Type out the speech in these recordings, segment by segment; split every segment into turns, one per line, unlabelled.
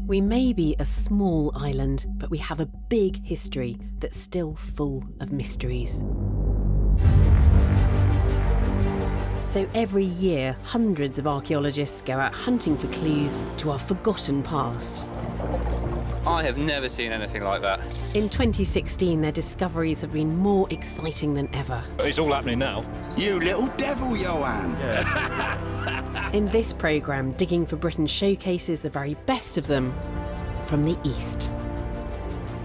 We may be a small island, but we have a big history that's still full of mysteries. So every year, hundreds of archaeologists go out hunting for clues to our forgotten past.
I have never seen anything like that.
In 2016, their discoveries have been more exciting than ever.
It's all happening now.
You little devil, Joanne!
Yeah.
In this programme, Digging for Britain showcases the very best of them from the East.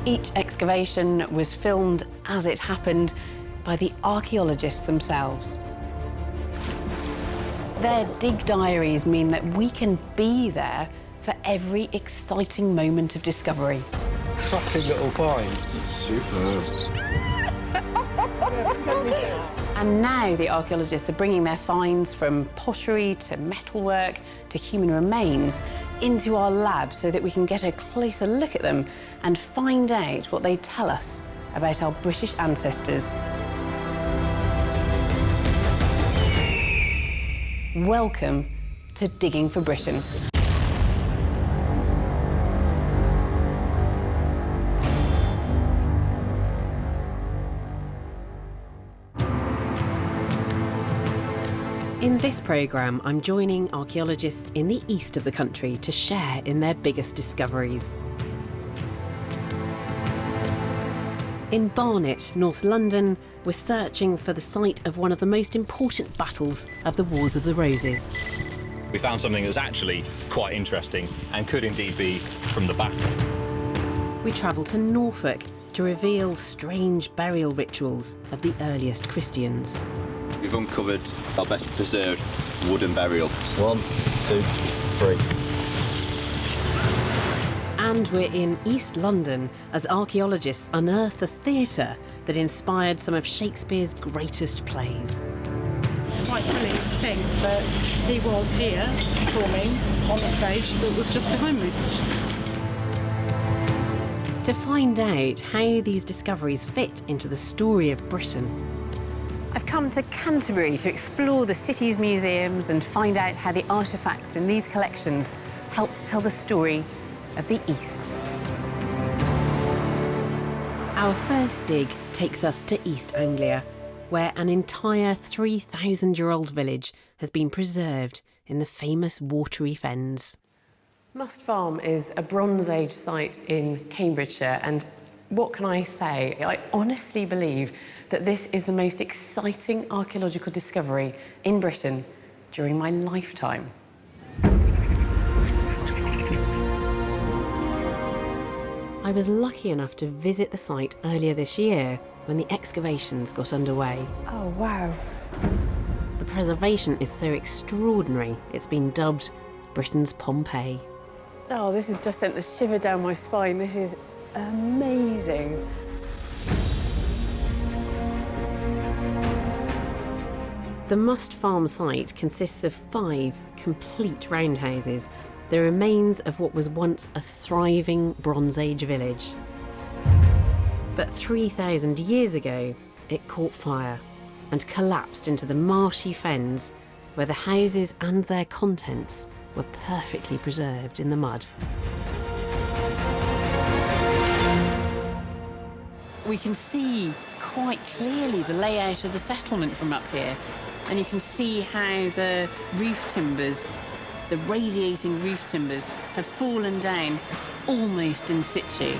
Each excavation was filmed as it happened by the archaeologists themselves. Their dig diaries mean that we can be there for every exciting moment of discovery.
Cracking little find.
Superb.
And now the archaeologists are bringing their finds from pottery to metalwork to human remains into our lab so that we can get a closer look at them and find out what they tell us about our British ancestors. Welcome to Digging for Britain. In this programme, I'm joining archaeologists in the east of the country to share in their biggest discoveries. In Barnet, North London, we're searching for the site of one of the most important battles of the Wars of the Roses.
We found something that's actually quite interesting and could indeed be from the battle.
We travel to Norfolk to reveal strange burial rituals of the earliest Christians.
We've uncovered our best preserved wooden burial.
1, 2, 3.
And we're in East London as archaeologists unearth the theatre that inspired some of Shakespeare's greatest plays.
It's quite thrilling to think that he was here performing on the stage that was just behind me.
To find out how these discoveries fit into the story of Britain, I've come to Canterbury to explore the city's museums and find out how the artefacts in these collections help to tell the story of the East. Our first dig takes us to East Anglia, where an entire 3,000-year-old village has been preserved in the famous watery fens. Must Farm is a Bronze Age site in Cambridgeshire, and what can I say? I honestly believe that this is the most exciting archaeological discovery in Britain during my lifetime. I was lucky enough to visit the site earlier this year when the excavations got underway.
Oh, wow.
The preservation is so extraordinary, it's been dubbed Britain's Pompeii.
Oh, this has just sent a shiver down my spine. This is amazing.
The Must Farm site consists of 5 complete roundhouses, the remains of what was once a thriving Bronze Age village. But 3,000 years ago, it caught fire and collapsed into the marshy fens where the houses and their contents were perfectly preserved in the mud. We can see quite clearly the layout of the settlement from up here, and you can see how the roof timbers, the radiating roof timbers, have fallen down almost in situ.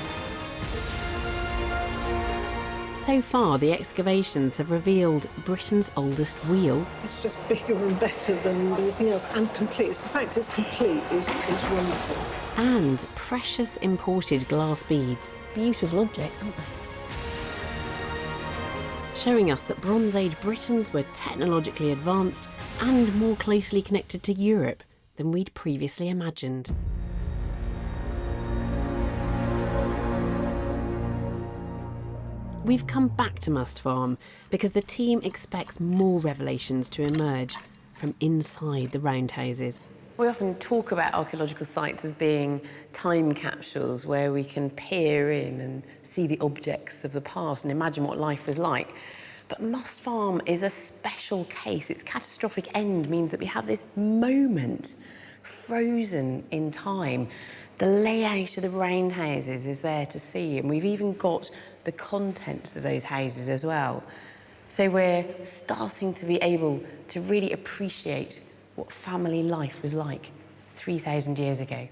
So far, the excavations have revealed Britain's oldest wheel.
It's just bigger and better than anything else, and complete. It's the fact it's complete is wonderful.
And precious imported glass beads. Beautiful objects, aren't they? Showing us that Bronze Age Britons were technologically advanced and more closely connected to Europe than we'd previously imagined. We've come back to Must Farm because the team expects more revelations to emerge from inside the roundhouses. We often talk about archaeological sites as being time capsules where we can peer in and see the objects of the past and imagine what life was like. But Must Farm is a special case. Its catastrophic end means that we have this moment frozen in time The layout of the roundhouses is there to see, and we've even got the contents of those houses as well. So we're starting to be able to really appreciate what family life was like 3,000 years ago.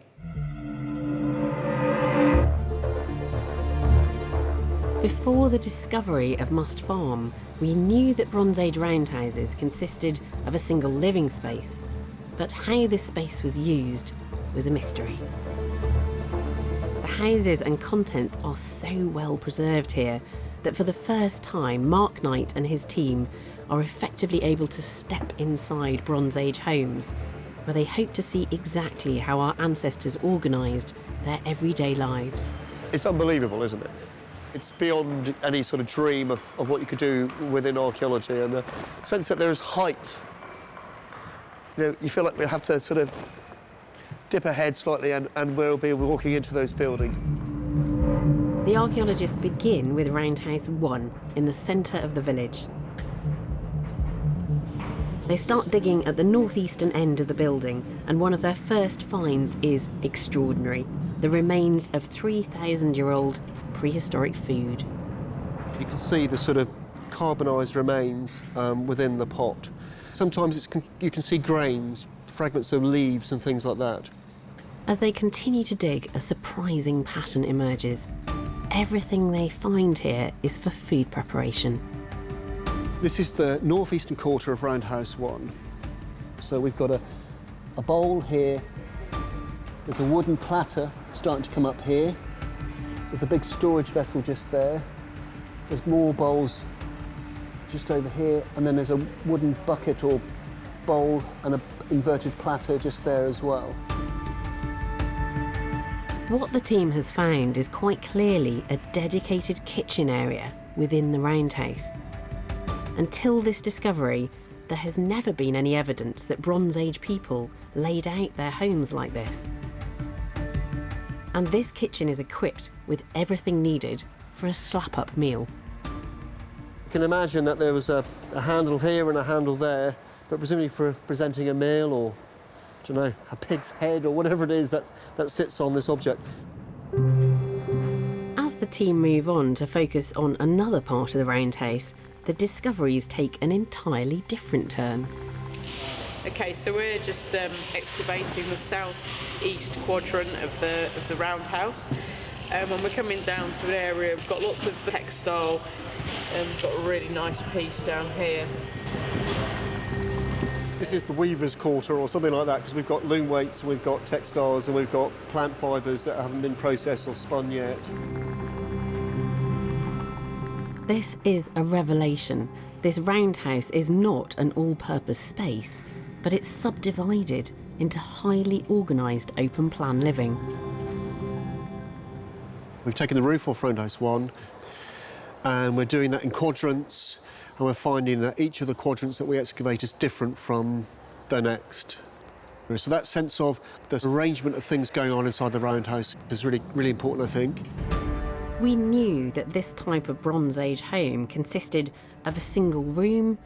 Before the discovery of Must Farm, we knew that Bronze Age roundhouses consisted of a single living space, but how this space was used was a mystery. The houses and contents are so well preserved here that for the first time, Mark Knight and his team are effectively able to step inside Bronze Age homes, where they hope to see exactly how our ancestors organised their everyday lives.
It's unbelievable, isn't it? It's beyond any sort of dream of what you could do within archaeology, and the sense that there is height. You know, you feel like we'll have to sort of dip ahead slightly and we'll be walking into those buildings.
The archaeologists begin with Roundhouse 1 in the centre of the village. They start digging at the northeastern end of the building, and one of their first finds is extraordinary: the remains of 3,000-year-old prehistoric food.
You can see the sort of carbonised remains within the pot. Sometimes you can see grains, fragments of leaves and things like that.
As they continue to dig, a surprising pattern emerges. Everything they find here is for food preparation.
This is the northeastern quarter of Roundhouse 1. So we've got a bowl here. There's a wooden platter starting to come up here. There's a big storage vessel just there. There's more bowls just over here, and then there's a wooden bucket or bowl and an inverted platter just there as well.
What the team has found is quite clearly a dedicated kitchen area within the roundhouse. Until this discovery, there has never been any evidence that Bronze Age people laid out their homes like this. And this kitchen is equipped with everything needed for a slap-up meal.
You can imagine that there was a handle here and a handle there, but presumably for presenting a meal, or, I don't know, a pig's head or whatever it is that sits on this object.
As the team move on to focus on another part of the roundhouse, the discoveries take an entirely different turn.
Okay, so we're just excavating the south-east quadrant of the roundhouse. When we're coming down to an area, we've got lots of textile, and we've got a really nice piece down here.
This is the weaver's quarter or something like that, because we've got loom weights, we've got textiles, and we've got plant fibres that haven't been processed or spun yet.
This is a revelation. This roundhouse is not an all-purpose space, but it's subdivided into highly organised open-plan living.
We've taken the roof off Roundhouse 1, and we're doing that in quadrants, and we're finding that each of the quadrants that we excavate is different from the next. So that sense of this arrangement of things going on inside the roundhouse is really, really important, I think.
We knew that this type of Bronze Age home consisted of a single room,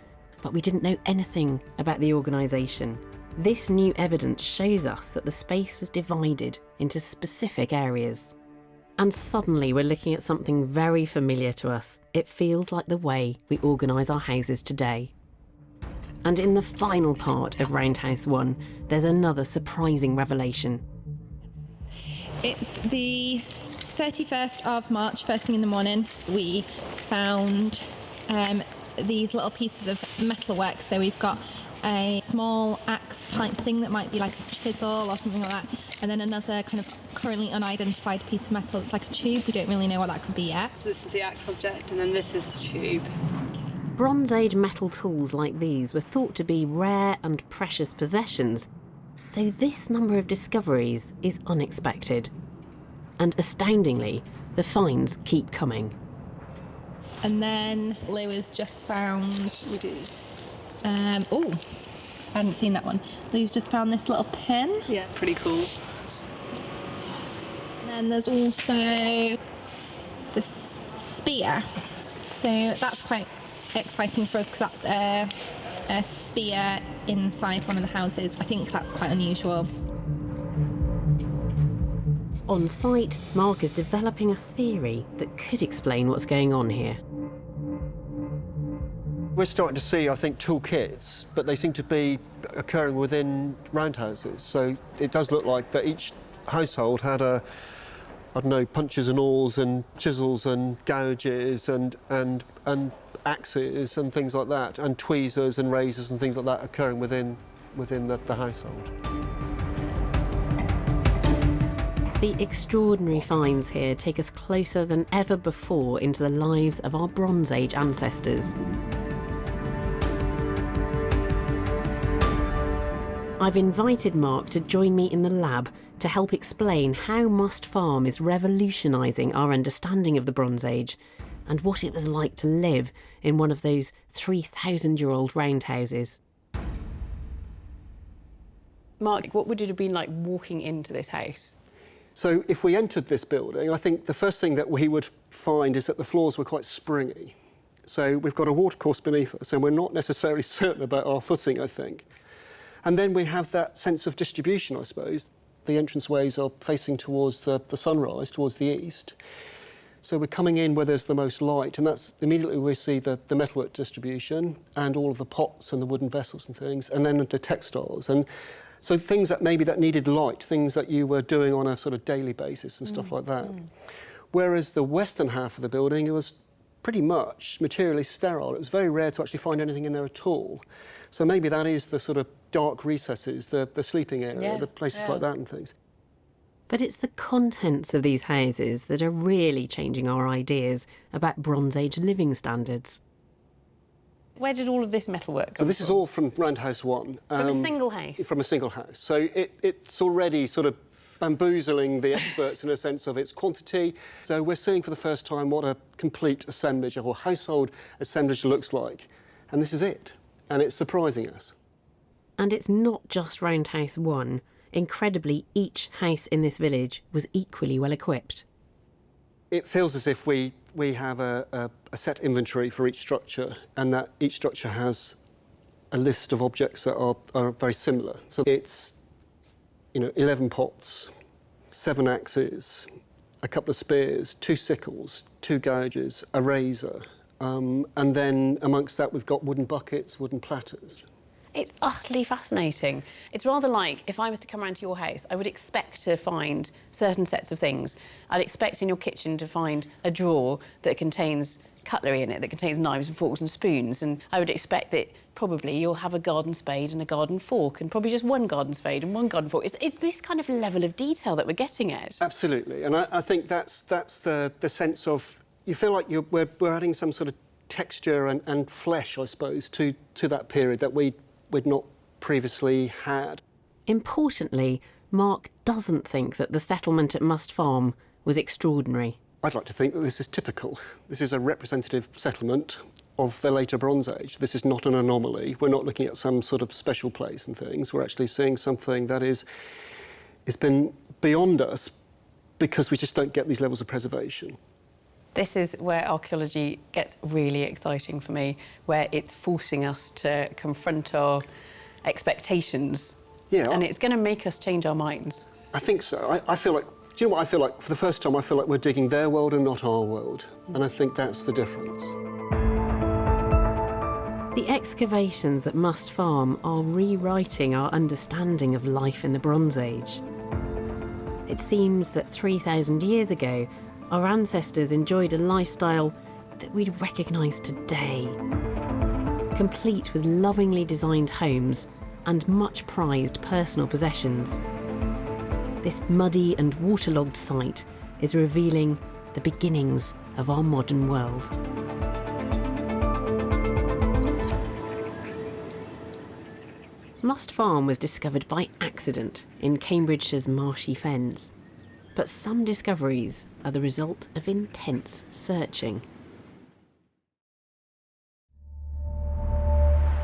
but we didn't know anything about the organisation. This new evidence shows us that the space was divided into specific areas. And suddenly we're looking at something very familiar to us. It feels like the way we organise our houses today. And in the final part of Roundhouse 1, there's another surprising revelation.
It's the 31st of March, first thing in the morning. We found these little pieces of metalwork. So we've got a small axe type thing that might be like a chisel or something like that, and then another kind of currently unidentified piece of metal. It's like a tube. We don't really know what that could be yet.
This is the axe object, and then this is the tube.
Bronze Age metal tools like these were thought to be rare and precious possessions, so this number of discoveries is unexpected. And astoundingly, the finds keep coming.
And then Lou has just found...
We do.
Oh, I hadn't seen that one. Lou's just found this little pen.
Yeah, pretty cool.
And then there's also this spear. So that's quite exciting for us because that's a spear inside one of the houses. I think that's quite unusual.
On site, Mark is developing a theory that could explain what's going on here.
We're starting to see, I think, toolkits, but they seem to be occurring within roundhouses. So it does look like that each household had I don't know, punches and awls and chisels and gouges and axes and things like that, and tweezers and razors and things like that occurring within the household.
The extraordinary finds here take us closer than ever before into the lives of our Bronze Age ancestors. I've invited Mark to join me in the lab to help explain how Must Farm is revolutionising our understanding of the Bronze Age and what it was like to live in one of those 3,000-year-old roundhouses.
Mark, what would it have been like walking into this house?
So if we entered this building, I think the first thing that we would find is that the floors were quite springy. So we've got a watercourse beneath us, and we're not necessarily certain about our footing, I think. And then we have that sense of distribution, I suppose. The entranceways are facing towards the sunrise, towards the east. So we're coming in where there's the most light, and that's immediately we see the metalwork distribution and all of the pots and the wooden vessels and things, and then the textiles. And so things that maybe that needed light, things that you were doing on a sort of daily basis and stuff like that. Whereas the western half of the building, it was pretty much materially sterile. It was very rare to actually find anything in there at all. So maybe that is the sort of dark recesses, the sleeping area, the places like that and things.
But it's the contents of these houses that are really changing our ideas about Bronze Age living standards.
Where did all of this metalwork come from?
So this is all from Roundhouse 1.
From a single house?
From a single house. So it's already sort of bamboozling the experts in a sense of its quantity. So we're seeing for the first time what a complete assemblage or household assemblage looks like. And this is it. And it's surprising us.
And it's not just Roundhouse 1. Incredibly, each house in this village was equally well equipped.
It feels as if we have a set inventory for each structure, and that each structure has a list of objects that are very similar. So it's, 11 pots, 7 axes, a couple of spears, 2 sickles, 2 gouges, a razor, and then amongst that we've got wooden buckets, wooden platters.
It's utterly fascinating. It's rather like if I was to come around to your house, I would expect to find certain sets of things. I'd expect in your kitchen to find a drawer that contains cutlery in it, that contains knives and forks and spoons, and I would expect that probably you'll have a garden spade and a garden fork, and probably just one garden spade and one garden fork. It's this kind of level of detail that we're getting at.
Absolutely, and I think that's the sense of, you feel like we're adding some sort of texture and flesh, I suppose, to that period that we'd not previously had.
Importantly, Mark doesn't think that the settlement at Must Farm was extraordinary.
I'd like to think that this is typical. This is a representative settlement of the later Bronze Age. This is not an anomaly. We're not looking at some sort of special place and things. We're actually seeing something that has been beyond us because we just don't get these levels of preservation.
This is where archaeology gets really exciting for me, where it's forcing us to confront our expectations.
Yeah.
And it's going to make us change our minds.
I think so. I feel like, do you know what I feel like? For the first time, I feel like we're digging their world and not our world. And I think that's the difference.
The excavations at Must Farm are rewriting our understanding of life in the Bronze Age. It seems that 3,000 years ago, our ancestors enjoyed a lifestyle that we'd recognise today, complete with lovingly designed homes and much prized personal possessions. This muddy and waterlogged site is revealing the beginnings of our modern world. Must Farm was discovered by accident in Cambridgeshire's marshy fens. But some discoveries are the result of intense searching.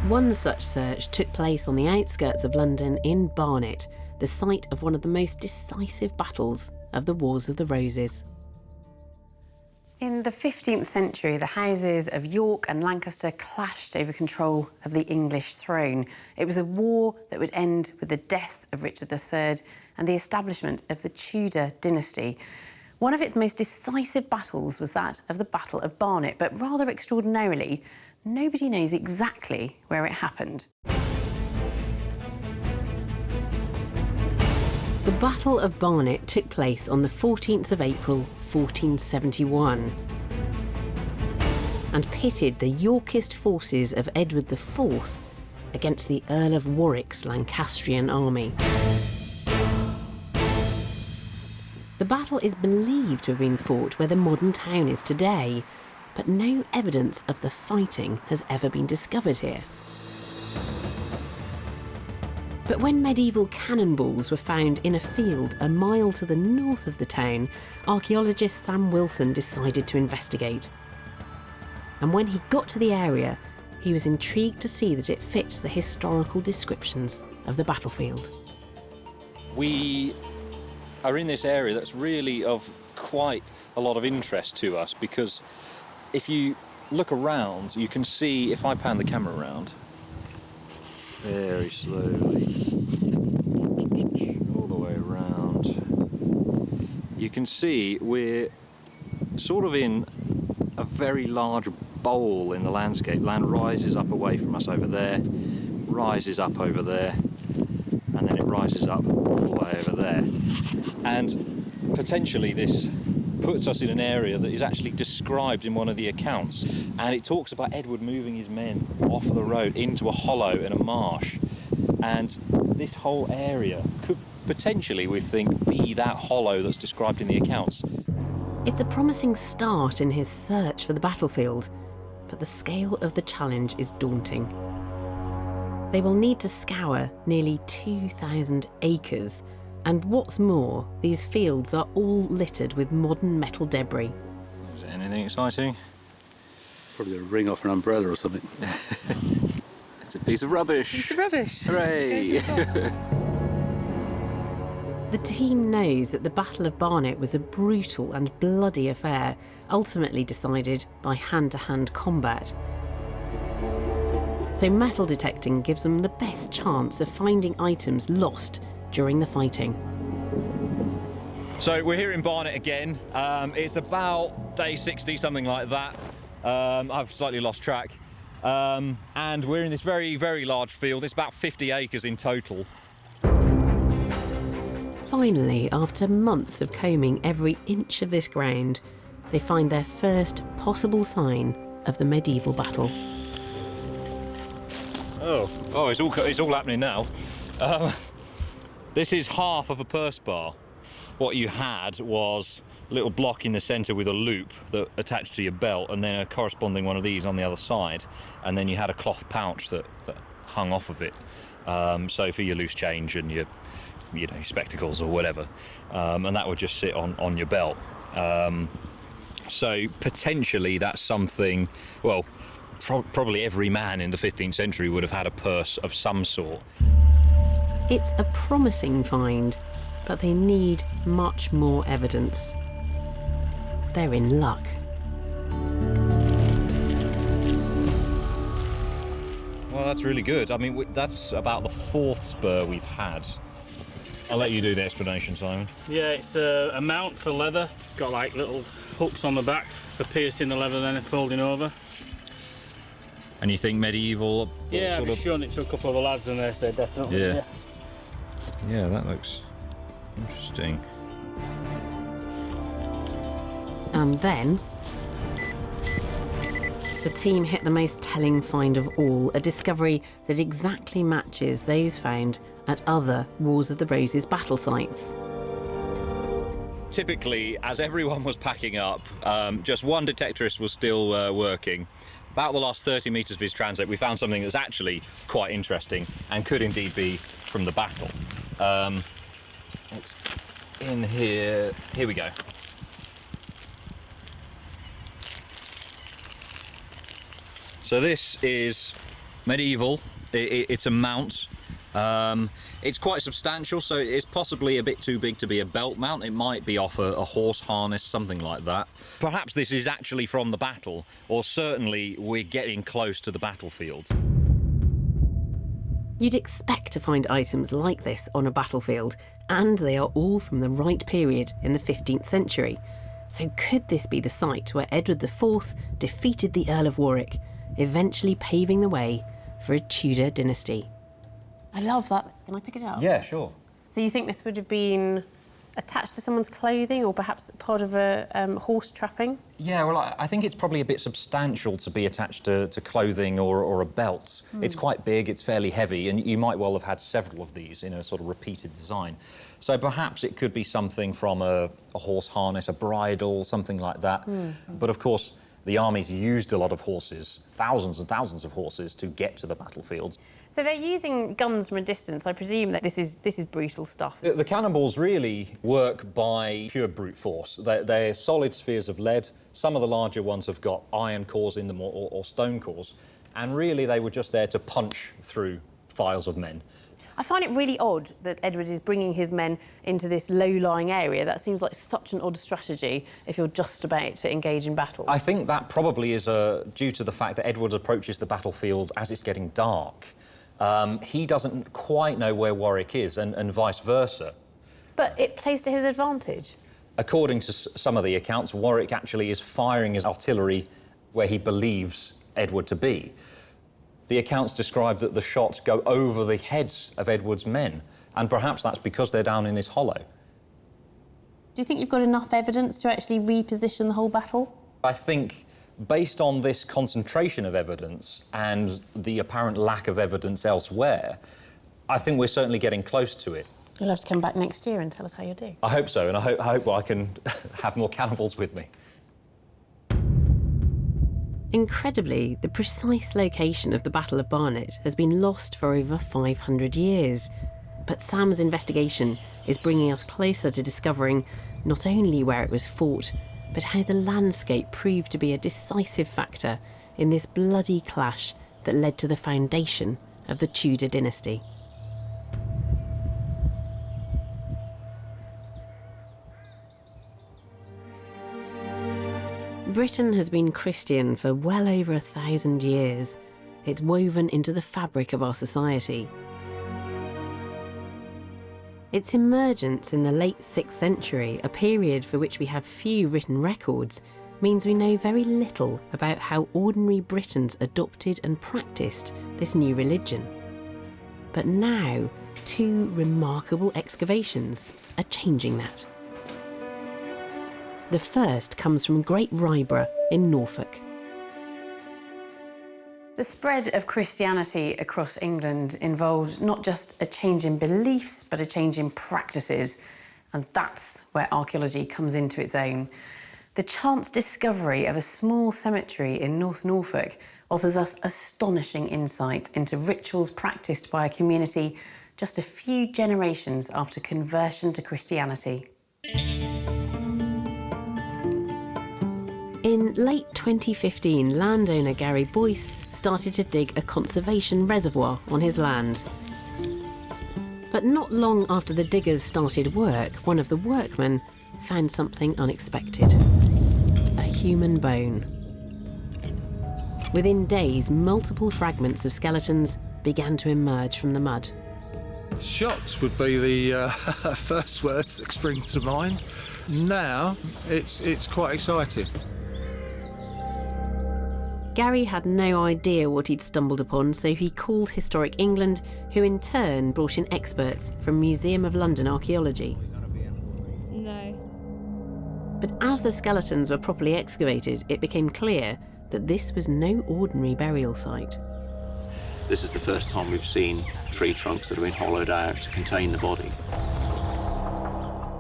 One such search took place on the outskirts of London in Barnet, the site of one of the most decisive battles of the Wars of the Roses.
In the 15th century, the houses of York and Lancaster clashed over control of the English throne. It was a war that would end with the death of Richard III and the establishment of the Tudor dynasty. One of its most decisive battles was that of the Battle of Barnet, but rather extraordinarily, nobody knows exactly where it happened.
The Battle of Barnet took place on the 14th of April 1471 and pitted the Yorkist forces of Edward IV against the Earl of Warwick's Lancastrian army. The battle is believed to have been fought where the modern town is today, but no evidence of the fighting has ever been discovered here. But when medieval cannonballs were found in a field a mile to the north of the town, archaeologist Sam Wilson decided to investigate. And when he got to the area, he was intrigued to see that it fits the historical descriptions of the battlefield.
We are in this area that's really of quite a lot of interest to us, because if you look around, you can see, if I pan the camera around very slowly all the way around, you can see we're sort of in a very large bowl in the landscape. Land rises up away from us over there, rises up over there, and then it rises up all the way over there. And potentially this puts us in an area that is actually described in one of the accounts, and it talks about Edward moving his men off the road into a hollow in a marsh, and this whole area could potentially, we think, be that hollow that's described in the accounts.
It's a promising start in his search for the battlefield, but the scale of the challenge is daunting. They will need to scour nearly 2,000 acres, and what's more, these fields are all littered with modern metal debris.
Is there anything exciting?
Probably a ring off an umbrella or something.
It's a piece of rubbish.
Piece of rubbish.
Hooray!
The team knows that the Battle of Barnet was a brutal and bloody affair, ultimately decided by hand-to-hand combat. So metal detecting gives them the best chance of finding items lost during the fighting.
So we're here in Barnet again. It's about day 60, something like that. I've slightly lost track. And we're in this very, very large field. It's about 50 acres in total.
Finally, after months of combing every inch of this ground, they find their first possible sign of the medieval battle.
Oh, it's all happening now. This is half of a purse bar. What you had was a little block in the centre with a loop that attached to your belt, and then a corresponding one of these on the other side, and then you had a cloth pouch that hung off of it. So for your loose change and your spectacles or whatever, and that would just sit on your belt. So potentially that's something, well, probably every man in the 15th century would have had a purse of some sort.
It's a promising find, but they need much more evidence. They're in luck.
Well, that's really good. I mean, that's about the 4th spur we've had. I'll let you do the explanation, Simon.
Yeah, it's a mount for leather. It's got like little hooks on the back for piercing the leather, then folding over.
And you think medieval?
Yeah, I've shown it to a couple of the lads and they said definitely.
Yeah. Yeah, that looks interesting.
And then the team hit the most telling find of all, a discovery that exactly matches those found at other Wars of the Roses battle sites.
Typically, as everyone was packing up, just one detectorist was still working. About the last 30 metres of his translate, we found something that's actually quite interesting and could indeed be from the battle. It's in here. Here we go. So this is medieval. It's a mount. It's quite substantial, so it's possibly a bit too big to be a belt mount. It might be off a horse harness, something like that. Perhaps this is actually from the battle, or certainly we're getting close to the battlefield.
You'd expect to find items like this on a battlefield, and they are all from the right period in the 15th century. So could this be the site where Edward IV defeated the Earl of Warwick, eventually paving the way for a Tudor dynasty? I love that. Can I pick it up?
Yeah, sure.
So you think this would have been attached to someone's clothing or perhaps part of a horse trapping?
Yeah, well, I think it's probably a bit substantial to be attached to clothing or a belt. It's quite big, it's fairly heavy, and you might well have had several of these in a sort of repeated design. So perhaps it could be something from a horse harness, a bridle, something like that. But of course, the armies used a lot of horses, thousands and thousands of horses, to get to the battlefields.
So they're using guns from a distance. I presume that this is brutal stuff.
The cannonballs really work by pure brute force. They're solid spheres of lead. Some of the larger ones have got iron cores in them or stone cores. And really, they were just there to punch through files of men.
I find it really odd that Edward is bringing his men into this low-lying area. That seems like such an odd strategy if you're just about to engage in battle.
I think that probably is due to the fact that Edward approaches the battlefield as it's getting dark. He doesn't quite know where Warwick is, and vice versa.
But it plays to his advantage.
According to some of the accounts, Warwick actually is firing his artillery where he believes Edward to be. The accounts describe that the shots go over the heads of Edward's men, and perhaps that's because they're down in this hollow.
Do you think you've got enough evidence to actually reposition the whole battle?
I think, based on this concentration of evidence and the apparent lack of evidence elsewhere, I think we're certainly getting close to it.
You'll have to come back next year and tell us how you do.
I hope so, and I hope I can have more cannibals with me.
Incredibly, the precise location of the Battle of Barnet has been lost for over 500 years. But Sam's investigation is bringing us closer to discovering not only where it was fought, but how the landscape proved to be a decisive factor in this bloody clash that led to the foundation of the Tudor dynasty. Britain has been Christian for well over 1,000 years. It's woven into the fabric of our society. Its emergence in the late 6th century, a period for which we have few written records, means we know very little about how ordinary Britons adopted and practiced this new religion. But now, 2 remarkable excavations are changing that. The first comes from Great Ryborough in Norfolk. The spread of Christianity across England involved not just a change in beliefs, but a change in practices. And that's where archaeology comes into its own. The chance discovery of a small cemetery in North Norfolk offers us astonishing insights into rituals practiced by a community just a few generations after conversion to Christianity. In late 2015, landowner Gary Boyce started to dig a conservation reservoir on his land. But not long after the diggers started work, one of the workmen found something unexpected: a human bone. Within days, multiple fragments of skeletons began to emerge from the mud.
Shocked would be the first words that spring to mind. Now, it's quite exciting.
Gary had no idea what he'd stumbled upon, so he called Historic England, who in turn brought in experts from Museum of London Archaeology.
No.
But as the skeletons were properly excavated, it became clear that this was no ordinary burial site.
This is the first time we've seen tree trunks that have been hollowed out to contain the body.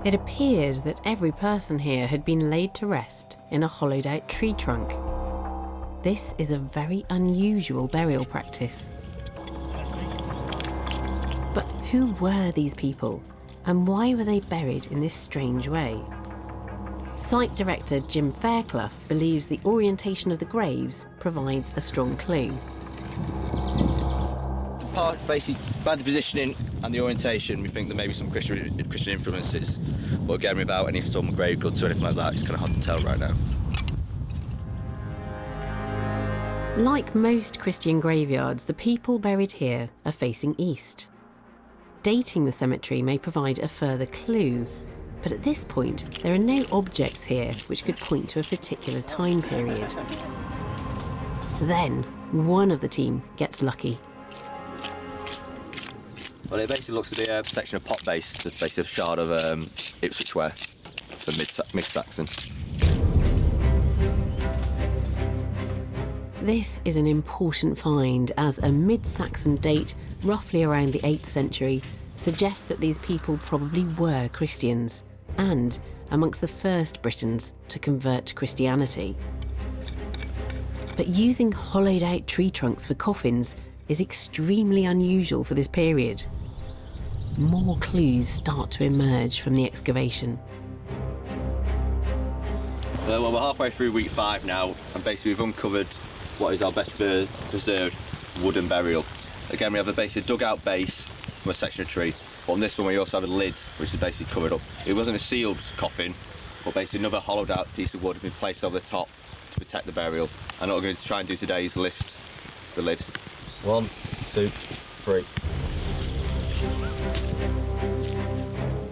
It appeared that every person here had been laid to rest in a hollowed-out tree trunk. This is a very unusual burial practice. But who were these people, and why were they buried in this strange way? Site director Jim Fairclough believes the orientation of the graves provides a strong clue.
Basically, by the positioning and the orientation, we think there may be some Christian influences. But again, without any sort of grave goods or anything like that, it's kind of hard to tell right now.
Like most Christian graveyards, the people buried here are facing east. Dating the cemetery may provide a further clue, but at this point there are no objects here which could point to a particular time period. Then one of the team gets lucky.
Well, it basically looks to be a section of pot base, just basically a shard of Ipswich ware, so mid-Saxon.
This is an important find, as a mid-Saxon date, roughly around the 8th century, suggests that these people probably were Christians, and amongst the first Britons to convert to Christianity. But using hollowed-out tree trunks for coffins is extremely unusual for this period. More clues start to emerge from the excavation.
Well, we're halfway through week 5 now, and basically we've uncovered what is our best preserved wooden burial. Again, we have a basically dug-out base from a section of tree. But on this one, we also have a lid, which is basically covered up. It wasn't a sealed coffin, but basically another hollowed-out piece of wood has been placed over the top to protect the burial. And what we're going to try and do today is lift the lid. 1, 2, 3.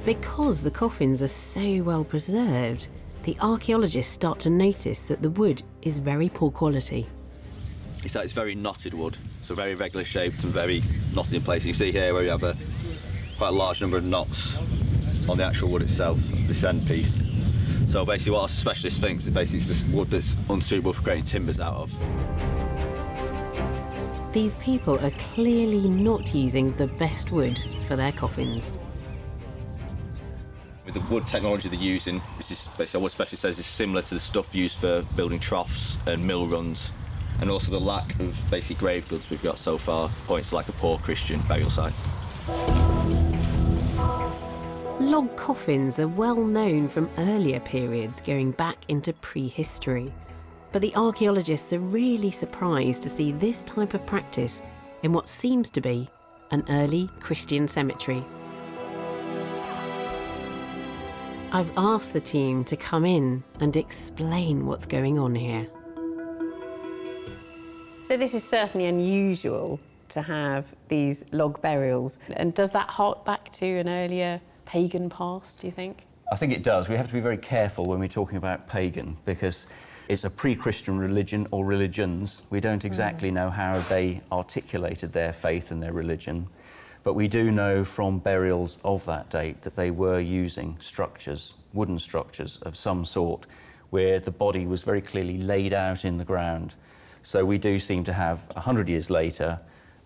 Because the coffins are so well preserved, the archaeologists start to notice that the wood is very poor quality.
It's very knotted wood, so very regular shaped and very knotted in place. You see here where we have quite a large number of knots on the actual wood itself, this end piece. So basically what our specialist thinks is basically it's this wood that's unsuitable for creating timbers out of.
These people are clearly not using the best wood for their coffins.
With the wood technology they're using, which is basically what specialist says is similar to the stuff used for building troughs and mill runs, and also the lack of basic grave goods we've got so far points to like a poor Christian burial site.
Log coffins are well known from earlier periods going back into prehistory, but the archaeologists are really surprised to see this type of practice in what seems to be an early Christian cemetery. I've asked the team to come in and explain what's going on here.
So this is certainly unusual to have these log burials. And does that hark back to an earlier pagan past, do you think?
I think it does. We have to be very careful when we're talking about pagan, because it's a pre-Christian religion or religions. We don't exactly know how they articulated their faith and their religion, but we do know from burials of that date that they were using structures, wooden structures of some sort, where the body was very clearly laid out in the ground. So we do seem to have, 100 years later,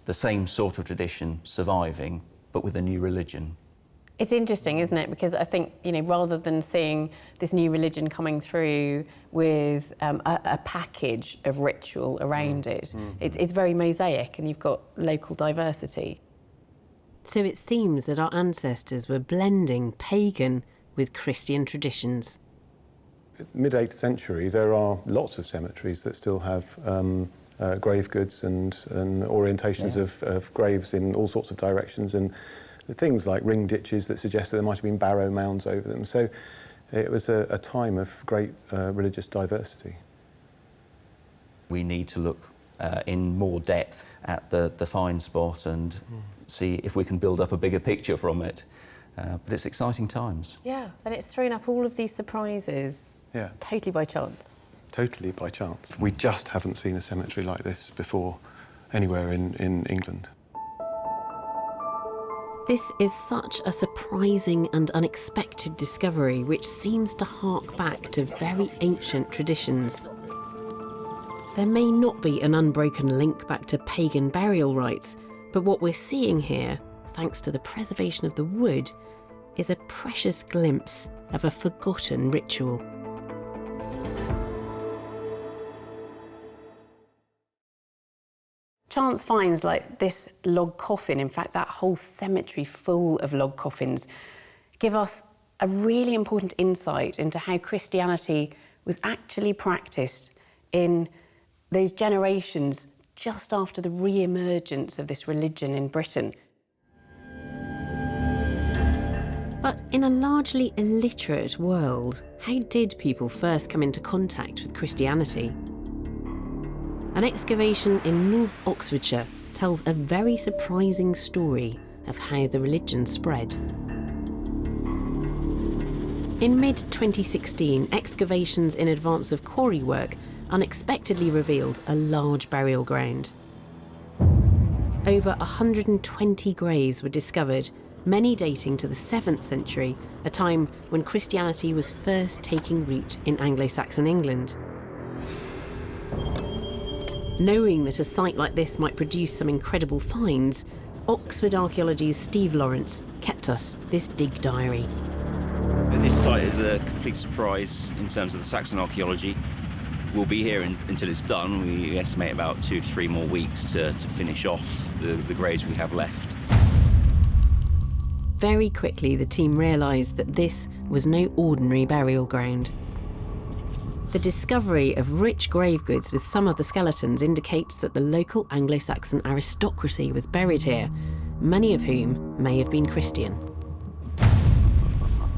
the same sort of tradition surviving, but with a new religion.
It's interesting, isn't it? Because I think, you know, rather than seeing this new religion coming through with a package of ritual around it, it's very mosaic, and you've got local diversity.
So it seems that our ancestors were blending pagan with Christian traditions.
Mid-8th century, there are lots of cemeteries that still have grave goods and orientations of graves in all sorts of directions, and things like ring ditches that suggest that there might have been barrow mounds over them. So it was a time of great religious diversity.
We need to look in more depth at the find spot and see if we can build up a bigger picture from it. But it's exciting times.
Yeah, and it's thrown up all of these surprises.
Yeah.
Totally by chance.
Totally by chance. We just haven't seen a cemetery like this before anywhere in England.
This is such a surprising and unexpected discovery, which seems to hark back to very ancient traditions. There may not be an unbroken link back to pagan burial rites, but what we're seeing here, thanks to the preservation of the wood, is a precious glimpse of a forgotten ritual.
Chance finds like this log coffin, in fact that whole cemetery full of log coffins, give us a really important insight into how Christianity was actually practiced in those generations just after the re-emergence of this religion in Britain.
But in a largely illiterate world, how did people first come into contact with Christianity? An excavation in North Oxfordshire tells a very surprising story of how the religion spread. In mid-2016, excavations in advance of quarry work unexpectedly revealed a large burial ground. Over 120 graves were discovered, many dating to the 7th century, a time when Christianity was first taking root in Anglo-Saxon England. Knowing that a site like this might produce some incredible finds, Oxford Archaeology's Steve Lawrence kept us this dig diary.
This site is a complete surprise in terms of the Saxon archaeology. We'll be here until it's done. We estimate about 2 to 3 more weeks to finish off the graves we have left.
Very quickly, the team realised that this was no ordinary burial ground. The discovery of rich grave goods with some of the skeletons indicates that the local Anglo-Saxon aristocracy was buried here, many of whom may have been Christian.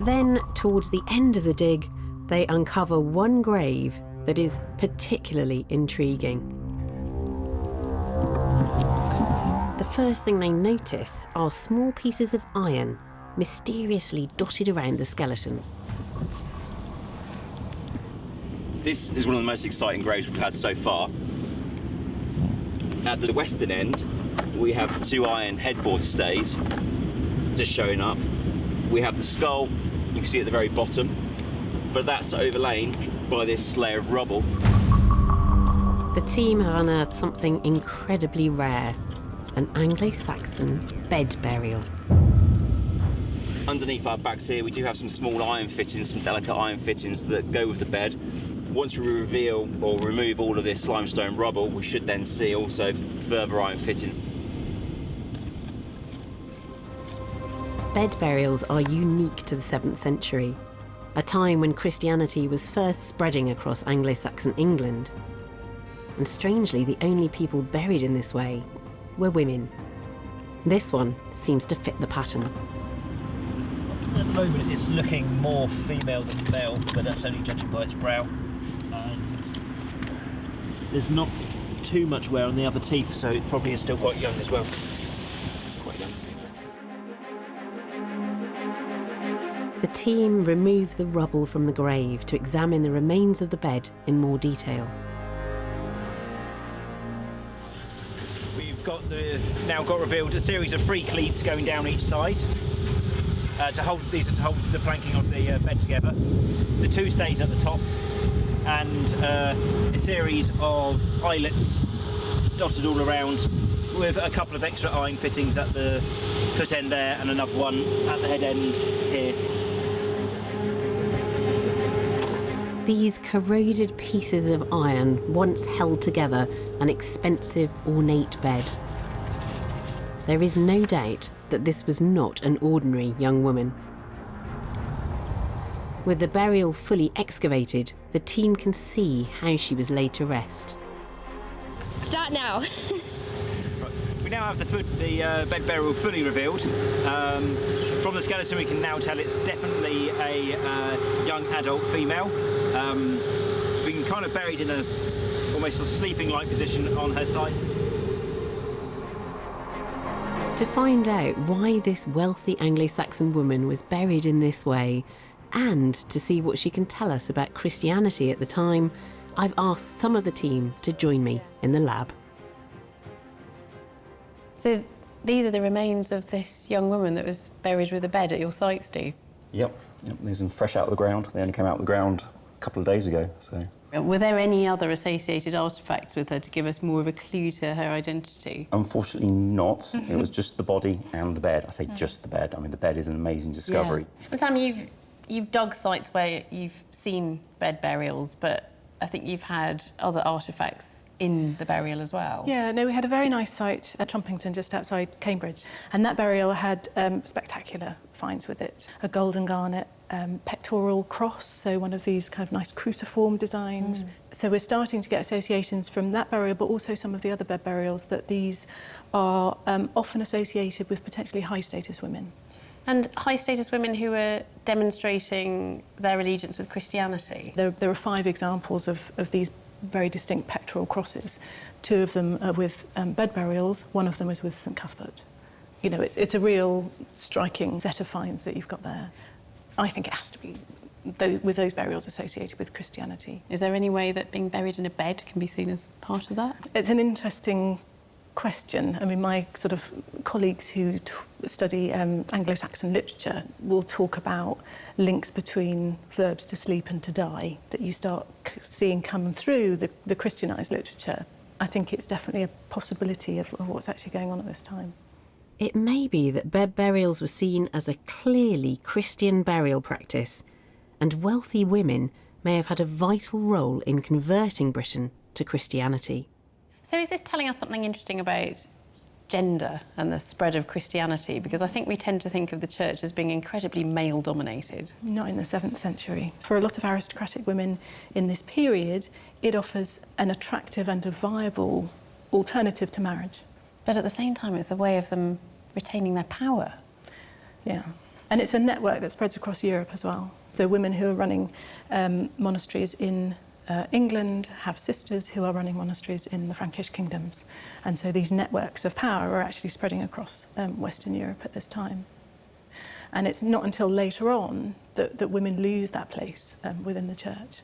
Then, towards the end of the dig, they uncover one grave that is particularly intriguing. The first thing they notice are small pieces of iron mysteriously dotted around the skeleton.
This is one of the most exciting graves we've had so far. At the western end, we have 2 iron headboard stays just showing up. We have the skull, you can see at the very bottom, but that's overlain by this layer of rubble.
The team have unearthed something incredibly rare, an Anglo-Saxon bed burial.
Underneath our backs here, we do have some small iron fittings, some delicate iron fittings that go with the bed. Once we reveal or remove all of this limestone rubble, we should then see also further iron fittings.
Bed burials are unique to the 7th century, a time when Christianity was first spreading across Anglo-Saxon England. And strangely, the only people buried in this way were women. This one seems to fit the pattern.
At the moment it's looking more female than male, but that's only judging by its brow. And there's not too much wear on the other teeth, so it probably is still quite young as well. Quite young.
The team removed the rubble from the grave to examine the remains of the bed in more detail.
We've now got revealed a series of 3 cleats going down each side. These are to hold the planking of the bed together. The 2 stays at the top, and a series of eyelets dotted all around, with a couple of extra iron fittings at the foot end there, and another one at the head end here.
These corroded pieces of iron once held together an expensive, ornate bed. There is no doubt that this was not an ordinary young woman. With the burial fully excavated, the team can see how she was laid to rest.
Start now.
We now have the bed burial fully revealed. From the skeleton we can now tell it's definitely a young adult female. She's been kind of buried in almost a sleeping-like position on her side.
To find out why this wealthy Anglo-Saxon woman was buried in this way, and to see what she can tell us about Christianity at the time, I've asked some of the team to join me in the lab.
So these are the remains of this young woman that was buried with a bed at your site, Steve?
Yep. These are fresh out of the ground. They only came out of the ground a couple of days ago, so...
Were there any other associated artefacts with her to give us more of a clue to her identity?
Unfortunately not. It was just the body and the bed. I say just the bed. I mean, the bed is an amazing discovery.
Yeah. And Sam, you've dug sites where you've seen bed burials, but I think you've had other artefacts in the burial as well.
Yeah, no, we had a very nice site at Trumpington, just outside Cambridge, and that burial had spectacular finds with it. A gold and garnet pectoral cross, so one of these kind of nice cruciform designs. So we're starting to get associations from that burial, but also some of the other bed burials, that these are often associated with potentially high-status women.
And high-status women who are demonstrating their allegiance with Christianity?
There are 5 examples of these very distinct pectoral crosses. 2 of them are with bed burials, 1 of them is with St Cuthbert. You know, it's a real striking set of finds that you've got there. I think it has to be with those burials associated with Christianity.
Is there any way that being buried in a bed can be seen as part of that?
It's an interesting question. I mean, my sort of colleagues who study Anglo-Saxon literature will talk about links between verbs to sleep and to die that you start seeing come through the Christianised literature. I think it's definitely a possibility of what's actually going on at this time.
It may be that bed burials were seen as a clearly Christian burial practice, and wealthy women may have had a vital role in converting Britain to Christianity.
So is this telling us something interesting about gender and the spread of Christianity? Because I think we tend to think of the church as being incredibly male-dominated.
Not in the 7th century. For a lot of aristocratic women in this period, it offers an attractive and a viable alternative to marriage.
But at the same time, it's a way of them retaining their power.
Yeah. And it's a network that spreads across Europe as well. So women who are running monasteries in England have sisters who are running monasteries in the Frankish kingdoms. And so these networks of power are actually spreading across Western Europe at this time. And it's not until later on that women lose that place within the church.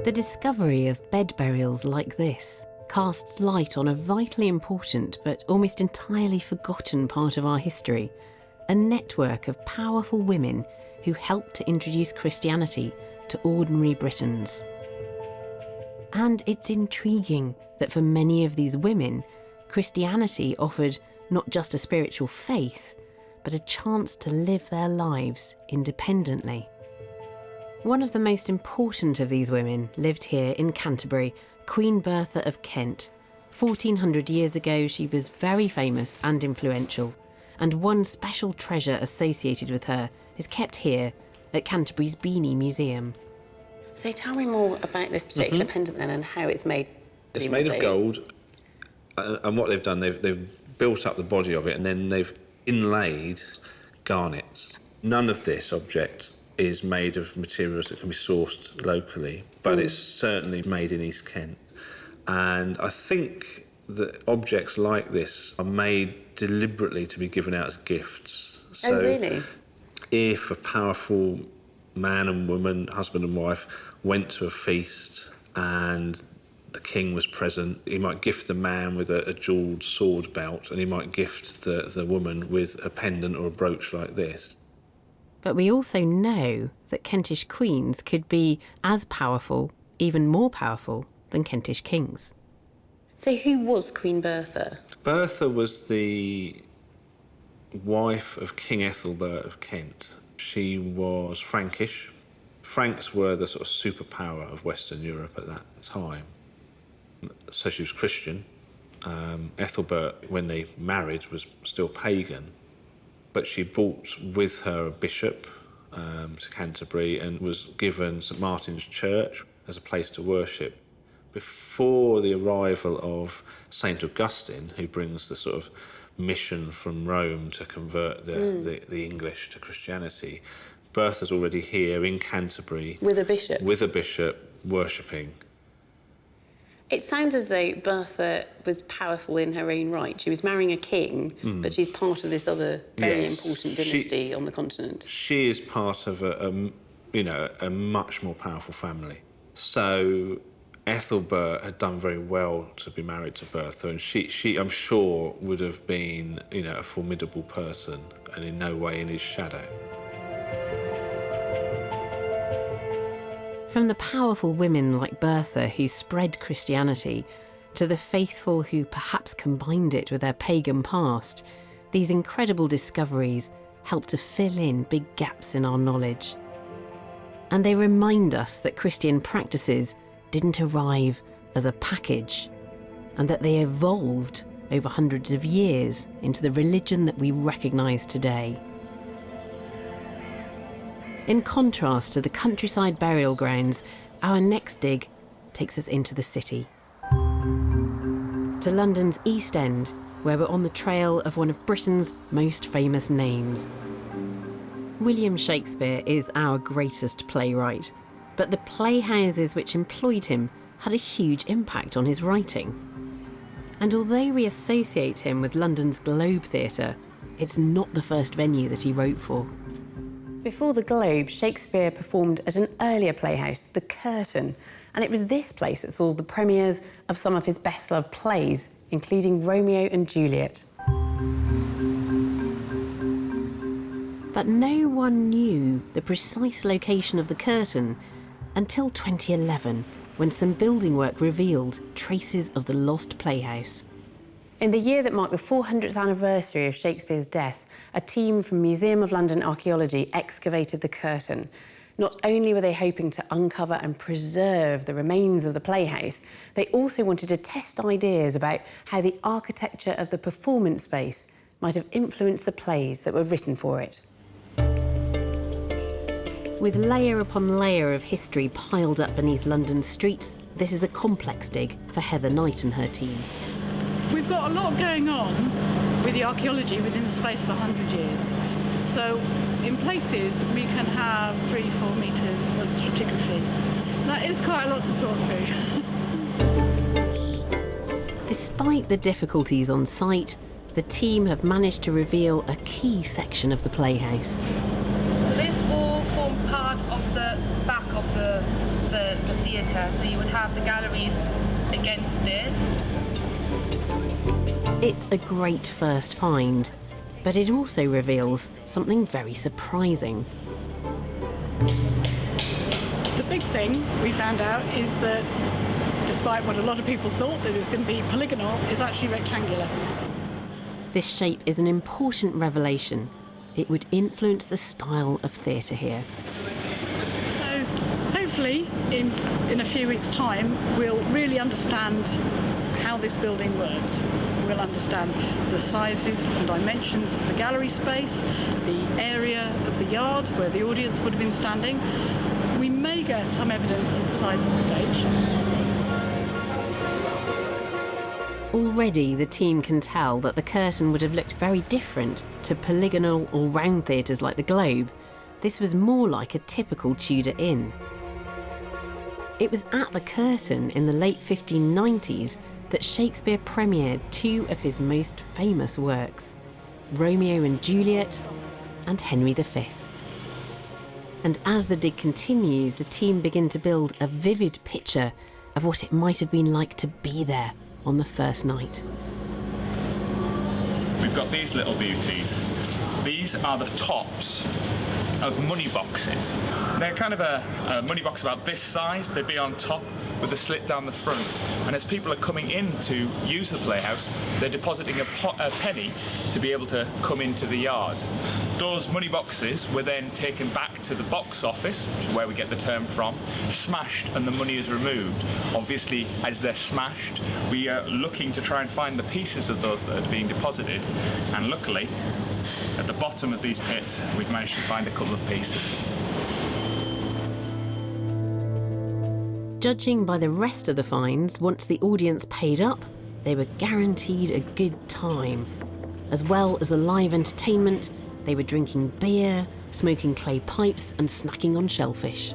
The discovery of bed burials like this casts light on a vitally important but almost entirely forgotten part of our history, a network of powerful women who helped to introduce Christianity to ordinary Britons. And it's intriguing that for many of these women, Christianity offered not just a spiritual faith, but a chance to live their lives independently. One of the most important of these women lived here in Canterbury, Queen Bertha of Kent. 1400 years ago, she was very famous and influential, and one special treasure associated with her is kept here at Canterbury's Beanie Museum.
So tell me more about this particular pendant then and how it's made.
It's made of gold, and what they've done, they've built up the body of it and then they've inlaid garnets. None of this object is made of materials that can be sourced locally, but it's certainly made in East Kent. And I think that objects like this are made deliberately to be given out as gifts. So
really?
If a powerful man and woman, husband and wife, went to a feast and the king was present, he might gift the man with a jewelled sword belt, and he might gift the woman with a pendant or a brooch like this.
But we also know that Kentish queens could be as powerful, even more powerful, than Kentish kings.
So who was Queen Bertha?
Bertha was the wife of King Ethelbert of Kent. She was Frankish. Franks were the sort of superpower of Western Europe at that time. So she was Christian. Ethelbert, when they married, was still pagan. But she brought with her a bishop to Canterbury and was given St Martin's Church as a place to worship. Before the arrival of St Augustine, who brings the sort of mission from Rome to convert the English to Christianity, Bertha's already here in Canterbury.
With a bishop?
With a bishop, worshipping.
It sounds as though Bertha was powerful in her own right. She was marrying a king, but she's part of this other very important dynasty on the continent.
She is part of a much more powerful family. So Ethelbert had done very well to be married to Bertha, and she I'm sure would have been, a formidable person, and in no way in his shadow.
From the powerful women like Bertha who spread Christianity to the faithful who perhaps combined it with their pagan past, these incredible discoveries help to fill in big gaps in our knowledge. And they remind us that Christian practices didn't arrive as a package, and that they evolved over hundreds of years into the religion that we recognise today. In contrast to the countryside burial grounds, our next dig takes us into the city. To London's East End, where we're on the trail of one of Britain's most famous names. William Shakespeare is our greatest playwright, But the playhouses which employed him had a huge impact on his writing. And although we associate him with London's Globe Theatre, it's not the first venue that he wrote for.
Before the Globe, Shakespeare performed at an earlier playhouse, the Curtain, and it was this place that saw the premieres of some of his best-loved plays, including Romeo and Juliet.
But no one knew the precise location of the Curtain until 2011, when some building work revealed traces of the lost playhouse.
In the year that marked the 400th anniversary of Shakespeare's death, a team from Museum of London Archaeology excavated the Curtain. Not only were they hoping to uncover and preserve the remains of the playhouse, they also wanted to test ideas about how the architecture of the performance space might have influenced the plays that were written for it.
With layer upon layer of history piled up beneath London's streets, this is a complex dig for Heather Knight and her team.
We've got a lot going on with the archaeology within the space of 100 years. So in places we can have 3-4 metres of stratigraphy. That is quite a lot to sort through.
Despite the difficulties on site, the team have managed to reveal a key section of the playhouse.
This wall formed part of the back of the theatre, so you would have the galleries against it.
It's a great first find, but it also reveals something very surprising.
The big thing we found out is that, despite what a lot of people thought, that it was going to be polygonal, it's actually rectangular.
This shape is an important revelation. It would influence the style of theatre here.
So hopefully in a few weeks' time we'll really understand how this building worked. We'll understand the sizes and dimensions of the gallery space, the area of the yard where the audience would have been standing. We may get some evidence of the size of the stage.
Already the team can tell that the Curtain would have looked very different to polygonal or round theatres like the Globe. This was more like a typical Tudor inn. It was at the Curtain in the late 1590s that Shakespeare premiered two of his most famous works, Romeo and Juliet and Henry V. And as the dig continues, the team begin to build a vivid picture of what it might have been like to be there on the first night.
We've got these little beauties. These are the tops of money boxes. They're kind of a money box about this size. They'd be on top with a slit down the front. And as people are coming in to use the playhouse, they're depositing a penny to be able to come into the yard. Those money boxes were then taken back to the box office, which is where we get the term from, smashed, and the money is removed. Obviously, as they're smashed, we are looking to try and find the pieces of those that are being deposited. And luckily, at the bottom of these pits, we've managed to find a couple of pieces.
Judging by the rest of the finds, once the audience paid up, they were guaranteed a good time. As well as the live entertainment, they were drinking beer, smoking clay pipes and snacking on shellfish.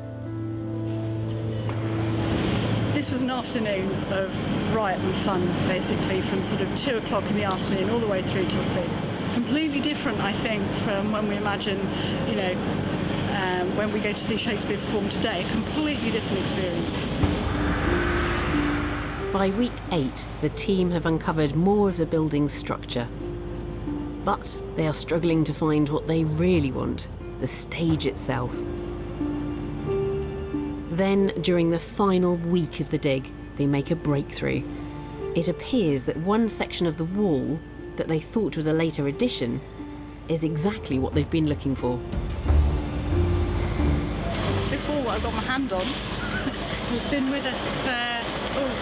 This was an afternoon of riot and fun, basically, from sort of 2 o'clock in the afternoon all the way through till 6. Completely different, I think, from when we imagine, when we go to see Shakespeare perform today. Completely different experience.
By week 8, the team have uncovered more of the building's structure. But they are struggling to find what they really want, the stage itself. Then, during the final week of the dig, they make a breakthrough. It appears that one section of the wall that they thought was a later addition is exactly what they've been looking for.
This wall that I've got my hand on has been with us for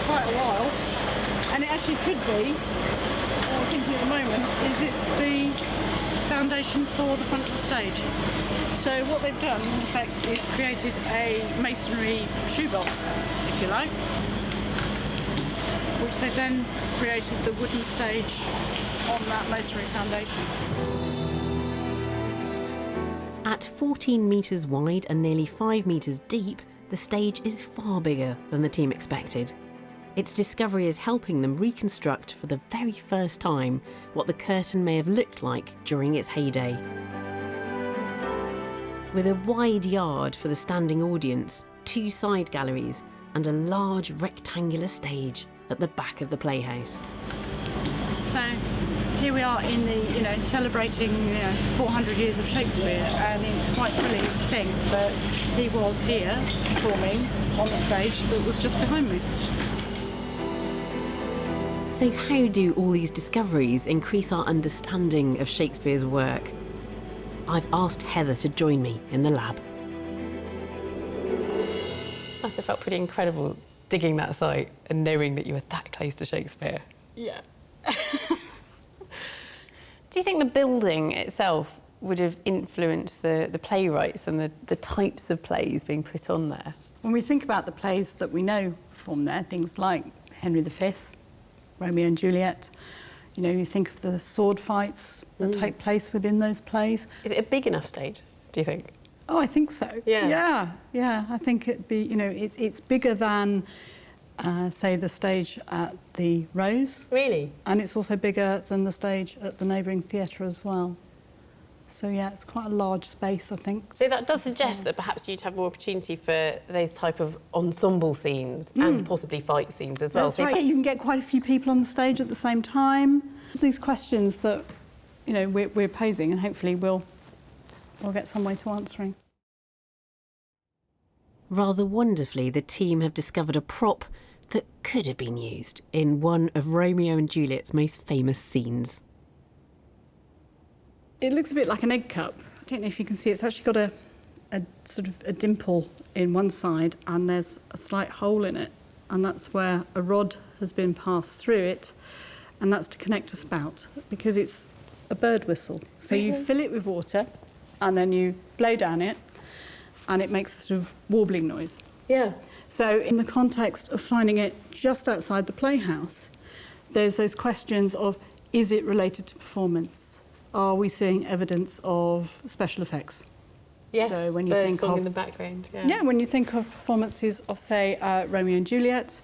quite a while, and it actually could be, what I'm thinking at the moment, is it's the foundation for the front of the stage. So what they've done, in effect, is created a masonry shoebox, if you like, which they've then created the wooden stage on that masonry foundation.
At 14 metres wide and nearly 5 metres deep, the stage is far bigger than the team expected. Its discovery is helping them reconstruct for the very first time what the curtain may have looked like during its heyday. With a wide yard for the standing audience, 2 side galleries, and a large rectangular stage at the back of the playhouse.
So here we are in the, celebrating 400 years of Shakespeare, and it's quite thrilling to think that he was here performing on the stage that was just behind me.
So how do all these discoveries increase our understanding of Shakespeare's work? I've asked Heather to join me in the lab.
Must have felt pretty incredible digging that site and knowing that you were that close to Shakespeare.
Yeah.
Do you think the building itself would have influenced the playwrights and the types of plays being put on there?
When we think about the plays that we know from there, things like Henry V, Romeo and Juliet, you think of the sword fights that take place within those plays.
Is it a big enough stage, do you think?
Oh, I think so.
Yeah.
Yeah. I think it'd be, it's bigger than, say, the stage at the Rose.
Really?
And it's also bigger than the stage at the neighbouring theatre as well. So, yeah, it's quite a large space, I think.
So that does suggest that perhaps you'd have more opportunity for those type of ensemble scenes and possibly fight scenes as well.
That's right. You can get quite a few people on the stage at the same time. These questions that, we're posing, and hopefully we'll get some way to answering.
Rather wonderfully, the team have discovered a prop that could have been used in one of Romeo and Juliet's most famous scenes.
It looks a bit like an egg cup. I don't know if you can see, it's actually got a sort of a dimple in one side, and there's a slight hole in it, and that's where a rod has been passed through it, and that's to connect a spout, because it's a bird whistle. So you fill it with water, and then you blow down it, and it makes a sort of warbling noise.
Yeah.
So in the context of finding it just outside the playhouse, there's those questions of, is it related to performance? Are we seeing evidence of special effects?
Yes,
so when you think
song
of
in the background.
yeah, when you think of performances of, say, Romeo and Juliet,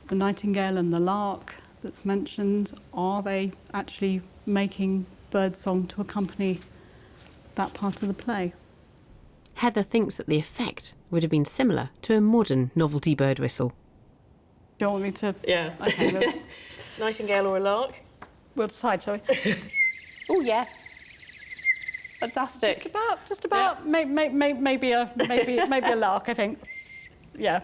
the Nightingale and the Lark that's mentioned, are they actually making birdsong to accompany that part of the play?
Heather thinks that the effect would have been similar to a modern novelty bird whistle.
Do you want me to?
Yeah.
Okay.
Nightingale or a lark?
We'll decide, shall we?
Oh, yeah. Fantastic.
Just about. Yeah. Maybe a lark, I think. Yeah.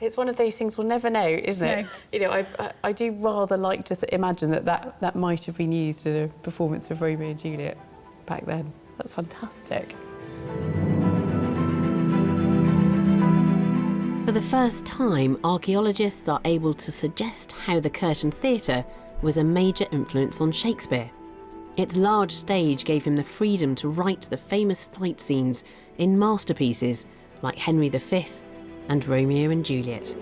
It's one of those things we'll never know, isn't it?
No.
I do rather like to imagine that might have been used in a performance of Romeo and Juliet back then. That's fantastic.
For the first time, archaeologists are able to suggest how the Curtain Theatre was a major influence on Shakespeare. Its large stage gave him the freedom to write the famous fight scenes in masterpieces like Henry V and Romeo and Juliet.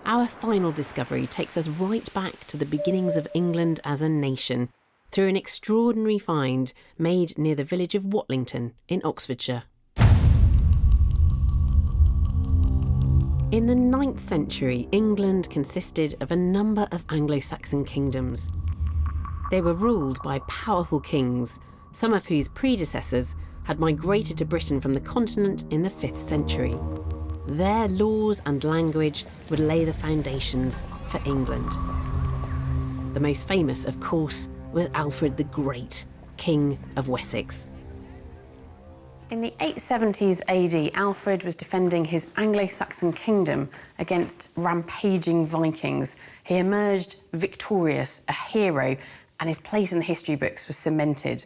Our final discovery takes us right back to the beginnings of England as a nation through an extraordinary find made near the village of Watlington in Oxfordshire. In the 9th century, England consisted of a number of Anglo-Saxon kingdoms. They were ruled by powerful kings, some of whose predecessors had migrated to Britain from the continent in the 5th century. Their laws and language would lay the foundations for England. The most famous, of course, was Alfred the Great, King of Wessex.
In the 870s AD, Alfred was defending his Anglo-Saxon kingdom against rampaging Vikings. He emerged victorious, a hero, and his place in the history books was cemented.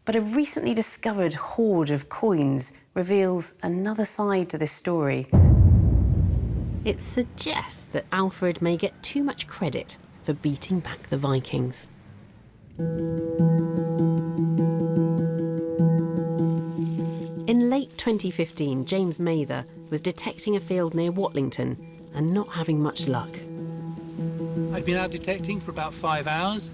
But a recently discovered hoard of coins reveals another side to this story.
It suggests that Alfred may get too much credit for beating back the Vikings. In late 2015, James Mather was detecting a field near Watlington and not having much luck.
I'd been out detecting for about 5 hours,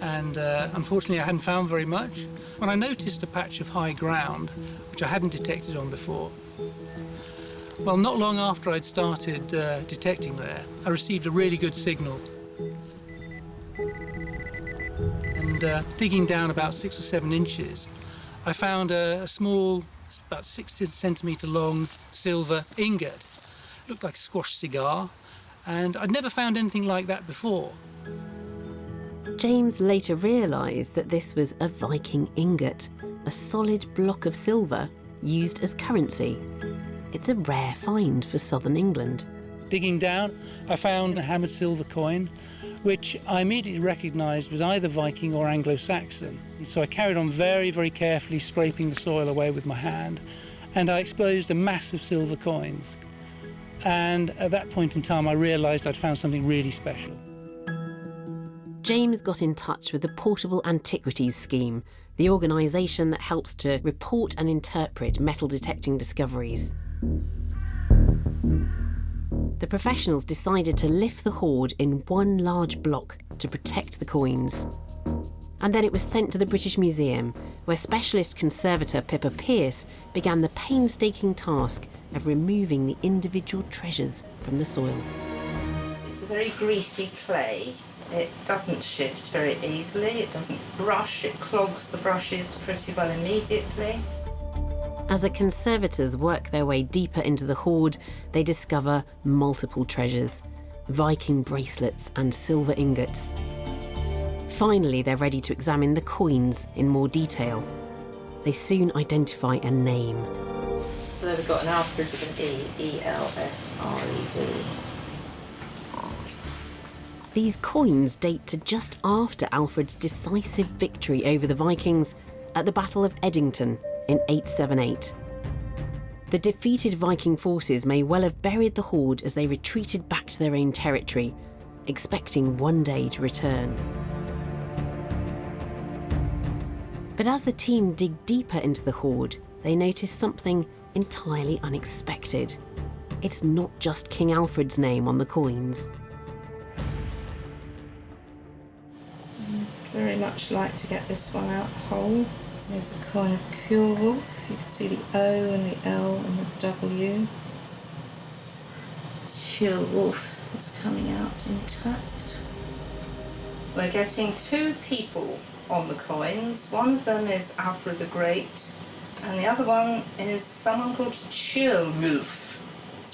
and unfortunately I hadn't found very much. When I noticed a patch of high ground, which I hadn't detected on before, well, not long after I'd started detecting there, I received a really good signal. And digging down about 6 or 7 inches, I found a small, about 60 centimetre long silver ingot. It looked like a squash cigar, and I'd never found anything like that before.
James later realised that this was a Viking ingot, a solid block of silver used as currency. It's a rare find for southern England.
Digging down, I found a hammered silver coin, which I immediately recognised was either Viking or Anglo-Saxon. So I carried on very, very carefully scraping the soil away with my hand, and I exposed a mass of silver coins. And at that point in time, I realised I'd found something really special.
James got in touch with the Portable Antiquities Scheme, the organisation that helps to report and interpret metal detecting discoveries. The professionals decided to lift the hoard in one large block to protect the coins. And then it was sent to the British Museum, where specialist conservator Pippa Pearce began the painstaking task of removing the individual treasures from the soil.
It's a very greasy clay. It doesn't shift very easily, it doesn't brush, it clogs the brushes pretty well immediately.
As the conservators work their way deeper into the hoard, they discover multiple treasures, Viking bracelets and silver ingots. Finally, they're ready to examine the coins in more detail. They soon identify a name.
So they've got an Alfred with an E, E-L-F-R-E-D.
These coins date to just after Alfred's decisive victory over the Vikings at the Battle of Edington in 878. The defeated Viking forces may well have buried the hoard as they retreated back to their own territory, expecting one day to return. But as the team dig deeper into the hoard, they notice something entirely unexpected. It's not just King Alfred's name on the coins.
Very much like to get this one out whole. There's a coin of Ceolwulf. You can see the O and the L and the W. Ceolwulf is coming out intact. We're getting 2 people on the coins. One of them is Alfred the Great, and the other one is someone called Ceolwulf,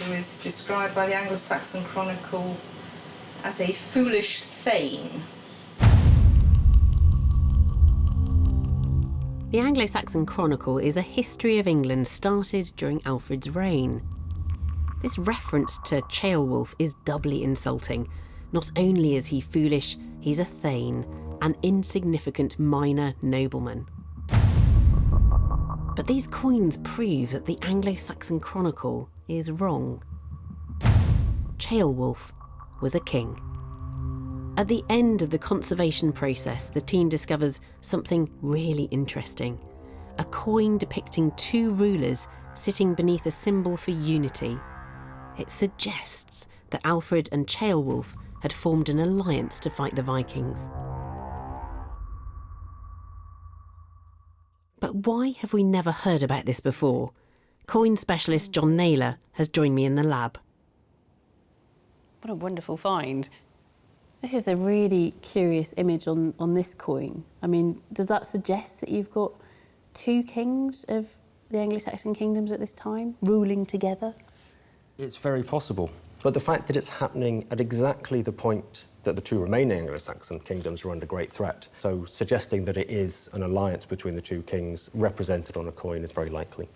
who is described by the Anglo-Saxon Chronicle as a foolish thane.
The Anglo-Saxon Chronicle is a history of England started during Alfred's reign. This reference to Ceolwulf is doubly insulting. Not only is he foolish, he's a thane, an insignificant minor nobleman. But these coins prove that the Anglo-Saxon Chronicle is wrong. Ceolwulf was a king. At the end of the conservation process, the team discovers something really interesting. A coin depicting 2 rulers sitting beneath a symbol for unity. It suggests that Alfred and Ceolwulf had formed an alliance to fight the Vikings. But why have we never heard about this before? Coin specialist John Naylor has joined me in the lab.
What a wonderful find. This is a really curious image on this coin. I mean, does that suggest that you've got 2 kings of the Anglo-Saxon kingdoms at this time, ruling together?
It's very possible. But the fact that it's happening at exactly the point that the 2 remaining Anglo-Saxon kingdoms are under great threat, so suggesting that it is an alliance between the 2 kings represented on a coin is very likely.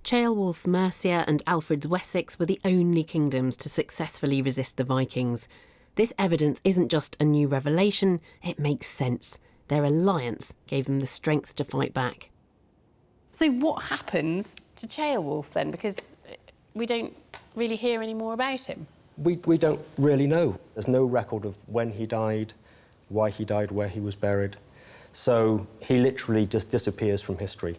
Ceolwulf's Mercia and Alfred's Wessex were the only kingdoms to successfully resist the Vikings. This evidence isn't just a new revelation, it makes sense. Their alliance gave them the strength to fight back.
So what happens to Ceolwulf then? Because we don't really hear any more about him.
We don't really know. There's no record of when he died, why he died, where he was buried. So he literally just disappears from history.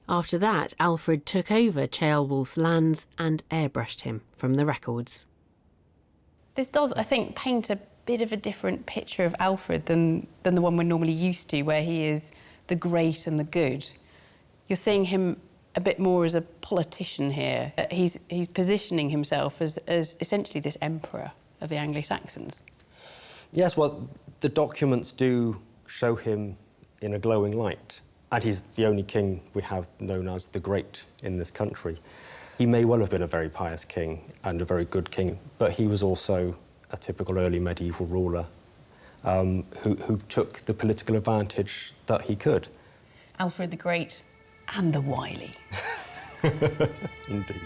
After that, Alfred took over Ceolwulf's lands and airbrushed him from the records.
This does, I think, paint a bit of a different picture of Alfred than the one we're normally used to, where he is the great and the good. You're seeing him a bit more as a politician here. He's positioning himself as essentially this emperor of the Anglo-Saxons.
Yes, well, the documents do show him in a glowing light, and he's the only king we have known as the Great in this country. He may well have been a very pious king and a very good king, but he was also a typical early medieval ruler who took the political advantage that he could.
Alfred the Great and the wily.
Indeed.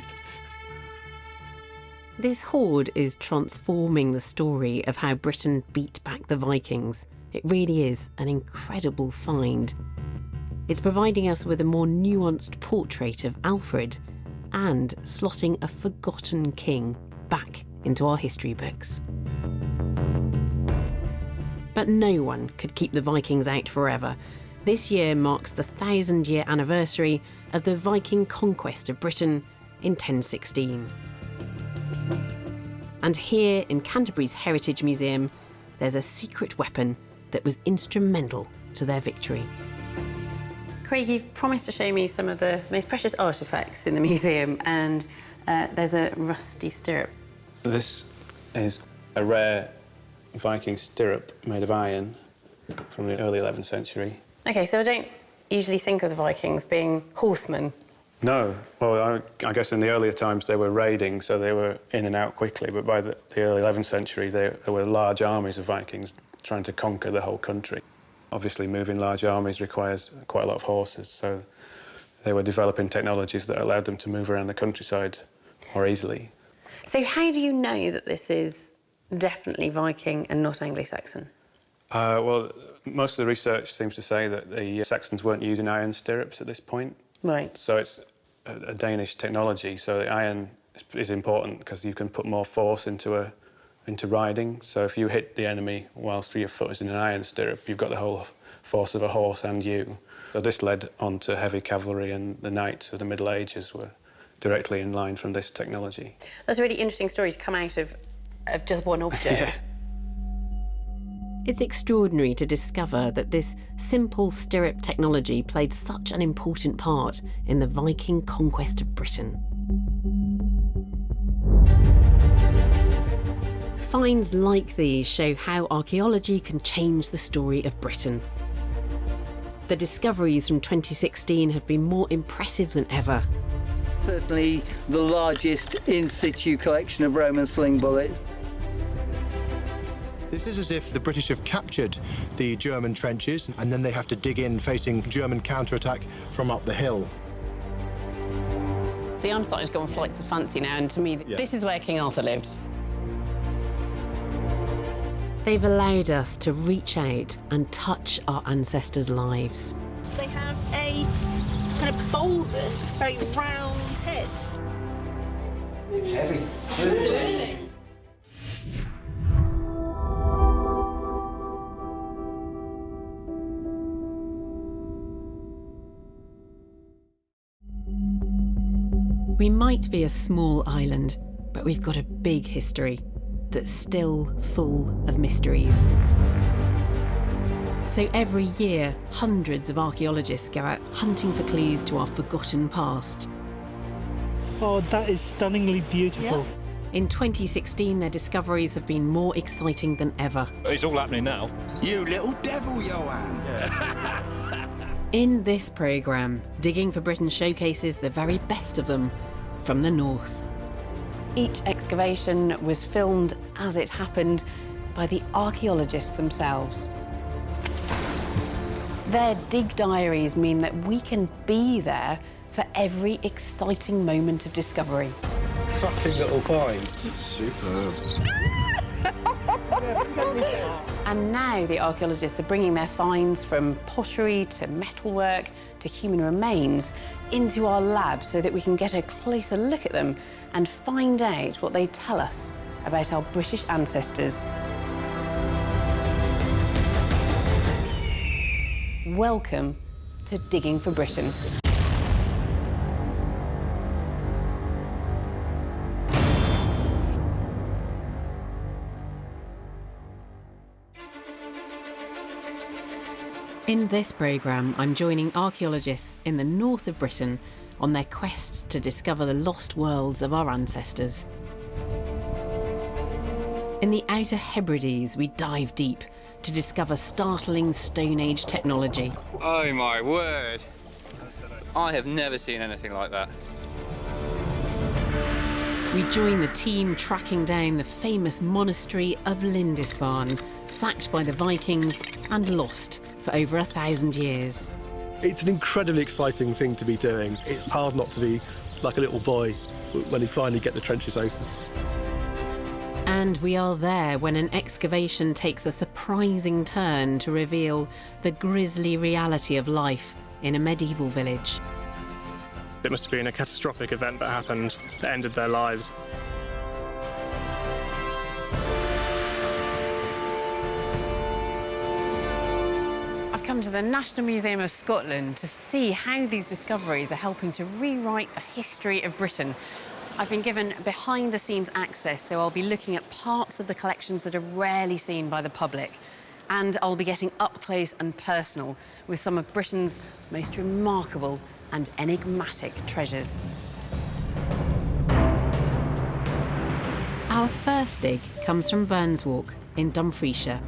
This hoard is transforming the story of how Britain beat back the Vikings. It really is an incredible find. It's providing us with a more nuanced portrait of Alfred and slotting a forgotten king back into our history books. But no one could keep the Vikings out forever. This year marks the 1,000-year anniversary of the Viking conquest of Britain in 1016. And here in Canterbury's Heritage Museum, there's a secret weapon that was instrumental to their victory.
Craig, you've promised to show me some of the most precious artefacts in the museum, and there's a rusty stirrup.
This is a rare Viking stirrup made of iron from the early 11th century.
OK, so I don't usually think of the Vikings being horsemen.
No. Well, I guess in the earlier times they were raiding, so they were in and out quickly, but by the early 11th century there were large armies of Vikings trying to conquer the whole country. Obviously, moving large armies requires quite a lot of horses, so they were developing technologies that allowed them to move around the countryside more easily.
So how do you know that this is definitely Viking and not Anglo-Saxon?
Well, most of the research seems to say that the Saxons weren't using iron stirrups at this point.
Right.
So it's a Danish technology, so the iron is important because you can put more force into riding. So if you hit the enemy whilst your foot is in an iron stirrup, you've got the whole force of a horse and you. So this led on to heavy cavalry, and the knights of the Middle Ages were directly in line from this technology.
That's a really interesting story to come out of just one object.
Yeah.
It's extraordinary to discover that this simple stirrup technology played such an important part in the Viking conquest of Britain. Finds like these show how archaeology can change the story of Britain. The discoveries from 2016 have been more impressive than ever.
Certainly the largest in situ collection of Roman sling bullets.
This is as if the British have captured the German trenches and then they have to dig in facing German counterattack from up the hill.
See, I'm starting to go on flights of fancy now, and to me, this is where King Arthur lived.
They've allowed us to reach out and touch our ancestors' lives.
They have a kind of bulbous, very round head.
It's heavy.
Really?
We might be a small island, but we've got a big history that's still full of mysteries. So every year, hundreds of archaeologists go out hunting for clues to our forgotten past.
Oh, that is stunningly beautiful.
In 2016, their discoveries have been more exciting than ever.
It's all happening now.
You little devil, Johan!
In this programme, Digging for Britain showcases the very best of them from the north.
Each excavation was filmed as it happened by the archaeologists themselves. Their dig diaries mean that we can be there for every exciting moment of discovery.
Cracking little find. Superb.
And now the archaeologists are bringing their finds from pottery to metalwork to human remains into our lab so that we can get a closer look at them and find out what they tell us about our British ancestors. Welcome to Digging for Britain.
In this programme, I'm joining archaeologists in the north of Britain on their quests to discover the lost worlds of our ancestors. In the Outer Hebrides, we dive deep to discover startling Stone Age technology.
Oh my word! I have never seen anything like that.
We join the team tracking down the famous monastery of Lindisfarne, sacked by the Vikings and lost for over 1,000 years.
It's an incredibly exciting thing to be doing. It's hard not to be like a little boy when you finally get the trenches open.
And we are there when an excavation takes a surprising turn to reveal the grisly reality of life in a medieval village.
It must have been a catastrophic event that happened that ended their lives.
I've come to the National Museum of Scotland to see how these discoveries are helping to rewrite the history of Britain. I've been given behind-the-scenes access, so I'll be looking at parts of the collections that are rarely seen by the public. And I'll be getting up close and personal with some of Britain's most remarkable and enigmatic treasures.
Our first dig comes from Burnswalk in Dumfriesshire,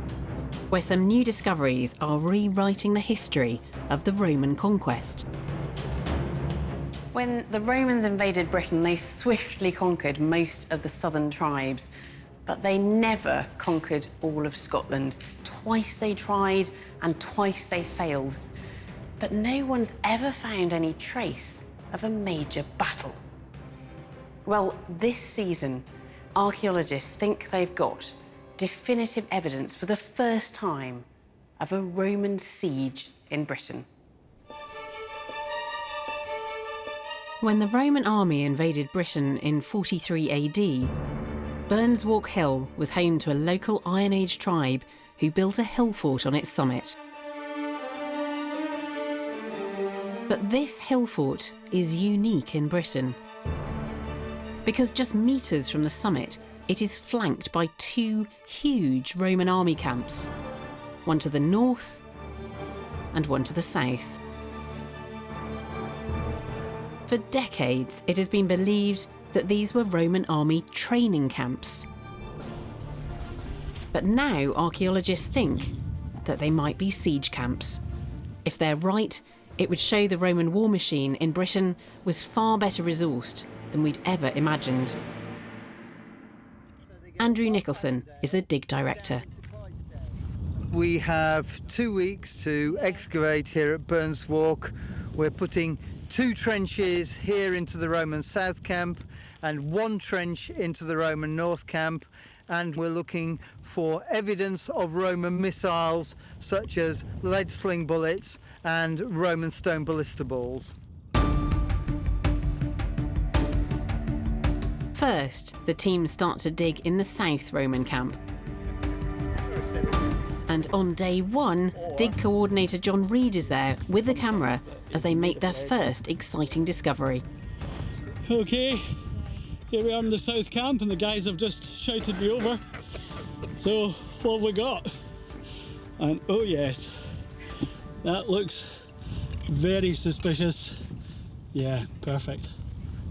where some new discoveries are rewriting the history of the Roman conquest.
When the Romans invaded Britain, they swiftly conquered most of the southern tribes, but they never conquered all of Scotland. Twice they tried, and twice they failed. But no one's ever found any trace of a major battle. Well, this season, archaeologists think they've got definitive evidence for the first time of a Roman siege in Britain.
When the Roman army invaded Britain in 43 AD, Burnswalk Hill was home to a local Iron Age tribe who built a hill fort on its summit. But this hill fort is unique in Britain, because just metres from the summit, it is flanked by two huge Roman army camps, one to the north and one to the south. For decades, it has been believed that these were Roman army training camps. But now archaeologists think that they might be siege camps. If they're right, it would show the Roman war machine in Britain was far better resourced than we'd ever imagined. Andrew Nicholson is the dig director.
We have 2 weeks to excavate here at Burnswalk. We're putting 2 trenches here into the Roman South Camp and 1 trench into the Roman North Camp, and we're looking for evidence of Roman missiles such as lead sling bullets and Roman stone ballista balls.
First, the team start to dig in the South Roman camp. And on day 1, dig coordinator John Reed is there with the camera as they make their first exciting discovery.
Okay, here we are in the South Camp and the guys have just shouted me over. So, what have we got? And oh yes, that looks very suspicious. Yeah, perfect.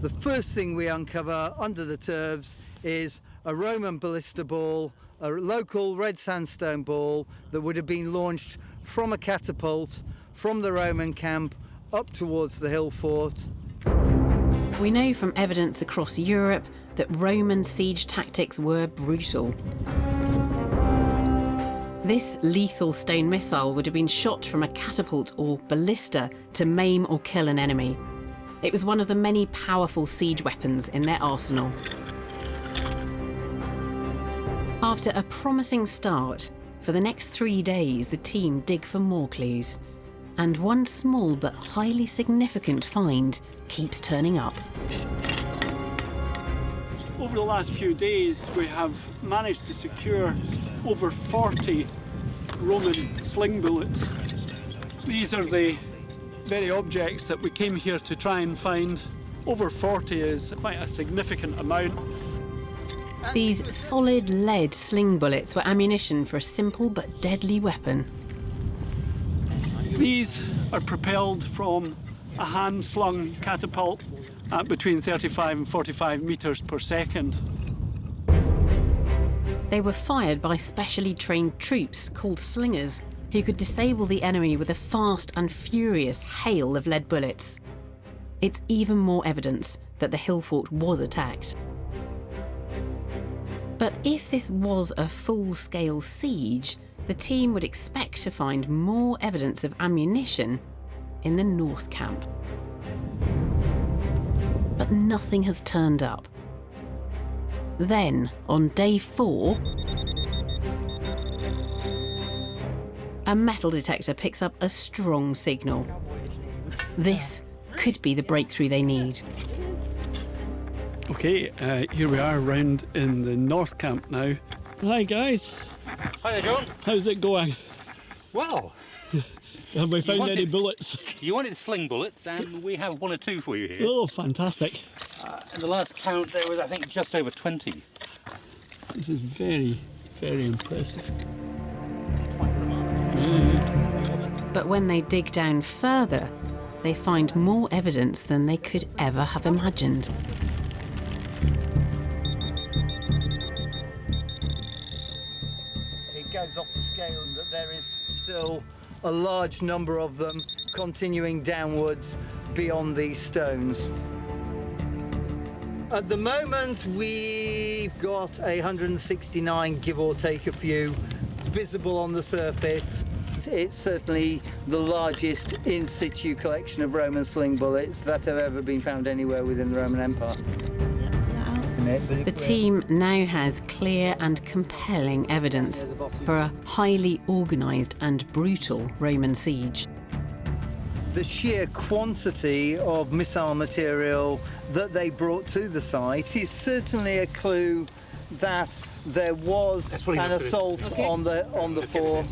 The first thing we uncover under the turbs is a Roman ballista ball, a local red sandstone ball that would have been launched from a catapult from the Roman camp up towards the hill fort.
We know from evidence across Europe that Roman siege tactics were brutal. This lethal stone missile would have been shot from a catapult or ballista to maim or kill an enemy. It was one of the many powerful siege weapons in their arsenal. After a promising start, for the next 3 days the team dig for more clues. And one small but highly significant find keeps turning up.
Over the last few days, we have managed to secure over 40 Roman sling bullets. These are the very objects that we came here to try and find. Over 40 is quite a significant amount.
These solid lead sling bullets were ammunition for a simple but deadly weapon.
These are propelled from a hand-slung catapult at between 35 and 45 metres per second.
They were fired by specially trained troops called slingers, who could disable the enemy with a fast and furious hail of lead bullets. It's even more evidence that the hill fort was attacked. But if this was a full-scale siege, the team would expect to find more evidence of ammunition in the North Camp. But nothing has turned up. Then, on day 4, a metal detector picks up a strong signal. This could be the breakthrough they need.
Okay, here we are round in the North Camp now. Hi guys.
Hi there, John.
How's it going?
Well,
have we found any bullets?
You wanted sling bullets, and we have 1 or 2 for you here.
Oh, fantastic.
In the last count, there was, I think, just over 20.
This is very, very impressive.
But when they dig down further, they find more evidence than they could ever have imagined.
It goes off the scale that there is still a large number of them continuing downwards beyond these stones. At the moment, we've got 169, give or take a few, visible on the surface. It's certainly the largest in situ collection of Roman sling bullets that have ever been found anywhere within the Roman Empire.
The team now has clear and compelling evidence for a highly organised and brutal Roman siege.
The sheer quantity of missile material that they brought to the site is certainly a clue that there was an assault on the fort,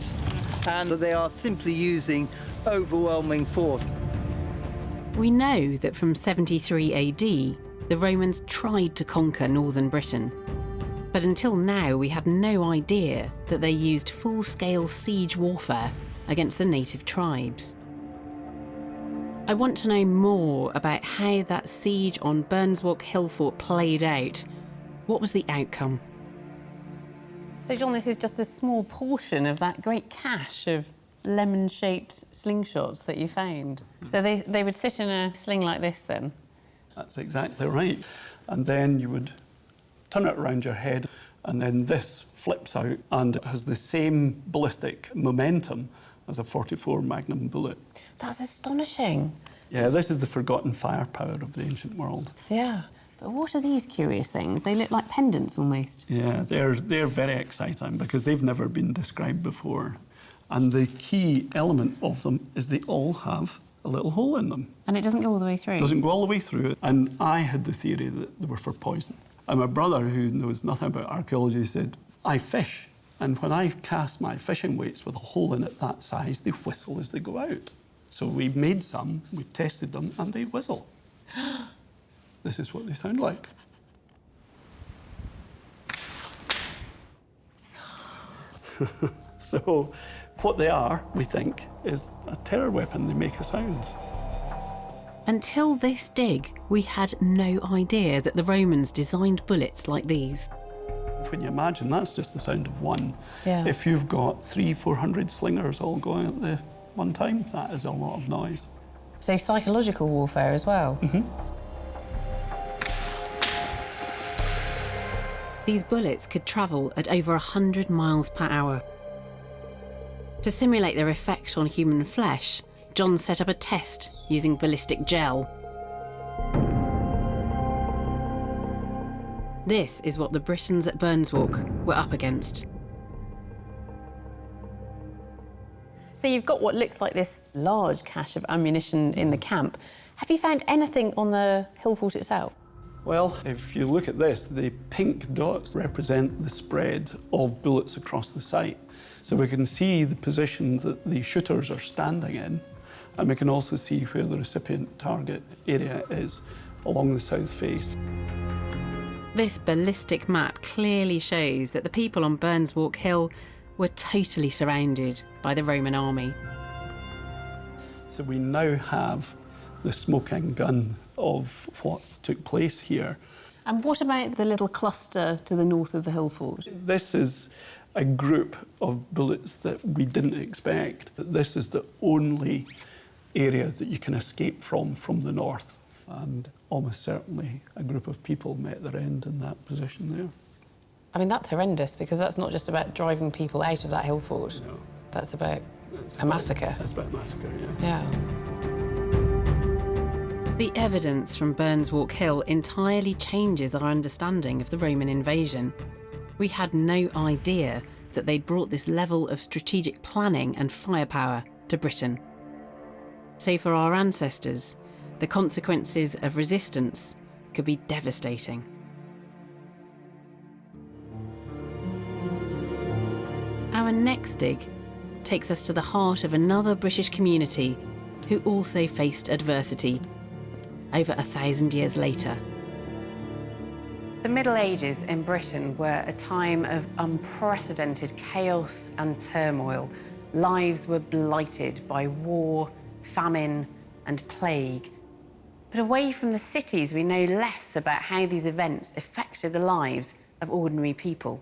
and that they are simply using overwhelming force.
We know that from 73 AD, the Romans tried to conquer northern Britain. But until now, we had no idea that they used full-scale siege warfare against the native tribes. I want to know more about how that siege on Burnswalk Hill Fort played out. What was the outcome?
So, John, this is just a small portion of that great cache of lemon-shaped slingshots that you found. So they would sit in a sling like this, then?
That's exactly right. And then you would turn it around your head, and then this flips out, and it has the same ballistic momentum as a .44 Magnum bullet.
That's astonishing.
Yeah, this is the forgotten firepower of the ancient world.
Yeah. But what are these curious things? They look like pendants almost.
Yeah, they're very exciting because they've never been described before. And the key element of them is they all have a little hole in them.
And it doesn't go all the way through?
Doesn't go all the way through. And I had the theory that they were for poison. And my brother, who knows nothing about archaeology, said, I fish. And when I cast my fishing weights with a hole in it that size, they whistle as they go out. So we made some, we tested them, and they whistle. This is what they sound like. So what they are, we think, is a terror weapon. They make a sound.
Until this dig, we had no idea that the Romans designed bullets like these.
When you imagine, that's just the sound of one.
Yeah.
If you've got 300-400 slingers all going at the one time, that is a lot of noise.
So psychological warfare as well?
Mm-hmm.
These bullets could travel at over 100 miles per hour. To simulate their effect on human flesh, John set up a test using ballistic gel. This is what the Britons at Burnswalk were up against.
So you've got what looks like this large cache of ammunition in the camp. Have you found anything on the hill fort itself?
Well, if you look at this, the pink dots represent the spread of bullets across the site. So we can see the position that the shooters are standing in, and we can also see where the recipient target area is along the south face.
This ballistic map clearly shows that the people on Burnswalk Hill were totally surrounded by the Roman army.
So we now have the smoking gun of what took place here.
And what about the little cluster to the north of the hill fort?
This is a group of bullets that we didn't expect. This is the only area that you can escape from the north. And almost certainly a group of people met their end in that position there.
I mean, that's horrendous, because that's not just about driving people out of that hill fort.
No.
That's about a massacre.
That's about a massacre, yeah.
Yeah.
The evidence from Burns Walk Hill entirely changes our understanding of the Roman invasion. We had no idea that they'd brought this level of strategic planning and firepower to Britain. So for our ancestors, the consequences of resistance could be devastating. Our next dig takes us to the heart of another British community who also faced adversity over 1,000 years later.
The Middle Ages in Britain were a time of unprecedented chaos and turmoil. Lives were blighted by war, famine, and plague. But away from the cities, we know less about how these events affected the lives of ordinary people.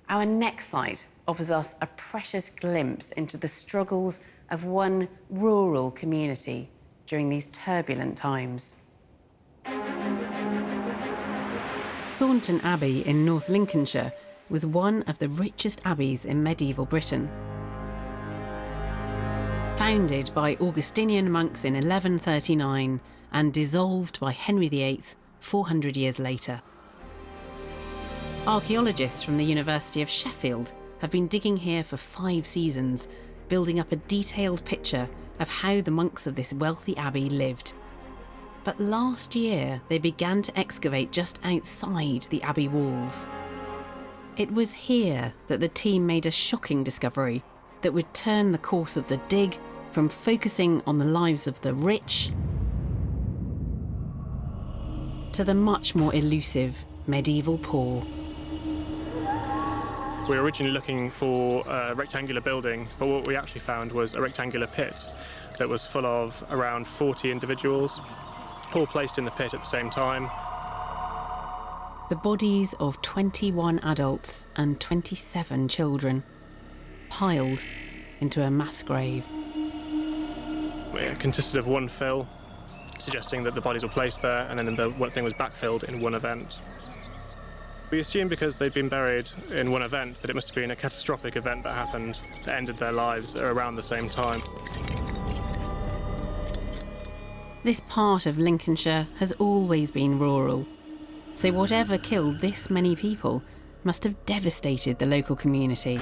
Our next site offers us a precious glimpse into the struggles of one rural community during these turbulent times.
Thornton Abbey in North Lincolnshire was one of the richest abbeys in medieval Britain. Founded by Augustinian monks in 1139 and dissolved by Henry VIII 400 years later. Archaeologists from the University of Sheffield have been digging here for 5 seasons, building up a detailed picture of how the monks of this wealthy abbey lived. But last year, they began to excavate just outside the abbey walls. It was here that the team made a shocking discovery that would turn the course of the dig from focusing on the lives of the rich to the much more elusive medieval poor.
We were originally looking for a rectangular building, but what we actually found was a rectangular pit that was full of around 40 individuals, all placed in the pit at the same time.
The bodies of 21 adults and 27 children, piled into a mass grave.
It consisted of one fill, suggesting that the bodies were placed there, and then the one thing was backfilled in one event. We assumed because they'd been buried in one event that it must have been a catastrophic event that happened that ended their lives around the same time.
This part of Lincolnshire has always been rural, so whatever killed this many people must have devastated the local community.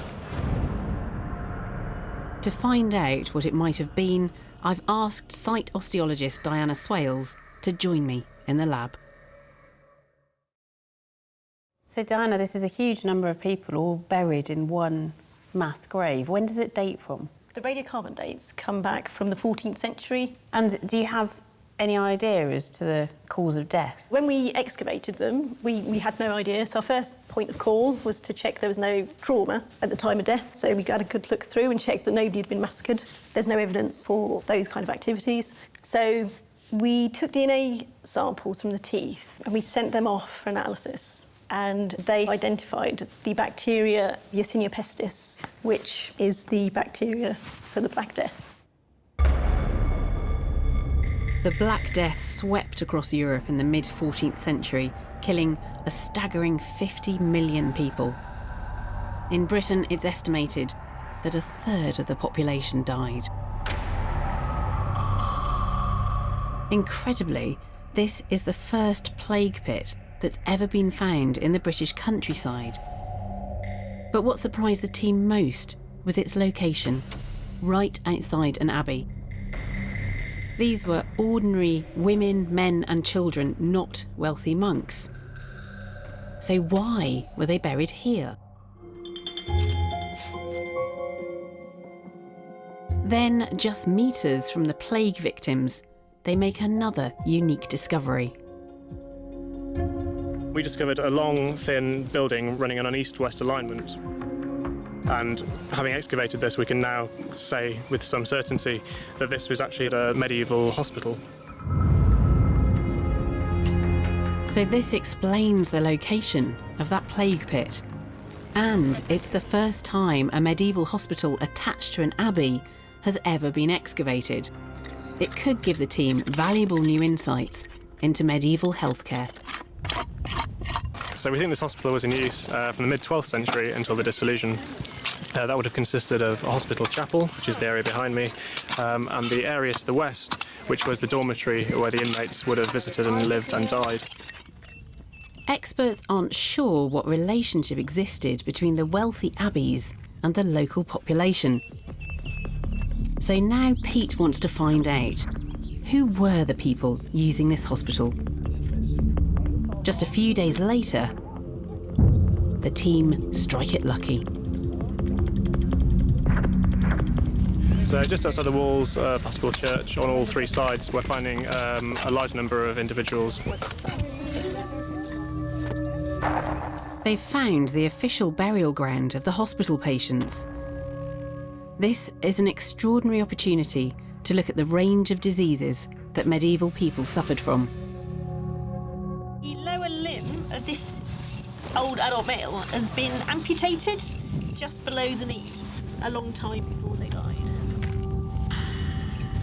To find out what it might have been, I've asked site osteologist Diana Swales to join me in the lab.
So Diana, this is a huge number of people all buried in one mass grave. When does it date from?
The radiocarbon dates come back from the 14th century.
And do you have any idea as to the cause of death?
When we excavated them, we had no idea. So our first point of call was to check there was no trauma at the time of death. So we got a good look through and checked that nobody had been massacred. There's no evidence for those kind of activities. So we took DNA samples from the teeth and we sent them off for analysis. And they identified the bacteria Yersinia pestis, which is the bacteria for the Black Death.
The Black Death swept across Europe in the mid-14th century, killing a staggering 50 million people. In Britain, it's estimated that 1/3 of the population died. Incredibly, this is the first plague pit that's ever been found in the British countryside. But what surprised the team most was its location, right outside an abbey. These were ordinary women, men and children, not wealthy monks. So why were they buried here? Then, just metres from the plague victims, they make another unique discovery.
We discovered a long, thin building running on an east-west alignment. And having excavated this, we can now say with some certainty that this was actually a medieval hospital.
So this explains the location of that plague pit. And it's the first time a medieval hospital attached to an abbey has ever been excavated. It could give the team valuable new insights into medieval healthcare.
So we think this hospital was in use from the mid-12th century until the dissolution. That would have consisted of a hospital chapel, which is the area behind me, and the area to the west, which was the dormitory where the inmates would have visited and lived and died.
Experts aren't sure what relationship existed between the wealthy abbeys and the local population. So now Pete wants to find out, who were the people using this hospital? Just a few days later, the team strike it lucky.
So just outside the walls of Hospital Church, on all three sides, we're finding a large number of individuals.
They've found the official burial ground of the hospital patients. This is an extraordinary opportunity to look at the range of diseases that medieval people suffered from.
The lower limb of this old adult male has been amputated just below the knee a long time before they died.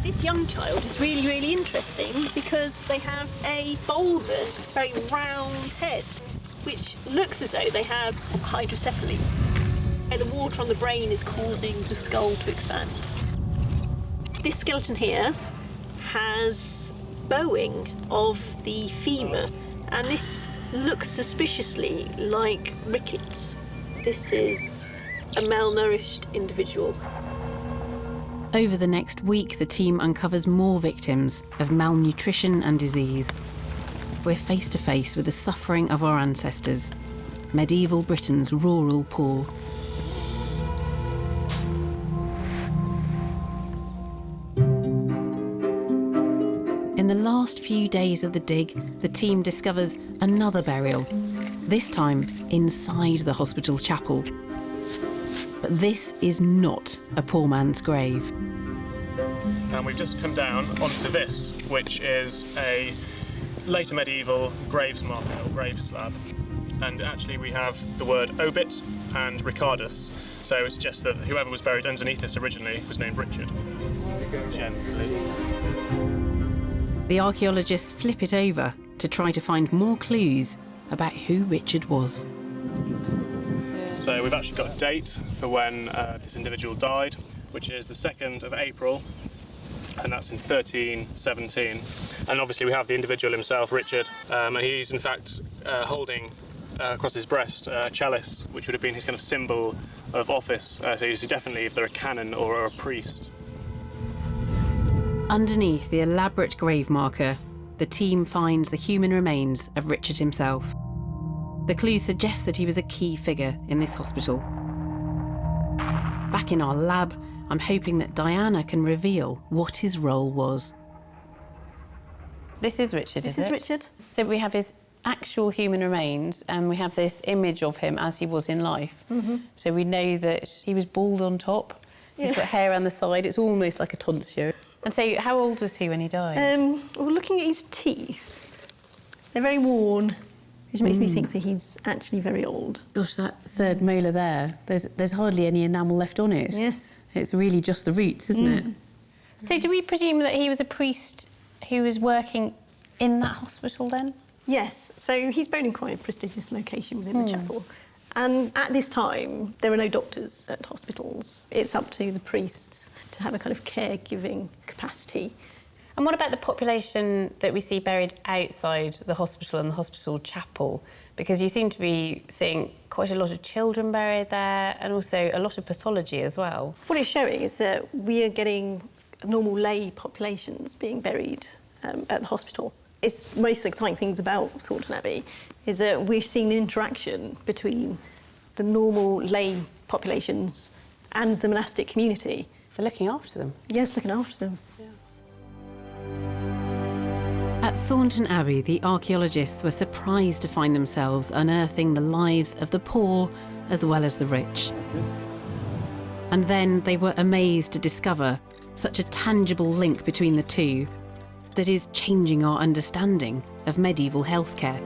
This young child is really, really interesting because they have a bulbous, very round head, which looks as though they have hydrocephaly. And the water on the brain is causing the skull to expand. This skeleton here has bowing of the femur, and this looks suspiciously like rickets. This is a malnourished individual.
Over the next week, the team uncovers more victims of malnutrition and disease. We're face to face with the suffering of our ancestors, medieval Britain's rural poor. In the last few days of the dig, the team discovers another burial, this time inside the hospital chapel. But this is not a poor man's grave.
And we've just come down onto this, which is a later medieval graves marker or grave slab. And actually we have the word obit and Ricardus. So it suggests that whoever was buried underneath this originally was named Richard. Gently.
The archaeologists flip it over to try to find more clues about who Richard was.
So we've actually got a date for when this individual died, which is the 2nd of April, and that's in 1317. And obviously we have the individual himself, Richard. He's in fact holding across his breast a chalice, which would have been his kind of symbol of office. So he's definitely either a canon or a priest.
Underneath the elaborate grave marker, the team finds the human remains of Richard himself. The clues suggest that he was a key figure in this hospital. Back in our lab, I'm hoping that Diana can reveal what his role was.
This is Richard,
This is Richard.
So we have his actual human remains, and we have this image of him as he was in life.
Mm-hmm.
So we know that he was bald on top. He's
Yeah.
got hair on the side. It's almost like a tonsure. And so how old was he when he died?
Well, looking at his teeth, they're very worn, which makes me think that he's actually very old.
Gosh, that third molar there, there's hardly any enamel left on it.
Yes.
It's really just the roots, isn't it? So do we presume that he was a priest who was working in that hospital then?
Yes, so he's buried in quite a prestigious location within the chapel. And at this time, there are no doctors at hospitals. It's up to the priests to have a kind of caregiving capacity.
And what about the population that we see buried outside the hospital and the hospital chapel? Because you seem to be seeing quite a lot of children buried there and also a lot of pathology as well.
What it's showing is that we are getting normal lay populations being buried at the hospital. It's most exciting things about Thornton Abbey is that we're seeing an interaction between the normal lay populations and the monastic community.
For looking after them?
Yes, looking after them.
At Thornton Abbey, the archaeologists were surprised to find themselves unearthing the lives of the poor as well as the rich. And then they were amazed to discover such a tangible link between the two that is changing our understanding of medieval healthcare.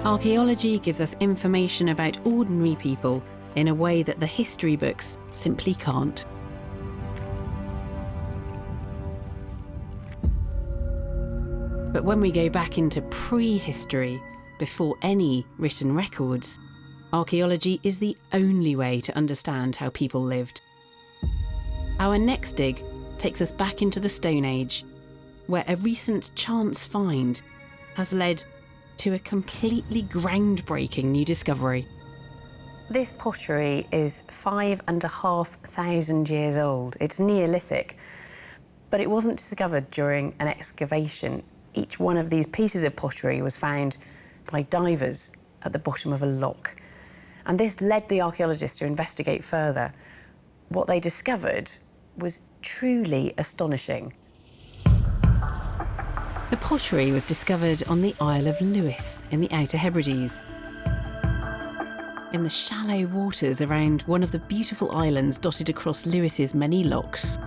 Archaeology gives us information about ordinary people in a way that the history books simply can't. But when we go back into prehistory, before any written records, archaeology is the only way to understand how people lived. Our next dig takes us back into the Stone Age, where a recent chance find has led to a completely groundbreaking new discovery.
This pottery is 5,500 years old. It's Neolithic, but it wasn't discovered during an excavation. Each one of these pieces of pottery was found by divers at the bottom of a loch. And this led the archaeologists to investigate further. What they discovered was truly astonishing.
The pottery was discovered on the Isle of Lewis in the Outer Hebrides. In the shallow waters around one of the beautiful islands dotted across Lewis's many lochs.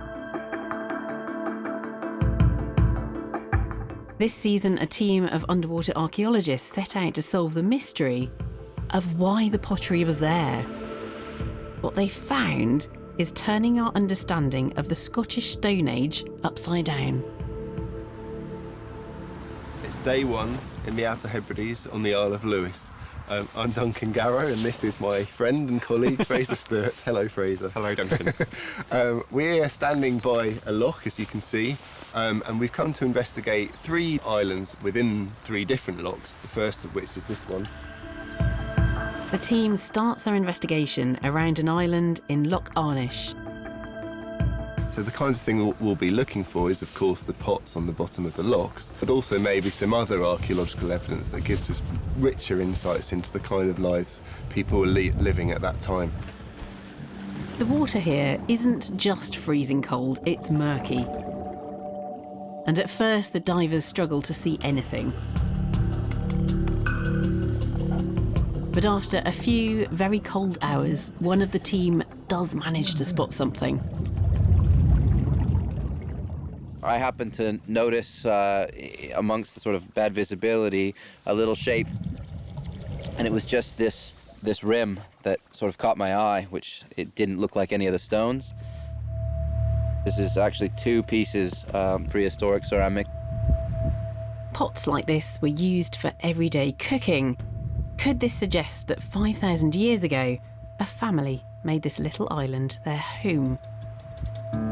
This season, a team of underwater archaeologists set out to solve the mystery of why the pottery was there. What they found is turning our understanding of the Scottish Stone Age upside down.
It's day one in the Outer Hebrides on the Isle of Lewis. I'm Duncan Garrow, and this is my friend and colleague Fraser Sturt. Hello, Fraser.
Hello, Duncan.
We're standing by a loch, as you can see, and we've come to investigate 3 islands within 3 different lochs, the first of which is this one.
The team starts their investigation around an island in Loch Arnish.
So the kinds of thing we'll be looking for is, of course, the pots on the bottom of the lochs, but also maybe some other archaeological evidence that gives us richer insights into the kind of lives people were living at that time.
The water here isn't just freezing cold, it's murky. And at first the divers struggle to see anything. But after a few very cold hours, one of the team does manage to spot something.
I happened to notice amongst the sort of bad visibility a little shape, and it was just this rim that sort of caught my eye, which it didn't look like any of the stones. This is actually 2 pieces prehistoric ceramic.
Pots like this were used for everyday cooking. Could this suggest that 5,000 years ago, a family made this little island their home?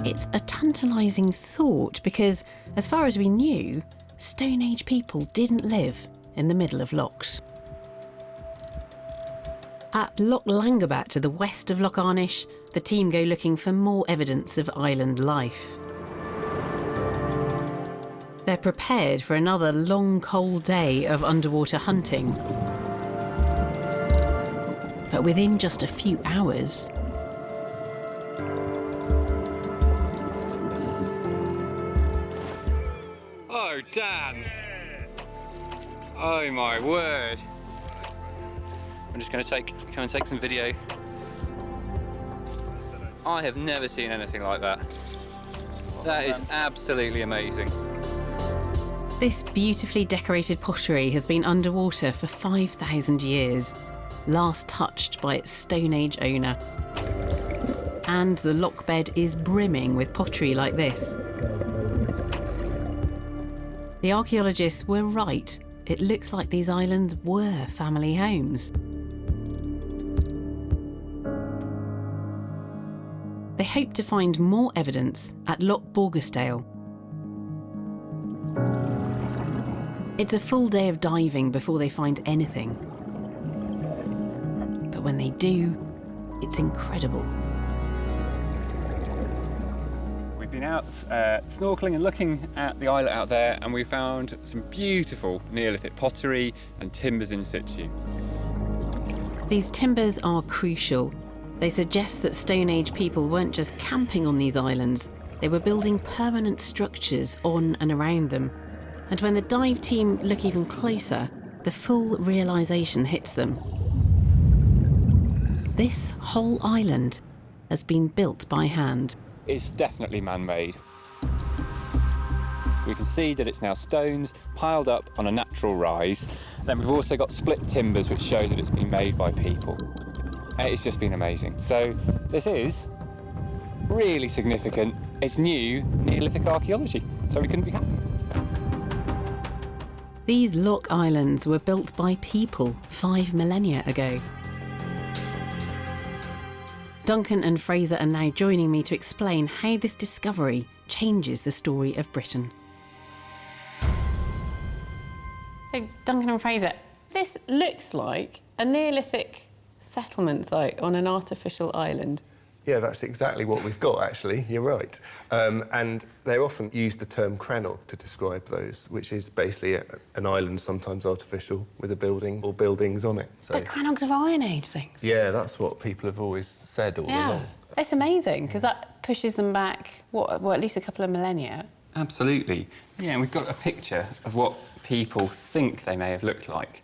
It's a tantalising thought because, as far as we knew, Stone Age people didn't live in the middle of lochs. At Loch Langabat to the west of Loch Arnish, the team go looking for more evidence of island life. They're prepared for another long, cold day of underwater hunting. But within just a few hours,
Oh, Dan! Oh my word! I'm just going to come and take some video. I have never seen anything like that. That is absolutely amazing.
this beautifully decorated pottery has been underwater for 5,000 years, last touched by its Stone Age owner. And the loch bed is brimming with pottery like this. The archaeologists were right. It looks like these islands were family homes. They hope to find more evidence at Loch Borgastale. It's a full day of diving before they find anything. But when they do, it's incredible.
We've been out snorkeling and looking at the islet out there, and we found some beautiful Neolithic pottery and timbers in situ.
These timbers are crucial. They suggest that Stone Age people weren't just camping on these islands, they were building permanent structures on and around them. And when the dive team look even closer, the full realisation hits them. This whole island has been built by hand.
It's definitely man-made. We can see that it's now stones piled up on a natural rise. Then we've also got split timbers which show that it's been made by people. It's just been amazing. So this is really significant. It's new Neolithic archaeology, so we couldn't be happier.
These lock islands were built by people 5 millennia ago. Duncan and Fraser are now joining me to explain how this discovery changes the story of Britain.
So, Duncan and Fraser, this looks like a Neolithic settlement site on an artificial island.
Yeah, that's exactly what we've got, actually. You're right. And they often use the term crannog to describe those, which is basically an island, sometimes artificial, with a building or buildings on it. So,
But crannogs are Iron Age things.
yeah, that's what people have always said all along.
It's amazing, because that pushes them back, at least a couple of millennia.
Absolutely. Yeah, and we've got a picture of what people think they may have looked like.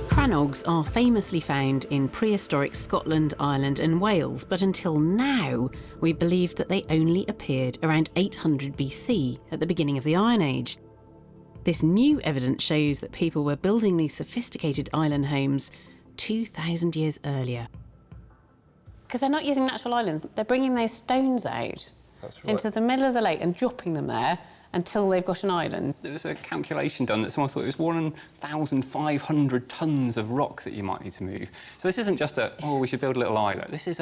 Crannogs are famously found in prehistoric Scotland, Ireland and Wales, but until now we believed that they only appeared around 800 BC at the beginning of the Iron Age. This new evidence shows that people were building these sophisticated island homes 2,000 years earlier.
Because they're not using natural islands, they're bringing those stones out into the middle of the lake and dropping them there until they've got an island.
There was a calculation done that someone thought it was 1,500 tonnes of rock that you might need to move. So this isn't just we should build a little island. This is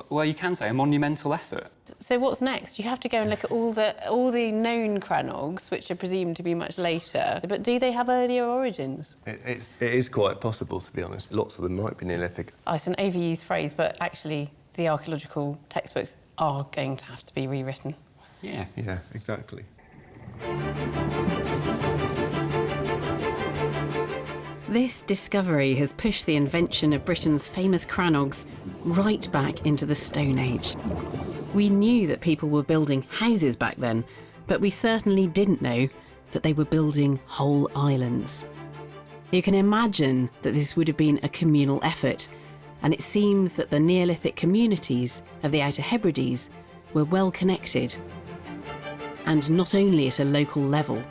well, you can say a monumental effort.
So what's next? You have to go and look at all the known crannogs, which are presumed to be much later. But do they have earlier origins?
It is quite possible, to be honest. Lots of them might be Neolithic.
Oh, it's an overused phrase, but actually the archaeological textbooks are going to have to be rewritten.
Yeah.
Yeah, exactly.
This discovery has pushed the invention of Britain's famous crannogs right back into the Stone Age. We knew that people were building houses back then, but we certainly didn't know that they were building whole islands. You can imagine that this would have been a communal effort, and it seems that the Neolithic communities of the Outer Hebrides were well connected, and not only at a local level.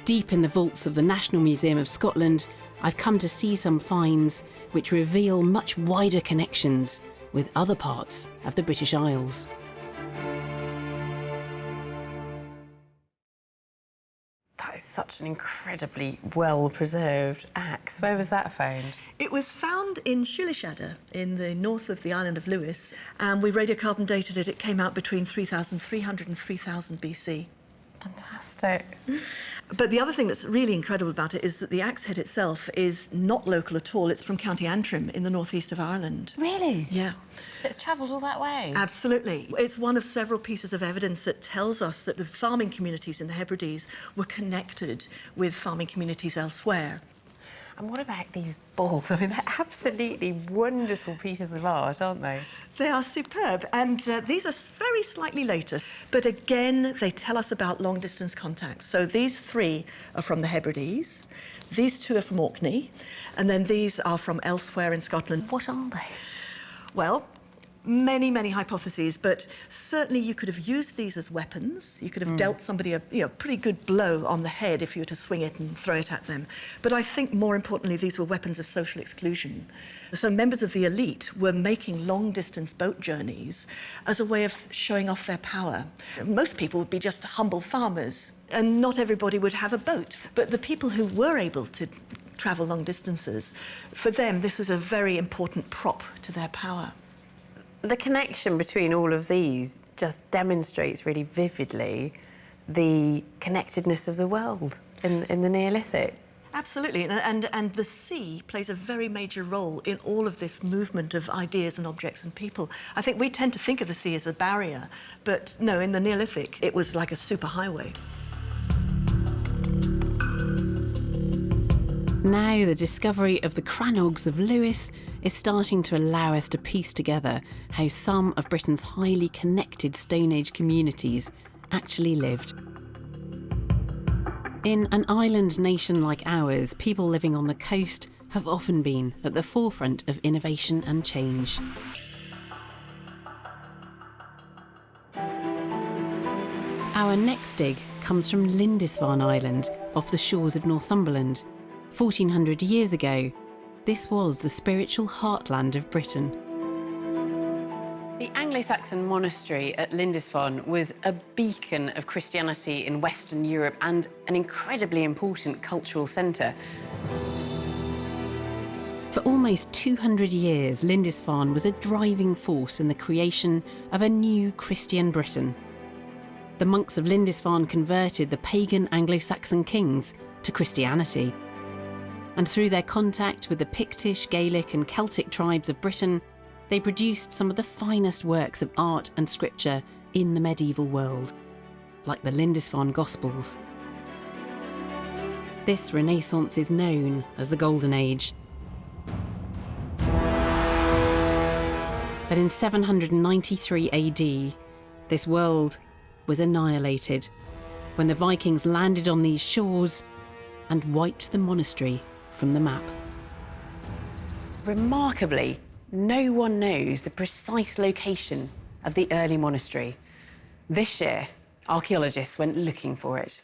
Deep in the vaults of the National Museum of Scotland, I've come to see some finds which reveal much wider connections with other parts of the British Isles.
That is such an incredibly well-preserved axe. Where was that found?
It was found in Shilishadder, in the north of the island of Lewis, and we radiocarbon dated it. It came out between 3,300 and 3,000 BC.
Fantastic.
But the other thing that's really incredible about it is that the axe head itself is not local at all. It's from County Antrim in the northeast of Ireland.
Really?
Yeah.
So it's travelled all that way?
Absolutely. It's one of several pieces of evidence that tells us that the farming communities in the Hebrides were connected with farming communities elsewhere.
And what about these balls? I mean, they're absolutely wonderful pieces of art, aren't they?
They are superb, and these are very slightly later. But again, they tell us about long-distance contacts. So these three are from the Hebrides, these two are from Orkney, and then these are from elsewhere in Scotland.
What are they?
Well, many, many hypotheses, but certainly you could have used these as weapons. You could have dealt somebody a pretty good blow on the head if you were to swing it and throw it at them. But I think more importantly, these were weapons of social exclusion. So members of the elite were making long-distance boat journeys as a way of showing off their power. Most people would be just humble farmers, and not everybody would have a boat. But the people who were able to travel long distances, for them, this was a very important prop to their power.
The connection between all of these just demonstrates really vividly the connectedness of the world in the Neolithic.
Absolutely, and the sea plays a very major role in all of this movement of ideas and objects and people. I think we tend to think of the sea as a barrier, but no, in the Neolithic, it was like a superhighway.
Now the discovery of the crannogs of Lewis is starting to allow us to piece together how some of Britain's highly connected Stone Age communities actually lived. In an island nation like ours, people living on the coast have often been at the forefront of innovation and change. Our next dig comes from Lindisfarne Island, off the shores of Northumberland. 1400 years ago, this was the spiritual heartland of Britain.
The Anglo-Saxon monastery at Lindisfarne was a beacon of Christianity in Western Europe and an incredibly important cultural centre.
For almost 200 years, Lindisfarne was a driving force in the creation of a new Christian Britain. The monks of Lindisfarne converted the pagan Anglo-Saxon kings to Christianity. And through their contact with the Pictish, Gaelic and Celtic tribes of Britain, they produced some of the finest works of art and scripture in the medieval world, like the Lindisfarne Gospels. This Renaissance is known as the Golden Age. But in 793 AD, this world was annihilated when the Vikings landed on these shores and wiped the monastery from the map.
Remarkably, no one knows the precise location of the early monastery. This year, archaeologists went looking for it.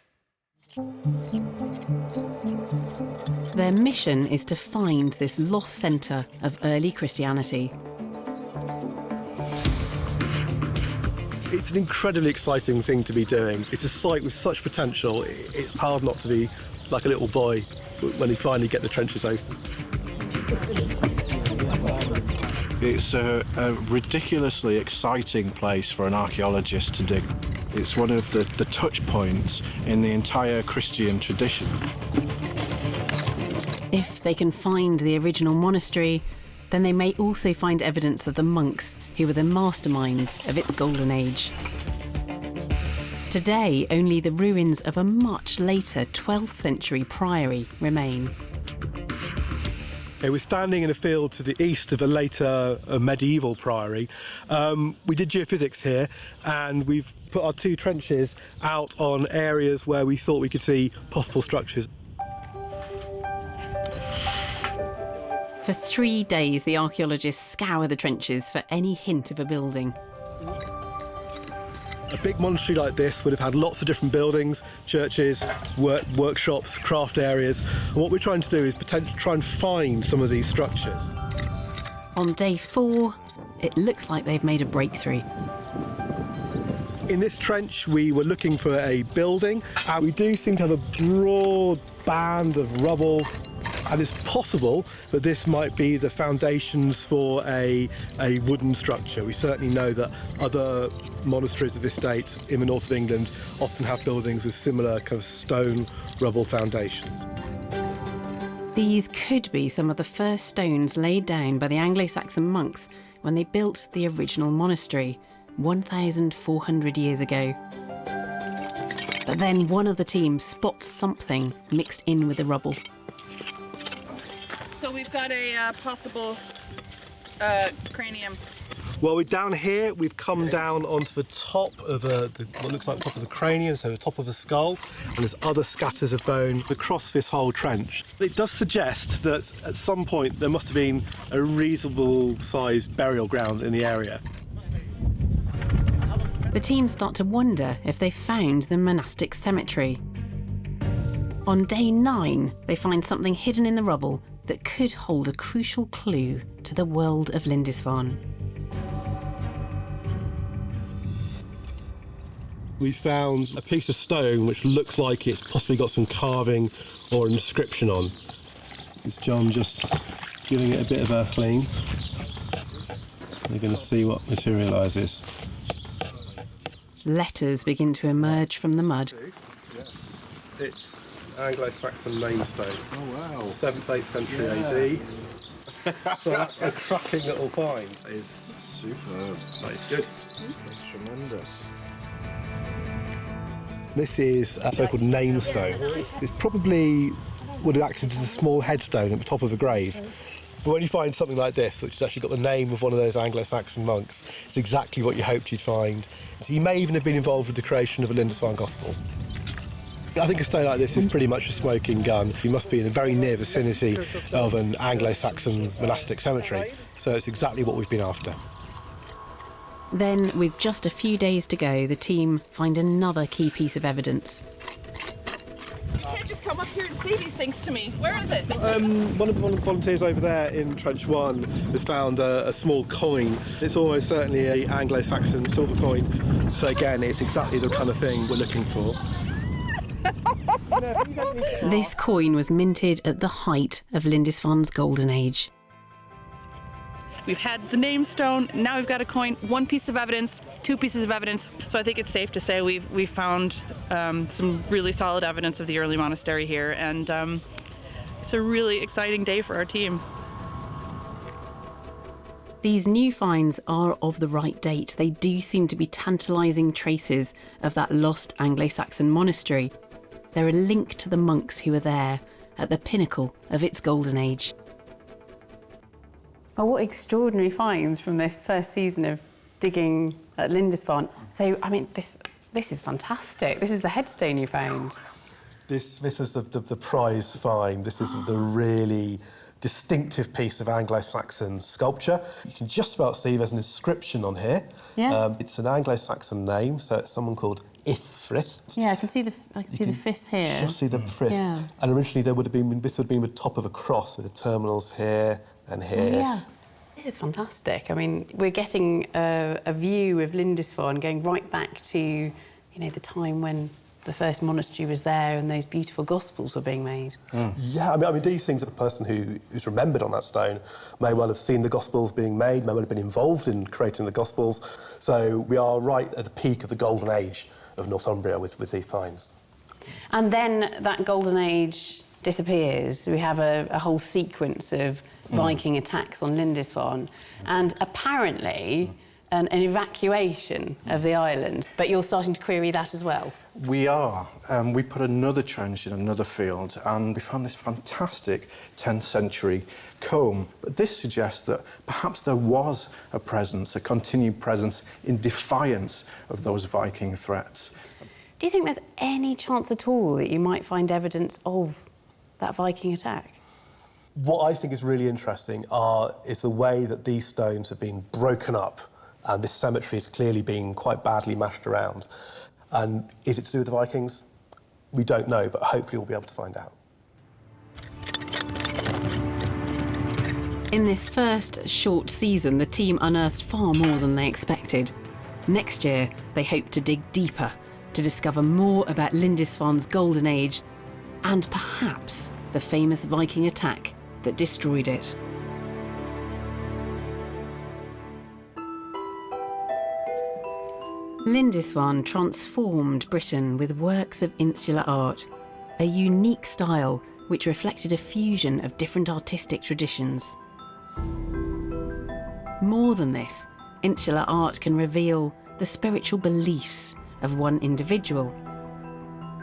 Their mission is to find this lost centre of early Christianity.
It's an incredibly exciting thing to be doing. It's a site with such potential. It's hard not to be like a little boy when you finally get the trenches open.
It's a ridiculously exciting place for an archaeologist to dig. It's one of the touch points in the entire Christian tradition.
If they can find the original monastery, then they may also find evidence of the monks who were the masterminds of its golden age. Today, only the ruins of a much later 12th century priory remain.
We're standing in a field to the east of a later medieval priory. We did geophysics here, and we've put our 2 trenches out on areas where we thought we could see possible structures.
For 3 days, the archaeologists scour the trenches for any hint of a building.
A big monastery like this would have had lots of different buildings, churches, workshops, craft areas. And what we're trying to do is potentially try and find some of these structures.
On day 4, it looks like they've made a breakthrough.
In this trench, we were looking for a building, and we do seem to have a broad band of rubble. And it's possible that this might be the foundations for a wooden structure. We certainly know that other monasteries of this date in the north of England often have buildings with similar kind of stone rubble foundations.
These could be some of the first stones laid down by the Anglo-Saxon monks when they built the original monastery 1,400 years ago. But then one of the team spots something mixed in with the rubble.
So we've got a possible cranium.
Well, we're down here. We've come down onto the top of what looks like the top of the cranium, so the top of the skull, and there's other scatters of bone across this whole trench. It does suggest that at some point there must have been a reasonable-sized burial ground in the area.
The team start to wonder if they found the monastic cemetery. On day 9, they find something hidden in the rubble that could hold a crucial clue to the world of Lindisfarne.
We found a piece of stone which looks like it's possibly got some carving or an inscription on. It's John just giving it a bit of a clean. We're going to see what materialises.
Letters begin to emerge from the mud.
Yes, it's Anglo-Saxon name stone.
Oh wow.
7th, 8th century AD. So that's a cracking little find.
It's superb.
That is good.
That's tremendous.
This is a so-called name stone. It's probably would have acted as a small headstone at the top of a grave. But when you find something like this, which has actually got the name of one of those Anglo-Saxon monks, it's exactly what you hoped you'd find. So he may even have been involved with the creation of a Lindisfarne Gospel. I think a stone like this is pretty much a smoking gun. You must be in a very near vicinity of an Anglo-Saxon monastic cemetery, so it's exactly what we've been after.
Then, with just a few days to go, the team find another key piece of evidence.
You can't just come up here and say these things to me. Where is it?
One of the volunteers over there in Trench 1 has found a small coin. It's almost certainly an Anglo-Saxon silver coin. So again, it's exactly the kind of thing we're looking for.
This coin was minted at the height of Lindisfarne's golden age.
We've had the name stone, now we've got a coin, one piece of evidence, two pieces of evidence. So I think it's safe to say we've found some really solid evidence of the early monastery here, and it's a really exciting day for our team.
These new finds are of the right date. They do seem to be tantalising traces of that lost Anglo-Saxon monastery. They're a link to the monks who were there at the pinnacle of its golden age.
Oh, what extraordinary finds from this first season of digging at Lindisfarne. So, I mean, this is fantastic. This is the headstone you found.
This is the prize find. This is the really distinctive piece of Anglo-Saxon sculpture. You can just about see there's an inscription on here.
Yeah.
It's an Anglo-Saxon name, so it's someone called Ithfrith.
Yeah, I can see the fifth here.
Just see the frith.
Yeah.
And originally this would have been the top of a cross with the terminals here and here.
Oh, yeah. This is fantastic. I mean, we're getting a view of Lindisfarne going right back to, the time when the first monastery was there and those beautiful Gospels were being made.
Yeah, I mean, these things, the person who's remembered on that stone may well have seen the Gospels being made, may well have been involved in creating the Gospels. So we are right at the peak of the golden age of Northumbria with these finds.
And then that golden age disappears. We have a whole sequence of Viking attacks on Lindisfarne and apparently an evacuation of the island. But you're starting to query that as well?
We are. We put another trench in another field and we found this fantastic 10th century comb. But this suggests that perhaps there was a presence, a continued presence in defiance of those Viking threats.
Do you think there's any chance at all that you might find evidence of that Viking attack?
What I think is really interesting is the way that these stones have been broken up and this cemetery is clearly being quite badly mashed around. And is it to do with the Vikings? We don't know, but hopefully we'll be able to find out.
In this first short season, the team unearthed far more than they expected. Next year, they hope to dig deeper to discover more about Lindisfarne's golden age and perhaps the famous Viking attack that destroyed it. Lindisfarne transformed Britain with works of insular art, a unique style which reflected a fusion of different artistic traditions. More than this, insular art can reveal the spiritual beliefs of one individual.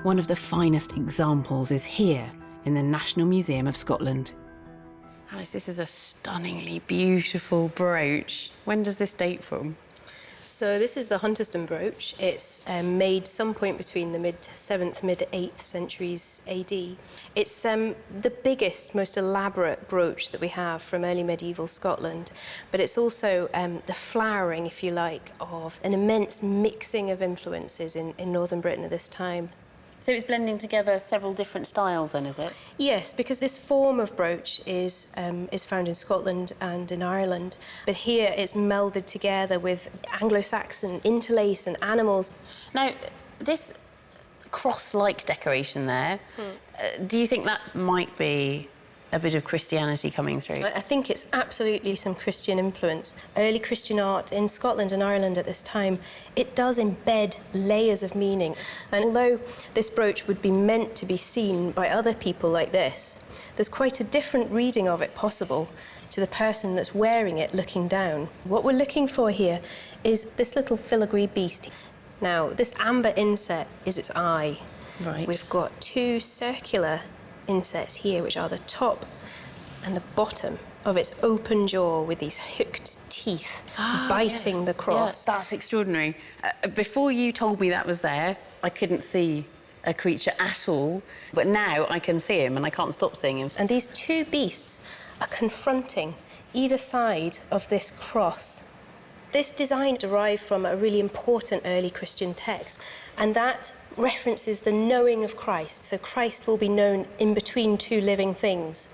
One of the finest examples is here in the National Museum of Scotland.
Alice, this is a stunningly beautiful brooch. When does this date from?
So this is the Hunterston brooch. It's made some point between the mid-7th, mid-8th centuries AD. It's the biggest, most elaborate brooch that we have from early medieval Scotland, but it's also the flowering, if you like, of an immense mixing of influences in northern Britain at this time.
So it's blending together several different styles then, is it?
Yes, because this form of brooch is found in Scotland and in Ireland, but here it's melded together with Anglo-Saxon interlace and animals.
Now, this cross-like decoration there, do you think that might be a bit of Christianity coming through?
I think it's absolutely some Christian influence. Early Christian art in Scotland and Ireland at this time, it does embed layers of meaning. And although this brooch would be meant to be seen by other people like this, there's quite a different reading of it possible to the person that's wearing it looking down. What we're looking for here is this little filigree beast. Now, this amber inset is its eye.
Right.
We've got two circular insets here, which are the top and the bottom of its open jaw with these hooked teeth biting
yes.
the cross.
Yes, that's extraordinary. Before you told me that was there, I couldn't see a creature at all, but now I can see him and I can't stop seeing him.
And these two beasts are confronting either side of this cross. This design derived from a really important early Christian text, and that references the knowing of Christ. So Christ will be known in between two living things.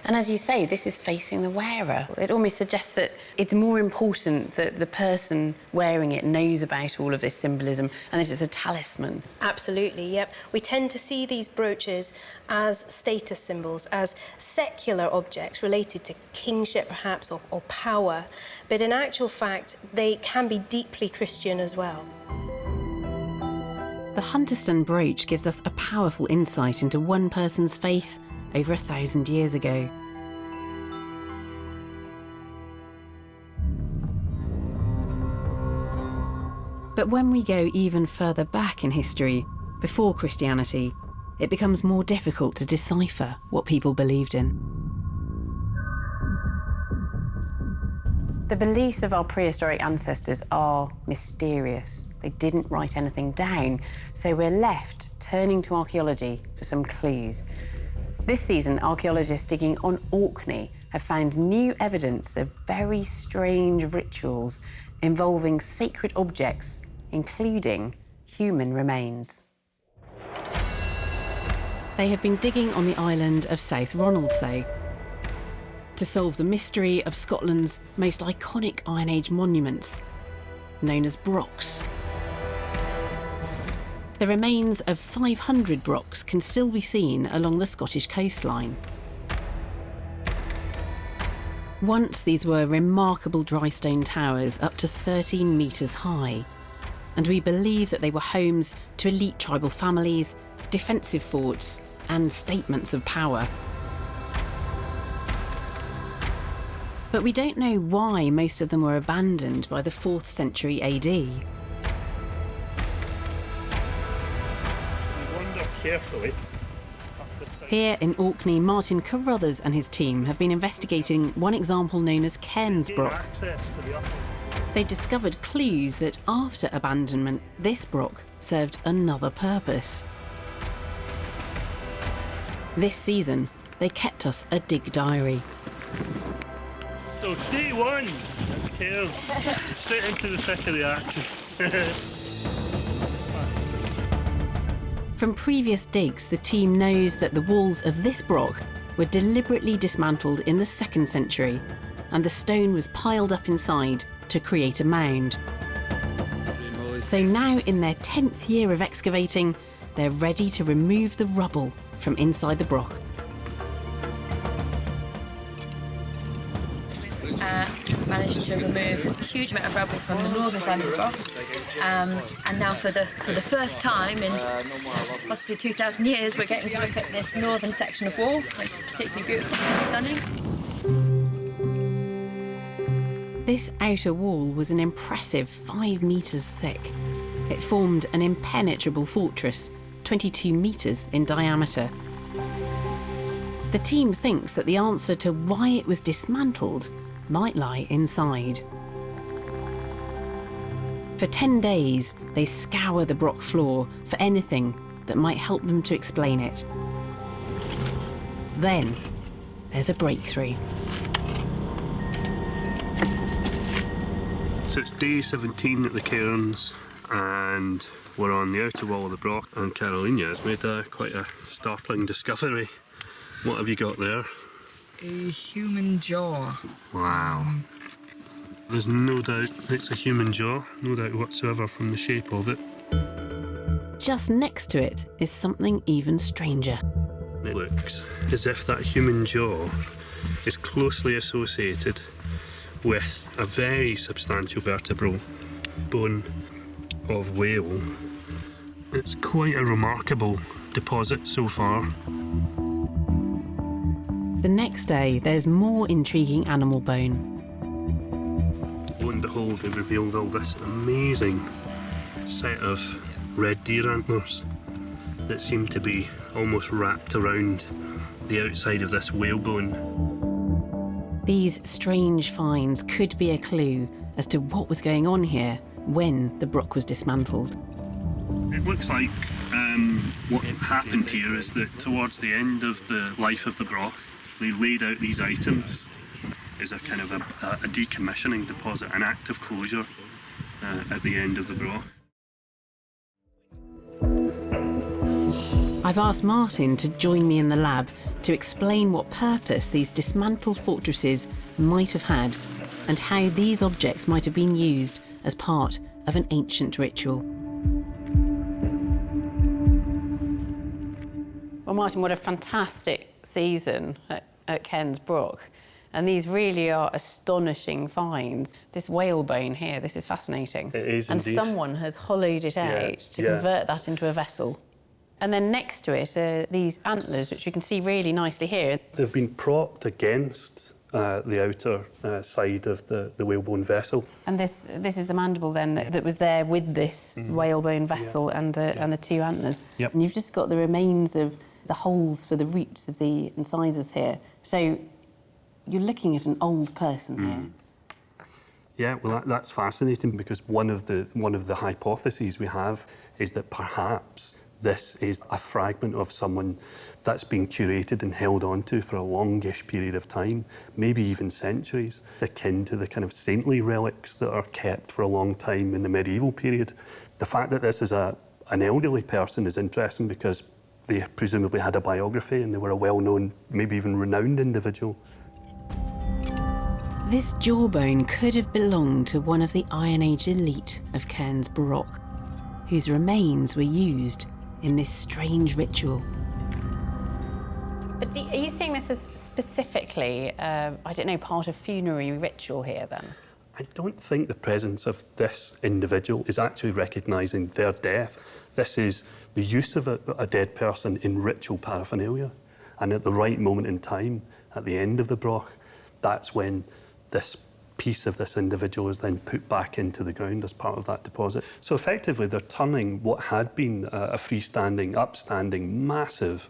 And as you say, this is facing the wearer. It almost suggests that it's more important that the person wearing it knows about all of this symbolism and that it's a talisman.
Absolutely, yep. We tend to see these brooches as status symbols, as secular objects related to kingship perhaps, or power. But in actual fact, they can be deeply Christian as well.
The Hunterston brooch gives us a powerful insight into one person's faith over 1,000 years ago. But when we go even further back in history, before Christianity, it becomes more difficult to decipher what people believed in.
The beliefs of our prehistoric ancestors are mysterious. They didn't write anything down, so we're left turning to archaeology for some clues. This season, archaeologists digging on Orkney have found new evidence of very strange rituals involving sacred objects, including human remains.
They have been digging on the island of South Ronaldsay to solve the mystery of Scotland's most iconic Iron Age monuments, known as brocks. The remains of 500 brocks can still be seen along the Scottish coastline. Once these were remarkable dry stone towers up to 13 metres high, and we believe that they were homes to elite tribal families, defensive forts, and statements of power. But we don't know why most of them were abandoned by the 4th century AD.
Carefully.
Here in Orkney, Martin Carruthers and his team have been investigating one example known as Cairns Brock. They've discovered clues that after abandonment, this brock served another purpose. This season, they kept us a dig diary.
So day one, Cairns, straight into the thick of the action.
From previous digs, the team knows that the walls of this brock were deliberately dismantled in the 2nd century, and the stone was piled up inside to create a mound. So now, in their 10th year of excavating, they're ready to remove the rubble from inside the brock.
Managed to remove a huge amount of rubble from the northern side of the rock, and now for the first time in possibly 2,000 years, we're getting to look at this northern section of wall, which is particularly beautiful and stunning.
This outer wall was an impressive 5 metres thick. It formed an impenetrable fortress, 22 metres in diameter. The team thinks that the answer to why it was dismantled might lie inside. For 10 days, they scour the brock floor for anything that might help them to explain it. Then, there's a breakthrough.
So it's day 17 at the Cairns, and we're on the outer wall of the brock, and Carolina has made quite a startling discovery. What have you got there?
A human jaw.
Wow. There's no doubt it's a human jaw, no doubt whatsoever from the shape of it.
Just next to it is something even stranger.
It looks as if that human jaw is closely associated with a very substantial vertebral bone of whale. It's quite a remarkable deposit so far.
The next day, there's more intriguing animal bone.
Lo and behold, they've revealed all this amazing set of red deer antlers that seem to be almost wrapped around the outside of this whalebone.
These strange finds could be a clue as to what was going on here when the brock was dismantled.
It looks like
What happened here is that towards the end of the life of the broch, they laid out these items as a kind of a decommissioning deposit, an act of closure at the end of the broch.
I've asked Martin to join me in the lab to explain what purpose these dismantled fortresses might have had and how these objects might have been used as part of an ancient ritual.
Well, Martin, what a fantastic season at Cairns Broch. And these really are astonishing finds. This whalebone here, this is fascinating.
It is
and
indeed.
Someone has hollowed it out to convert that into a vessel. And then next to it are these antlers, which you can see really nicely here.
They've been propped against the outer side of the whalebone vessel.
And this is the mandible then that was there with this whalebone vessel and the two antlers.
Yep.
And you've just got the remains of the holes for the roots of the incisors here. So you're looking at an old person here.
Yeah, well, that's fascinating because one of the hypotheses we have is that perhaps this is a fragment of someone that's been curated and held onto for a longish period of time, maybe even centuries, akin to the kind of saintly relics that are kept for a long time in the medieval period. The fact that this is an elderly person is interesting because they presumably had a biography and they were a well-known, maybe even renowned individual.
This jawbone could have belonged to one of the Iron Age elite of Cairns Broch, whose remains were used in this strange ritual.
But are you seeing this as specifically, I don't know, part of funerary ritual here then?
I don't think the presence of this individual is actually recognising their death. This is the use of a dead person in ritual paraphernalia. And at the right moment in time, at the end of the broch, that's when this piece of this individual is then put back into the ground as part of that deposit. So effectively, they're turning what had been a freestanding, upstanding, massive,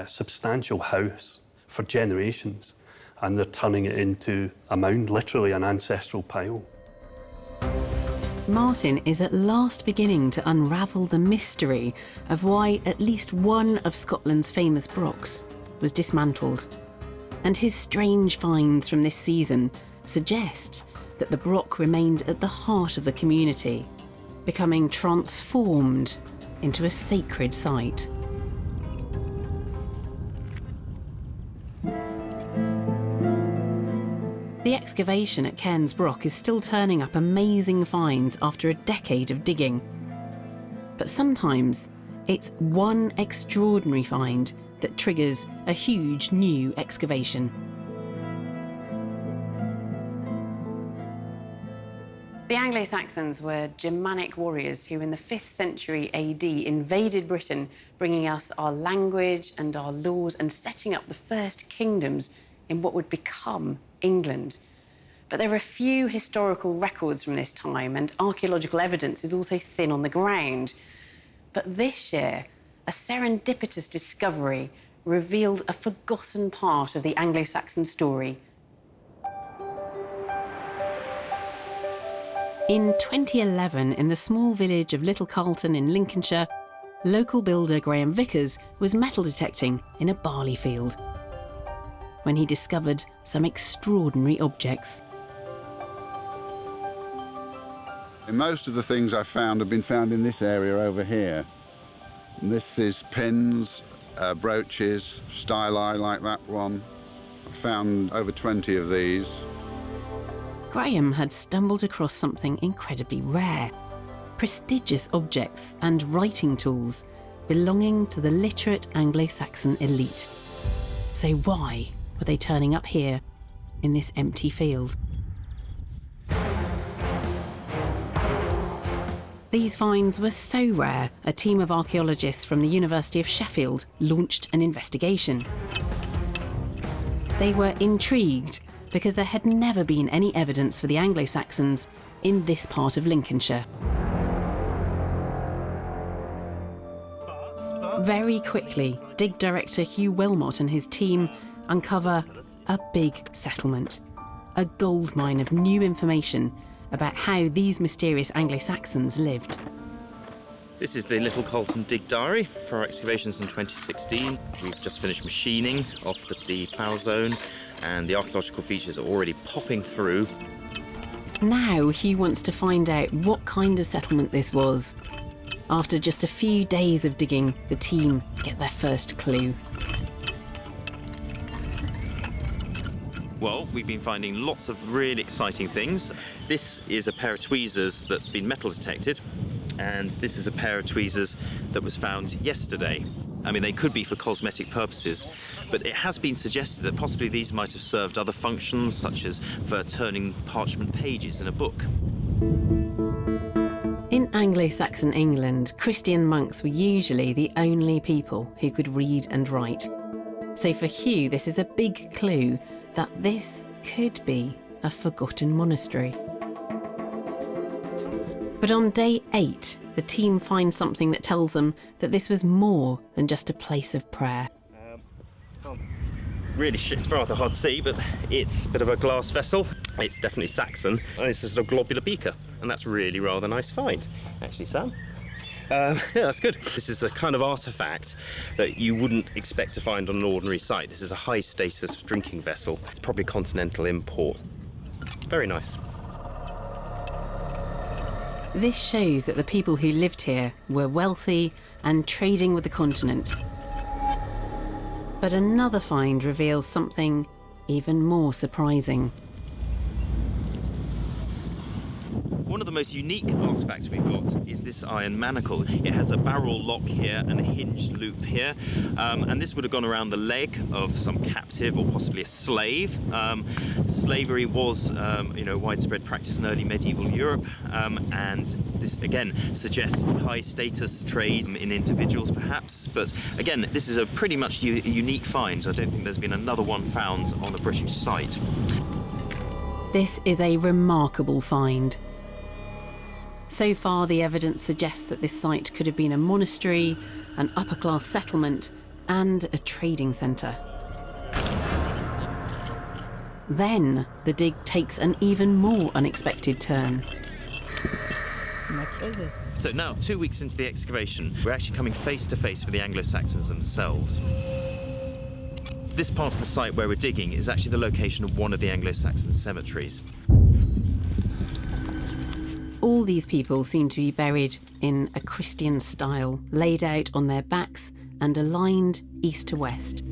substantial house for generations, and they're turning it into a mound, literally an ancestral pile.
Martin is at last beginning to unravel the mystery of why at least one of Scotland's famous brochs was dismantled. And his strange finds from this season suggest that the broch remained at the heart of the community, becoming transformed into a sacred site. The excavation at Cairns Broch is still turning up amazing finds after a decade of digging. But sometimes it's one extraordinary find that triggers a huge new excavation.
The Anglo-Saxons were Germanic warriors who in the 5th century AD invaded Britain, bringing us our language and our laws and setting up the first kingdoms in what would become England. But there are few historical records from this time, and archaeological evidence is also thin on the ground. But this year, a serendipitous discovery revealed a forgotten part of the Anglo-Saxon story.
In 2011, in the small village of Little Carlton in Lincolnshire, local builder Graham Vickers was metal detecting in a barley field when he discovered some extraordinary objects.
And most of the things I found have been found in this area over here. And this is pins, brooches, styli like that one. I found over 20 of these.
Graham had stumbled across something incredibly rare. Prestigious objects and writing tools belonging to the literate Anglo-Saxon elite. So why were they turning up here in this empty field? These finds were so rare, a team of archaeologists from the University of Sheffield launched an investigation. They were intrigued because there had never been any evidence for the Anglo-Saxons in this part of Lincolnshire. Very quickly, dig director Hugh Wilmot and his team uncover a big settlement, a goldmine of new information about how these mysterious Anglo-Saxons lived.
This is the Little Colton Dig Diary for our excavations in 2016. We've just finished machining off the plough zone, and the archaeological features are already popping through.
Now Hugh wants to find out what kind of settlement this was. After just a few days of digging, the team get their first clue.
Well, we've been finding lots of really exciting things. This is a pair of tweezers that's been metal detected, and this is a pair of tweezers that was found yesterday. I mean, they could be for cosmetic purposes, but it has been suggested that possibly these might have served other functions, such as for turning parchment pages in a book.
In Anglo-Saxon England, Christian monks were usually the only people who could read and write. So for Hugh, this is a big clue that this could be a forgotten monastery. But on day 8, the team finds something that tells them that this was more than just a place of prayer.
Really, it's rather hard to see, but it's a bit of a glass vessel. It's definitely Saxon, and it's just a globular beaker, and that's really rather nice find, actually, Sam. Yeah, that's good. This is the kind of artefact that you wouldn't expect to find on an ordinary site. This is a high-status drinking vessel. It's probably continental import. Very nice.
This shows that the people who lived here were wealthy and trading with the continent. But another find reveals something even more surprising.
One of the most unique artifacts we've got is this iron manacle. It has a barrel lock here and a hinged loop here, and this would have gone around the leg of some captive or possibly a slave. Slavery was, widespread practice in early medieval Europe, and this again suggests high status trade in individuals, perhaps. But again, this is a pretty much unique find. I don't think there's been another one found on a British site.
This is a remarkable find. So far, the evidence suggests that this site could have been a monastery, an upper-class settlement, and a trading centre. Then, the dig takes an even more unexpected turn.
My pleasure. So now, 2 weeks into the excavation, we're actually coming face to face with the Anglo-Saxons themselves. This part of the site where we're digging is actually the location of one of the Anglo-Saxon cemeteries.
All these people seem to be buried in a Christian style, laid out on their backs and aligned east to west.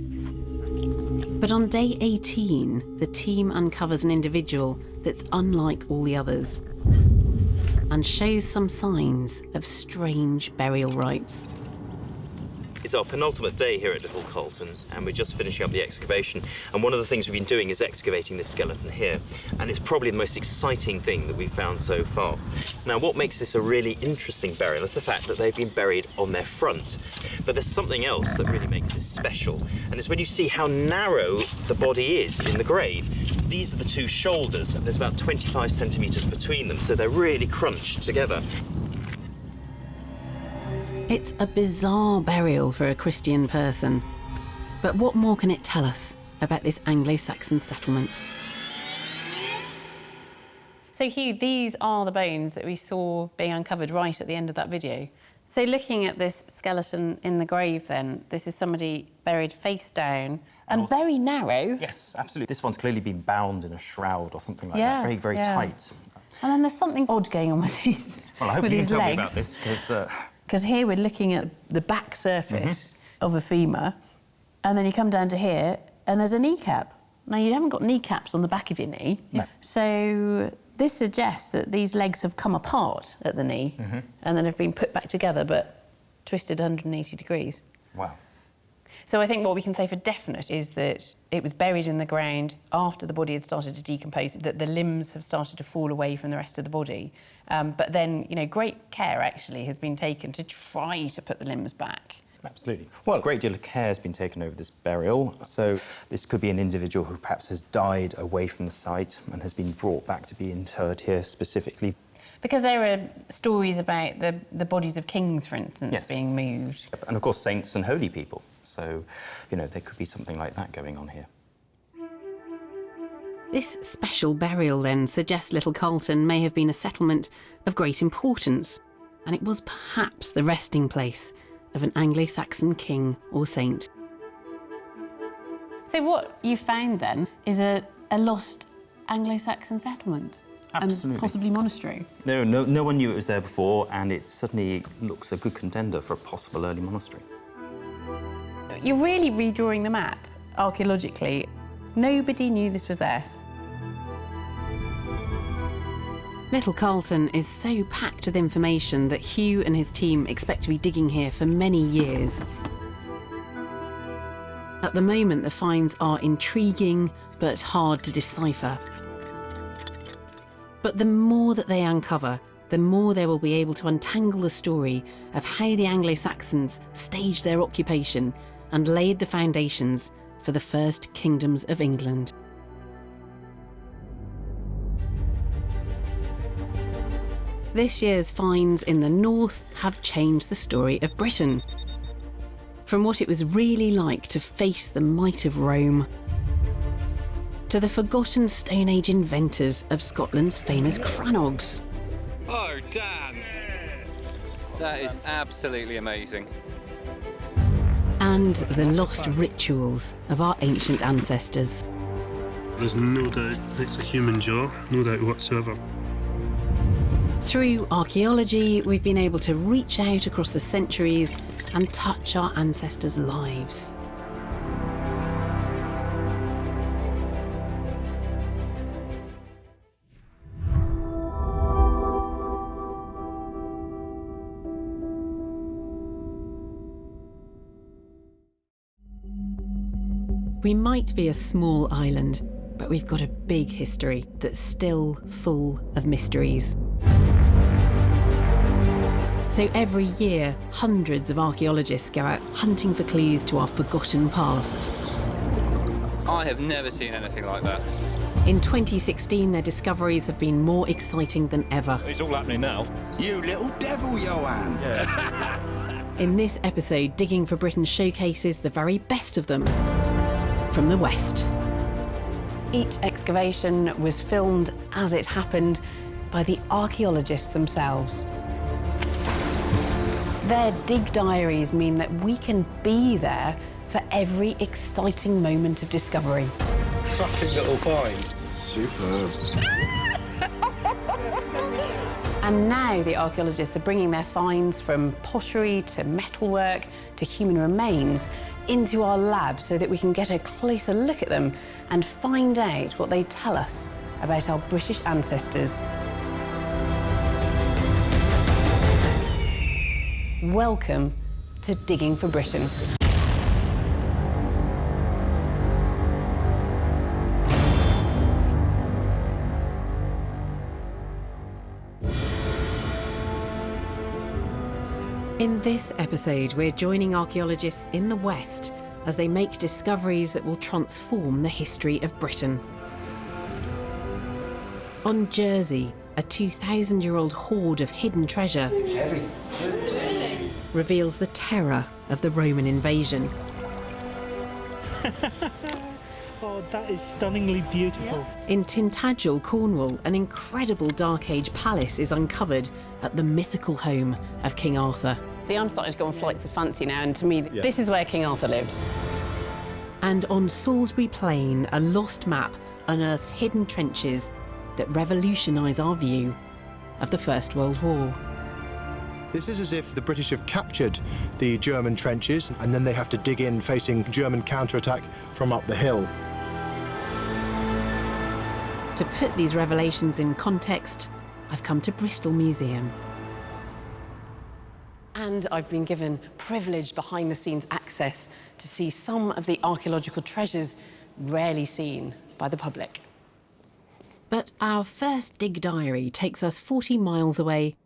But on day 18, the team uncovers an individual that's unlike all the others and shows some signs of strange burial rites.
It's our penultimate day here at Little Colton, and we're just finishing up the excavation. And one of the things we've been doing is excavating this skeleton here, and it's probably the most exciting thing that we've found so far. Now, what makes this a really interesting burial is the fact that they've been buried on their front. But there's something else that really makes this special, and it's when you see how narrow the body is in the grave. These are the two shoulders, and there's about 25 centimetres between them, so they're really crunched together.
It's a bizarre burial for a Christian person. But what more can it tell us about this Anglo-Saxon settlement?
So Hugh, these are the bones that we saw being uncovered right at the end of that video. So looking at this skeleton in the grave then, this is somebody buried face down and very narrow.
Yes, absolutely. This one's clearly been bound in a shroud or something like that, very, very tight.
And then there's something odd going on with these
Well, I hope
with
you can
these
tell
legs.
me about this, because...
Because here we're looking at the back surface of a femur, and then you come down to here, and there's a kneecap. Now, you haven't got kneecaps on the back of your knee, so this suggests that these legs have come apart at the knee, and then have been put back together, but twisted 180 degrees.
Wow.
So I think what we can say for definite is that it was buried in the ground after the body had started to decompose, that the limbs have started to fall away from the rest of the body. But then, great care actually has been taken to try to put the limbs back.
Absolutely. Well, a great deal of care has been taken over this burial. So this could be an individual who perhaps has died away from the site and has been brought back to be interred here specifically.
Because there are stories about the bodies of kings, for instance, being moved.
And of course, saints and holy people. So, there could be something like that going on here.
This special burial then suggests Little Colton may have been a settlement of great importance, and it was perhaps the resting place of an Anglo-Saxon king or saint.
So what you found then is a lost Anglo-Saxon settlement?
Absolutely.
And possibly monastery?
No one knew it was there before, and it certainly looks a good contender for a possible early monastery.
You're really redrawing the map archaeologically. Nobody knew this was there.
Little Carlton is so packed with information that Hugh and his team expect to be digging here for many years. At the moment, the finds are intriguing but hard to decipher. But the more that they uncover, the more they will be able to untangle the story of how the Anglo-Saxons staged their occupation and laid the foundations for the first kingdoms of England. This year's finds in the north have changed the story of Britain. From what it was really like to face the might of Rome, to the forgotten Stone Age inventors of Scotland's famous crannogs.
Oh, Dan! That is absolutely amazing.
And the lost rituals of our ancient ancestors.
There's no doubt it's a human jaw, no doubt whatsoever.
Through archaeology, we've been able to reach out across the centuries and touch our ancestors' lives. We might be a small island, but we've got a big history that's still full of mysteries. So every year, hundreds of archaeologists go out hunting for clues to our forgotten past.
I have never seen anything like that.
In 2016, their discoveries have been more exciting than ever.
It's all happening now.
You little devil, Johan!
In this episode, Digging for Britain showcases the very best of them from the West.
Each excavation was filmed as it happened by the archaeologists themselves. Their dig diaries mean that we can be there for every exciting moment of discovery.
Cracking little find.
Superb.
And now the archaeologists are bringing their finds from pottery to metalwork to human remains into our lab so that we can get a closer look at them and find out what they tell us about our British ancestors. Welcome to Digging for Britain.
In this episode, we're joining archaeologists in the West as they make discoveries that will transform the history of Britain. On Jersey, a 2,000-year-old hoard of hidden treasure
It's heavy.
reveals the terror of the Roman invasion.
Oh, that is stunningly beautiful.
In Tintagel, Cornwall, an incredible Dark Age palace is uncovered at the mythical home of King Arthur.
See, I'm starting to go on flights of fancy now, and to me, this is where King Arthur lived.
And on Salisbury Plain, a lost map unearths hidden trenches that revolutionise our view of the First World War.
This is as if the British have captured the German trenches and then they have to dig in facing German counterattack from up the hill.
To put these revelations in context, I've come to Bristol Museum.
And I've been given privileged behind-the-scenes access to see some of the archaeological treasures rarely seen by the public.
But our first dig diary takes us 40 miles away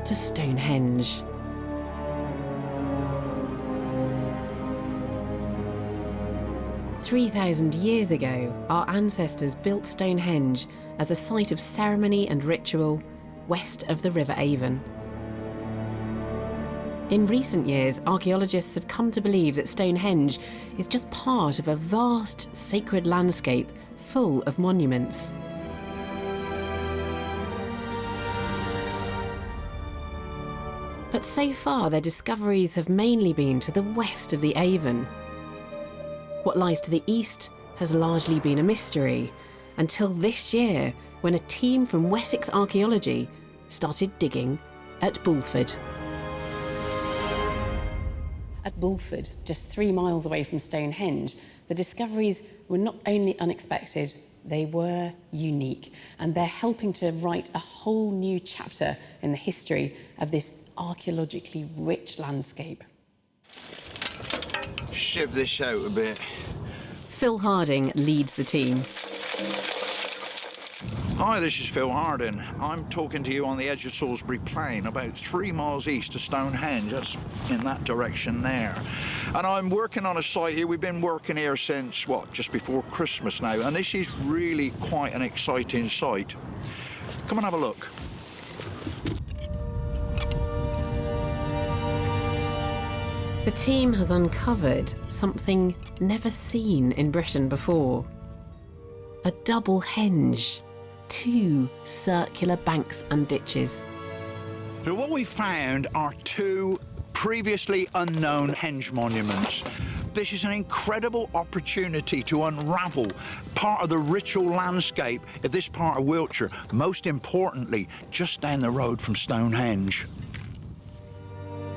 to Stonehenge. "3,000 years ago, our ancestors built Stonehenge as a site of ceremony and ritual west of the River Avon. In recent years, archaeologists have come to believe that Stonehenge is just part of a vast sacred landscape full of monuments. But so far, their discoveries have mainly been to the west of the Avon. What lies to the east has largely been a mystery, until this year, when a team from Wessex Archaeology started digging at Bulford. At Bulford, just 3 miles away from Stonehenge, the discoveries were not only unexpected, they were unique, and they're helping to write a whole new chapter in the history of this archaeologically rich landscape.
Shiv this out a bit.
Phil Harding leads the team.
Hi, this is Phil Harding. I'm talking to you on the edge of Salisbury Plain, about 3 miles east of Stonehenge. That's in that direction there. And I'm working on a site here. We've been working here since, what, just before Christmas now. And this is really quite an exciting site. Come and have a look.
The team has uncovered something never seen in Britain before. A double henge. 2 circular banks and ditches.
So what we found are 2 previously unknown henge monuments. This is an incredible opportunity to unravel part of the ritual landscape of this part of Wiltshire, most importantly, just down the road from Stonehenge.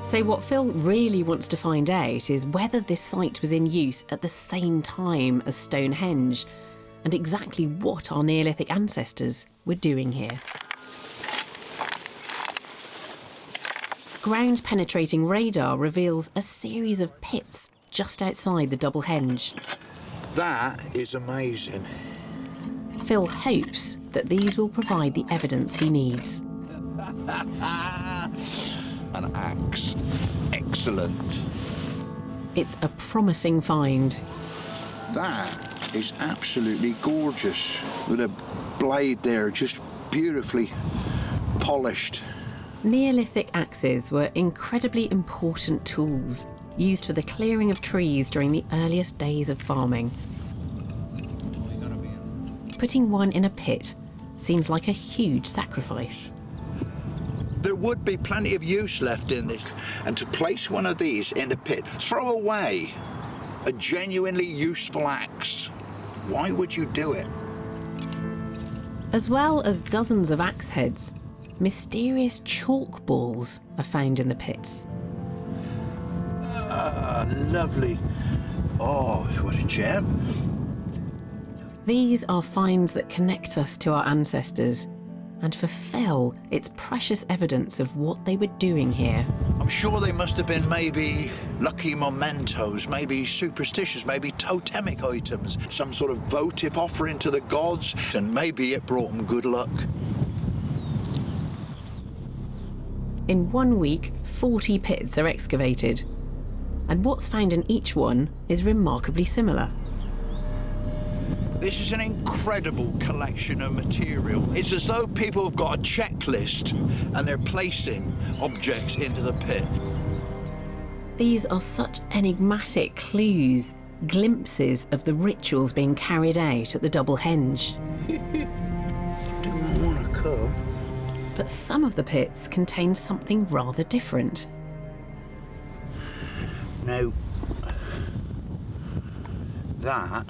So what Phil really wants to find out is whether this site was in use at the same time as Stonehenge, and exactly what our Neolithic ancestors were doing here. Ground-penetrating radar reveals a series of pits just outside the double henge.
That is amazing.
Phil hopes that these will provide the evidence he needs.
An axe. Excellent.
It's a promising find.
That is absolutely gorgeous, with a blade there just beautifully polished.
Neolithic axes were incredibly important tools used for the clearing of trees during the earliest days of farming. Putting one in a pit seems like a huge sacrifice.
There would be plenty of use left in this, and to place one of these in a pit, throw away a genuinely useful axe. Why would you do it?
As well as dozens of axe heads, mysterious chalk balls are found in the pits.
Ah, lovely. Oh, what a gem.
These are finds that connect us to our ancestors, and for Phil, it's precious evidence of what they were doing here.
I'm sure they must have been maybe lucky mementos, maybe superstitious, maybe totemic items, some sort of votive offering to the gods, and maybe it brought them good luck.
In 1 week, 40 pits are excavated, and what's found in each one is remarkably similar.
This is an incredible collection of material. It's as though people have got a checklist and they're placing objects into the pit.
These are such enigmatic clues, glimpses of the rituals being carried out at the double henge.
Didn't want to come.
But some of the pits contain something rather different.
Now, that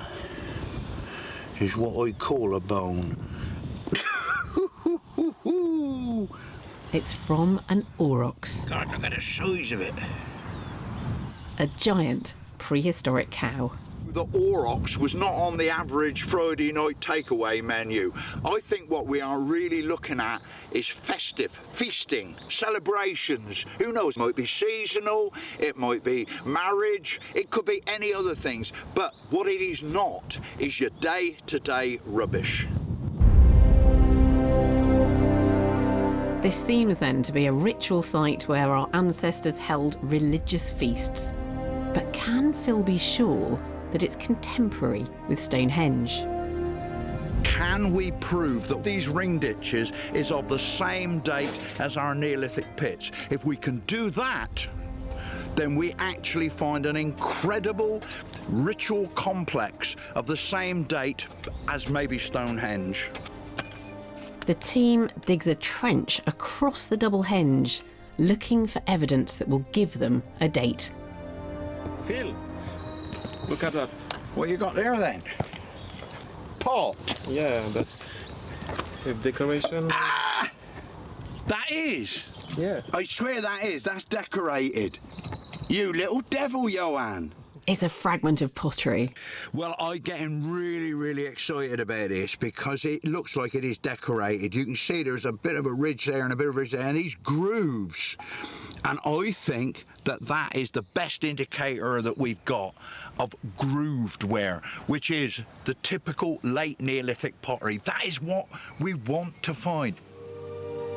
is what I call a bone.
It's from an aurochs.
God, look at the size of it.
A giant prehistoric cow.
The aurochs was not on the average Friday night takeaway menu. I think what we are really looking at is festive, feasting, celebrations. Who knows, it might be seasonal, it might be marriage, it could be any other things. But what it is not is your day-to-day rubbish.
This seems then to be a ritual site where our ancestors held religious feasts. But can Phil be sure that it's contemporary with Stonehenge?
Can we prove that these ring ditches is of the same date as our Neolithic pits? If we can do that, then we actually find an incredible ritual complex of the same date as maybe Stonehenge.
The team digs a trench across the double henge looking for evidence that will give them a date.
Phil, look at that.
What you got there then? Pot?
Yeah, that's with decoration.
Ah! That is?
Yeah.
I swear that is. That's decorated. You little devil, Johan.
It's a fragment of pottery.
Well, I'm getting really, really excited about this because it looks like it is decorated. You can see there's a bit of a ridge there and a bit of a ridge there, and these grooves. And I think that that is the best indicator that we've got of grooved ware, which is the typical late Neolithic pottery. That is what we want to find.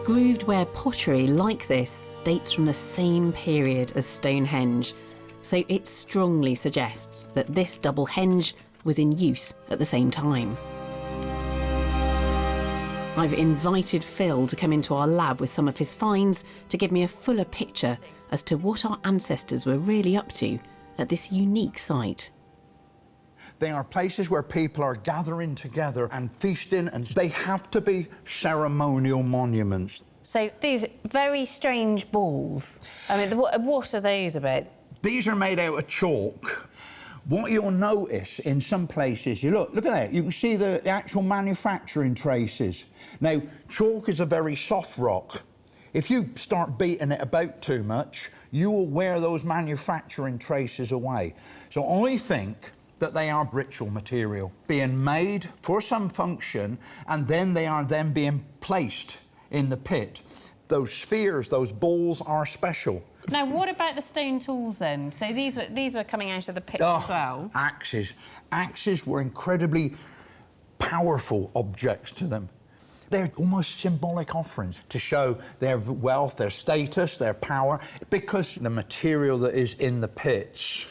Grooved ware pottery like this dates from the same period as Stonehenge, so it strongly suggests that this double henge was in use at the same time. I've invited Phil to come into our lab with some of his finds to give me a fuller picture as to what our ancestors were really up to at this unique site.
They are places where people are gathering together and feasting, and they have to be ceremonial monuments.
So these very strange balls, I mean, what are those about?
These are made out of chalk. What you'll notice in some places, look at that, you can see the actual manufacturing traces. Now, chalk is a very soft rock. If you start beating it about too much, you will wear those manufacturing traces away. So I think that they are ritual material, being made for some function, and then they are then being placed in the pit. Those spheres, those balls are special.
Now, what about the stone tools then? So these were coming out of the pit as well?
Axes. Axes were incredibly powerful objects to them. They're almost symbolic offerings to show their wealth, their status, their power, because the material that is in the pits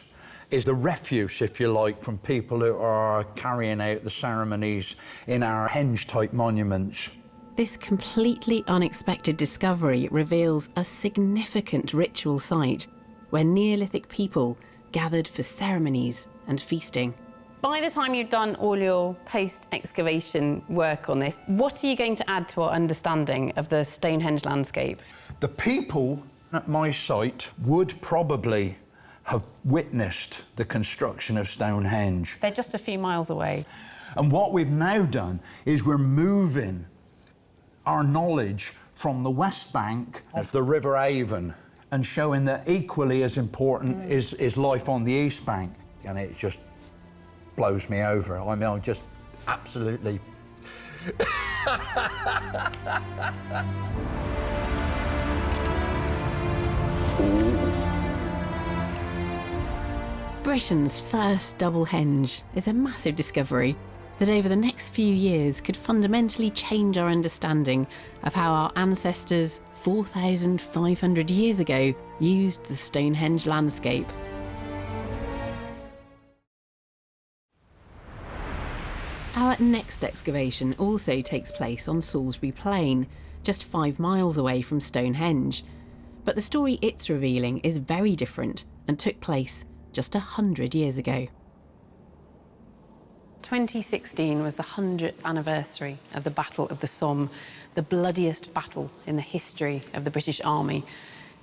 is the refuse, if you like, from people who are carrying out the ceremonies in our henge-type monuments.
This completely unexpected discovery reveals a significant ritual site where Neolithic people gathered for ceremonies and feasting.
By the time you've done all your post-excavation work on this, what are you going to add to our understanding of the Stonehenge landscape?
The people at my site would probably have witnessed the construction of Stonehenge.
They're just a few miles away.
And what we've now done is we're moving our knowledge from the west bank of the River Avon and showing that equally as important is life on the east bank. And it just blows me over. I mean, I'm just absolutely...
Britain's first double henge is a massive discovery that over the next few years could fundamentally change our understanding of how our ancestors 4,500 years ago used the Stonehenge landscape. Our next excavation also takes place on Salisbury Plain, just 5 miles away from Stonehenge. But the story it's revealing is very different and took place just 100 years ago.
2016 was the 100th anniversary of the Battle of the Somme, the bloodiest battle in the history of the British Army,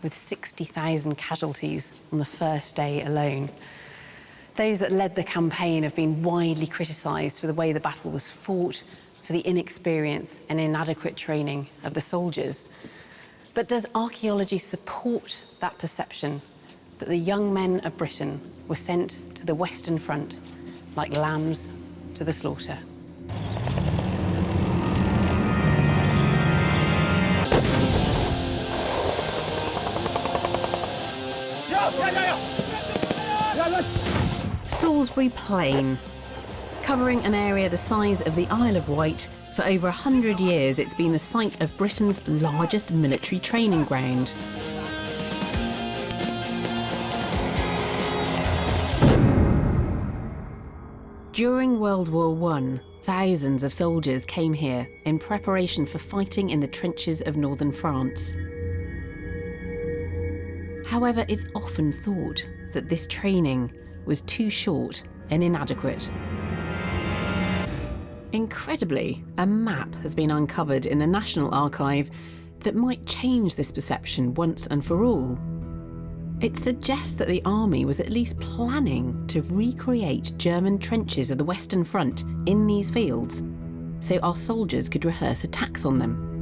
with 60,000 casualties on the first day alone. Those that led the campaign have been widely criticised for the way the battle was fought, for the inexperience and inadequate training of the soldiers. But does archaeology support that perception that the young men of Britain were sent to the Western Front like lambs to the slaughter?
Salisbury Plain. Covering an area the size of the Isle of Wight, for over 100 years it's been the site of Britain's largest military training ground. During World War I, thousands of soldiers came here in preparation for fighting in the trenches of northern France. However, it's often thought that this training was too short and inadequate. Incredibly, a map has been uncovered in the National Archive that might change this perception once and for all. It suggests that the army was at least planning to recreate German trenches of the Western Front in these fields, so our soldiers could rehearse attacks on them.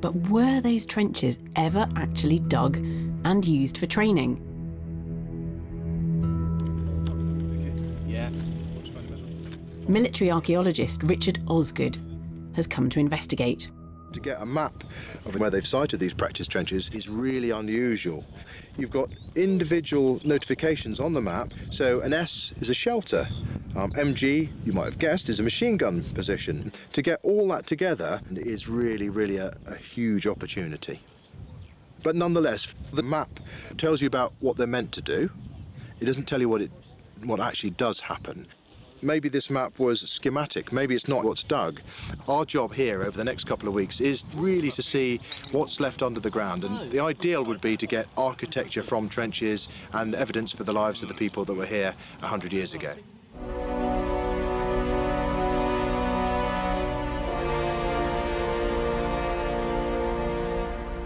But were those trenches ever actually dug and used for training? Military archaeologist Richard Osgood has come to investigate.
To get a map of where they've sited these practice trenches is really unusual. You've got individual notifications on the map, so an S is a shelter. MG, you might have guessed, is a machine gun position. To get all that together is really a huge opportunity. But nonetheless, the map tells you about what they're meant to do. It doesn't tell you what actually does happen. Maybe this map was schematic, maybe it's not what's dug. Our job here over the next couple of weeks is really to see what's left under the ground, and the ideal would be to get architecture from trenches and evidence for the lives of the people that were here 100 years ago.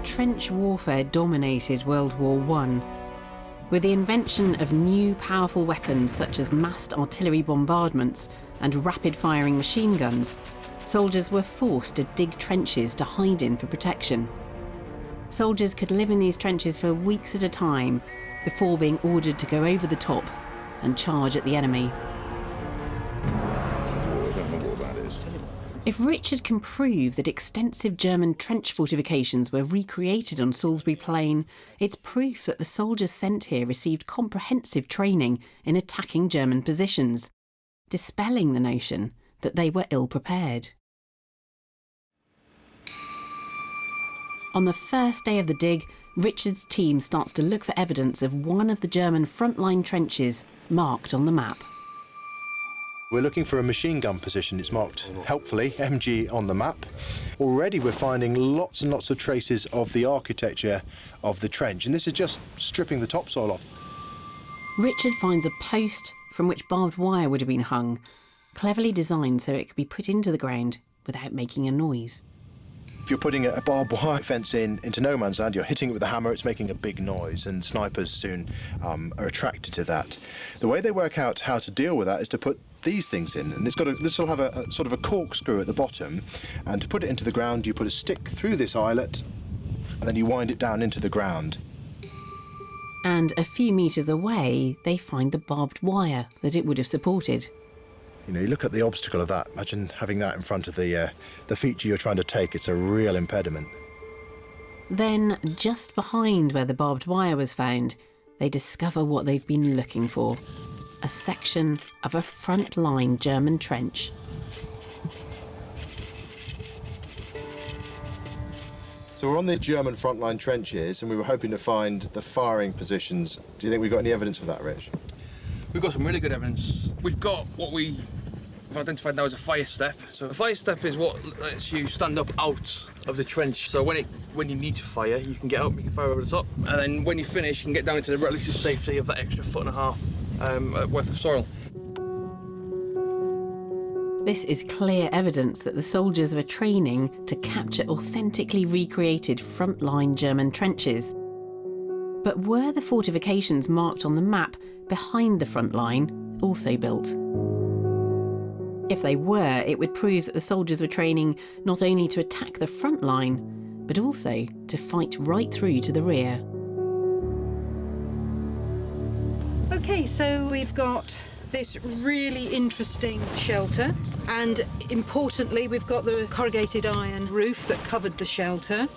Trench warfare dominated World War I. With the invention of new powerful weapons such as massed artillery bombardments and rapid-firing machine guns, soldiers were forced to dig trenches to hide in for protection. Soldiers could live in these trenches for weeks at a time before being ordered to go over the top and charge at the enemy. If Richard can prove that extensive German trench fortifications were recreated on Salisbury Plain, it's proof that the soldiers sent here received comprehensive training in attacking German positions, dispelling the notion that they were ill-prepared. On the first day of the dig, Richard's team starts to look for evidence of one of the German frontline trenches marked on the map.
We're looking for a machine gun position. It's marked, helpfully, MG on the map. Already we're finding lots and lots of traces of the architecture of the trench, and this is just stripping the topsoil off.
Richard finds a post from which barbed wire would have been hung, cleverly designed so it could be put into the ground without making a noise.
If you're putting a barbed wire fence into no man's land, you're hitting it with a hammer, it's making a big noise, and snipers soon are attracted to that. The way they work out how to deal with that is to put these things in, and this will have a sort of a corkscrew at the bottom, and to put it into the ground you put a stick through this eyelet and then you wind it down into the ground.
And a few metres away they find the barbed wire that it would have supported.
You know, you look at the obstacle of that. Imagine having that in front of the feature you're trying to take. It's a real impediment.
Then, just behind where the barbed wire was found, they discover what they've been looking for. A section of a front-line German trench.
So we're on the German frontline trenches and we were hoping to find the firing positions. Do you think we've got any evidence of that, Rich?
We've got some really good evidence. We've got what we have identified now as a fire step. So a fire step is what lets you stand up out of the trench. So when you need to fire, you can get up, you can fire over the top, and then when you finish, you can get down into the relative safety of that extra 1.5 foot worth of soil.
This is clear evidence that the soldiers were training to capture authentically recreated frontline German trenches. But were the fortifications marked on the map behind the front line also built? If they were, it would prove that the soldiers were training not only to attack the front line, but also to fight right through to the rear.
Okay, so we've got this really interesting shelter, and importantly we've got the corrugated iron roof that covered the shelter.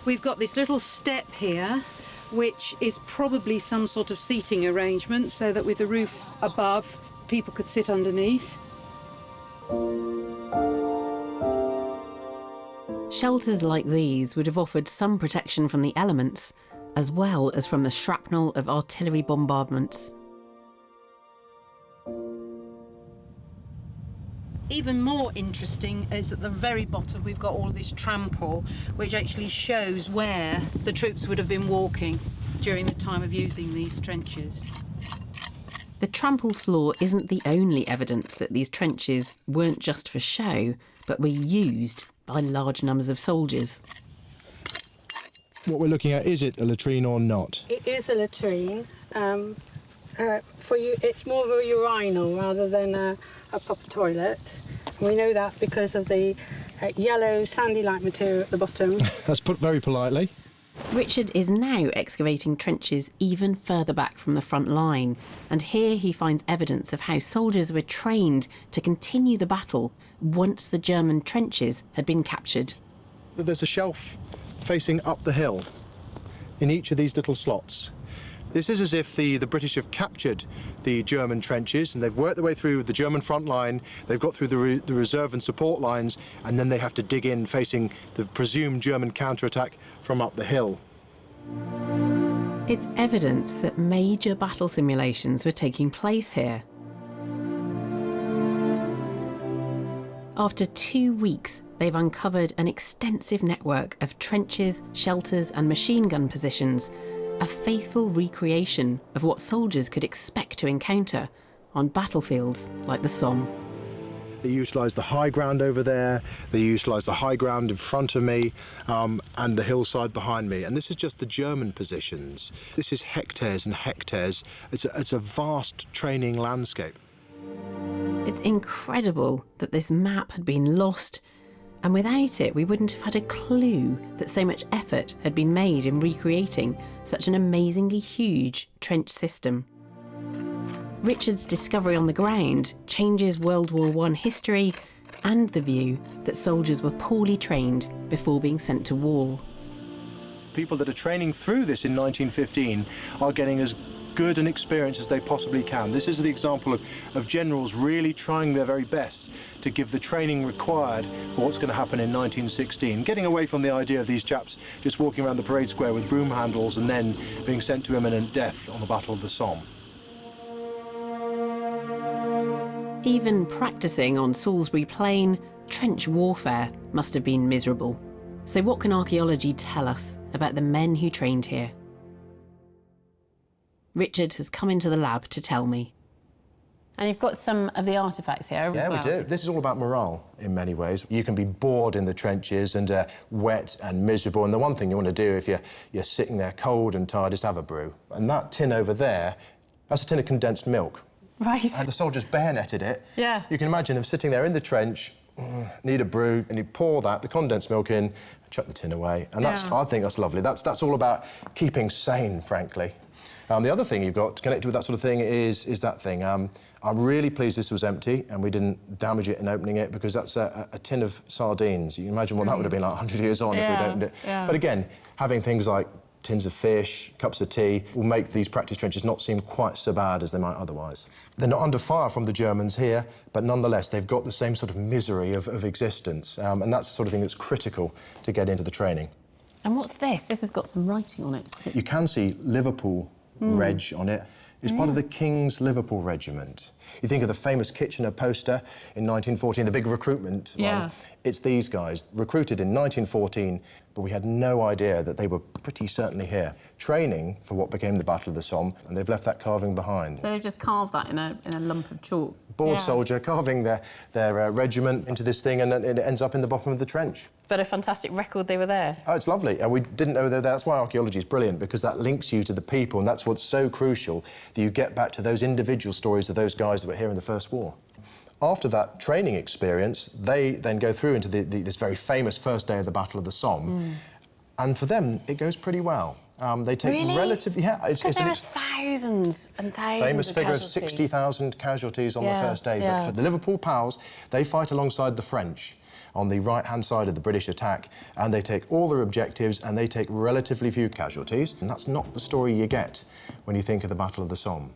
We've got this little step here which is probably some sort of seating arrangement so that with the roof above people could sit underneath.
Shelters like these would have offered some protection from the elements, as well as from the shrapnel of artillery bombardments.
Even more interesting is at the very bottom we've got all this trample which actually shows where the troops would have been walking during the time of using these trenches.
The trample floor isn't the only evidence that these trenches weren't just for show, but were used by large numbers of soldiers.
What we're looking at, is it a latrine or not?
It is a latrine. For you, it's more of a urinal rather than a proper toilet. We know that because of the yellow sandy-like material at the bottom.
That's put very politely.
Richard is now excavating trenches even further back from the front line, and here he finds evidence of how soldiers were trained to continue the battle once the German trenches had been captured.
There's a shelf facing up the hill in each of these little slots. This is as if the British have captured the German trenches and they've worked their way through the German front line, they've got through the reserve and support lines, and then they have to dig in facing the presumed German counterattack from up the hill.
It's evidence that major battle simulations were taking place here. After 2 weeks, they've uncovered an extensive network of trenches, shelters and machine gun positions, a faithful recreation of what soldiers could expect to encounter on battlefields like the Somme.
They utilised the high ground over there, they utilised the high ground in front of me, and the hillside behind me. And this is just the German positions. This is hectares and hectares. It's a vast training landscape.
It's incredible that this map had been lost, and without it we wouldn't have had a clue that so much effort had been made in recreating such an amazingly huge trench system. Richard's discovery on the ground changes World War I history and the view that soldiers were poorly trained before being sent to war.
People that are training through this in 1915 are getting as good an experience as they possibly can. This is the example of generals really trying their very best to give the training required for what's going to happen in 1916, getting away from the idea of these chaps just walking around the parade square with broom handles and then being sent to imminent death on the Battle of the Somme.
Even practising on Salisbury Plain, trench warfare must have been miserable. So what can archaeology tell us about the men who trained here? Richard has come into the lab to tell me.
And you've got some of the artefacts here as well.
Yeah, we do. This is all about morale in many ways. You can be bored in the trenches and wet and miserable, and the one thing you want to do if you're sitting there cold and tired is have a brew. And that tin over there, that's a tin of condensed milk.
Right.
And the soldiers bayoneted it.
Yeah.
You can imagine them sitting there in the trench, need a brew, and you pour that, the condensed milk in, chuck the tin away. And that's, I think that's lovely. That's all about keeping sane, frankly. The other thing you've got connected with that sort of thing is that thing. I'm really pleased this was empty and we didn't damage it in opening it, because that's a tin of sardines. You can imagine what that would have been like 100 years on if we'd opened it.
Yeah.
But again, having things like tins of fish, cups of tea, will make these practice trenches not seem quite so bad as they might otherwise. They're not under fire from the Germans here, but nonetheless, they've got the same sort of misery of existence, and that's the sort of thing that's critical to get into the training.
And what's this? This has got some writing on it.
You can see Liverpool Reg on it. It's part of the King's Liverpool Regiment. You think of the famous Kitchener poster in 1914, the big recruitment one. It's these guys, recruited in 1914, but we had no idea that they were pretty certainly here, training for what became the Battle of the Somme, and they've left that carving behind.
So they've just carved that in a lump of chalk.
Bored soldier carving their regiment into this thing, and then it ends up in the bottom of the trench.
But a fantastic record they were there.
Oh, it's lovely, and we didn't know they were there. That's why archaeology is brilliant, because that links you to the people, and that's what's so crucial, that you get back to those individual stories of those guys that were here in the First War. After that training experience, they then go through into this very famous first day of the Battle of the Somme, and for them, it goes pretty well. They take relatively... Yeah,
because there are thousands and thousands
famous
of
figure of
casualties.
60,000 casualties on the first day, but for the Liverpool pals, they fight alongside the French on the right-hand side of the British attack, and they take all their objectives and they take relatively few casualties, and that's not the story you get when you think of the Battle of the Somme.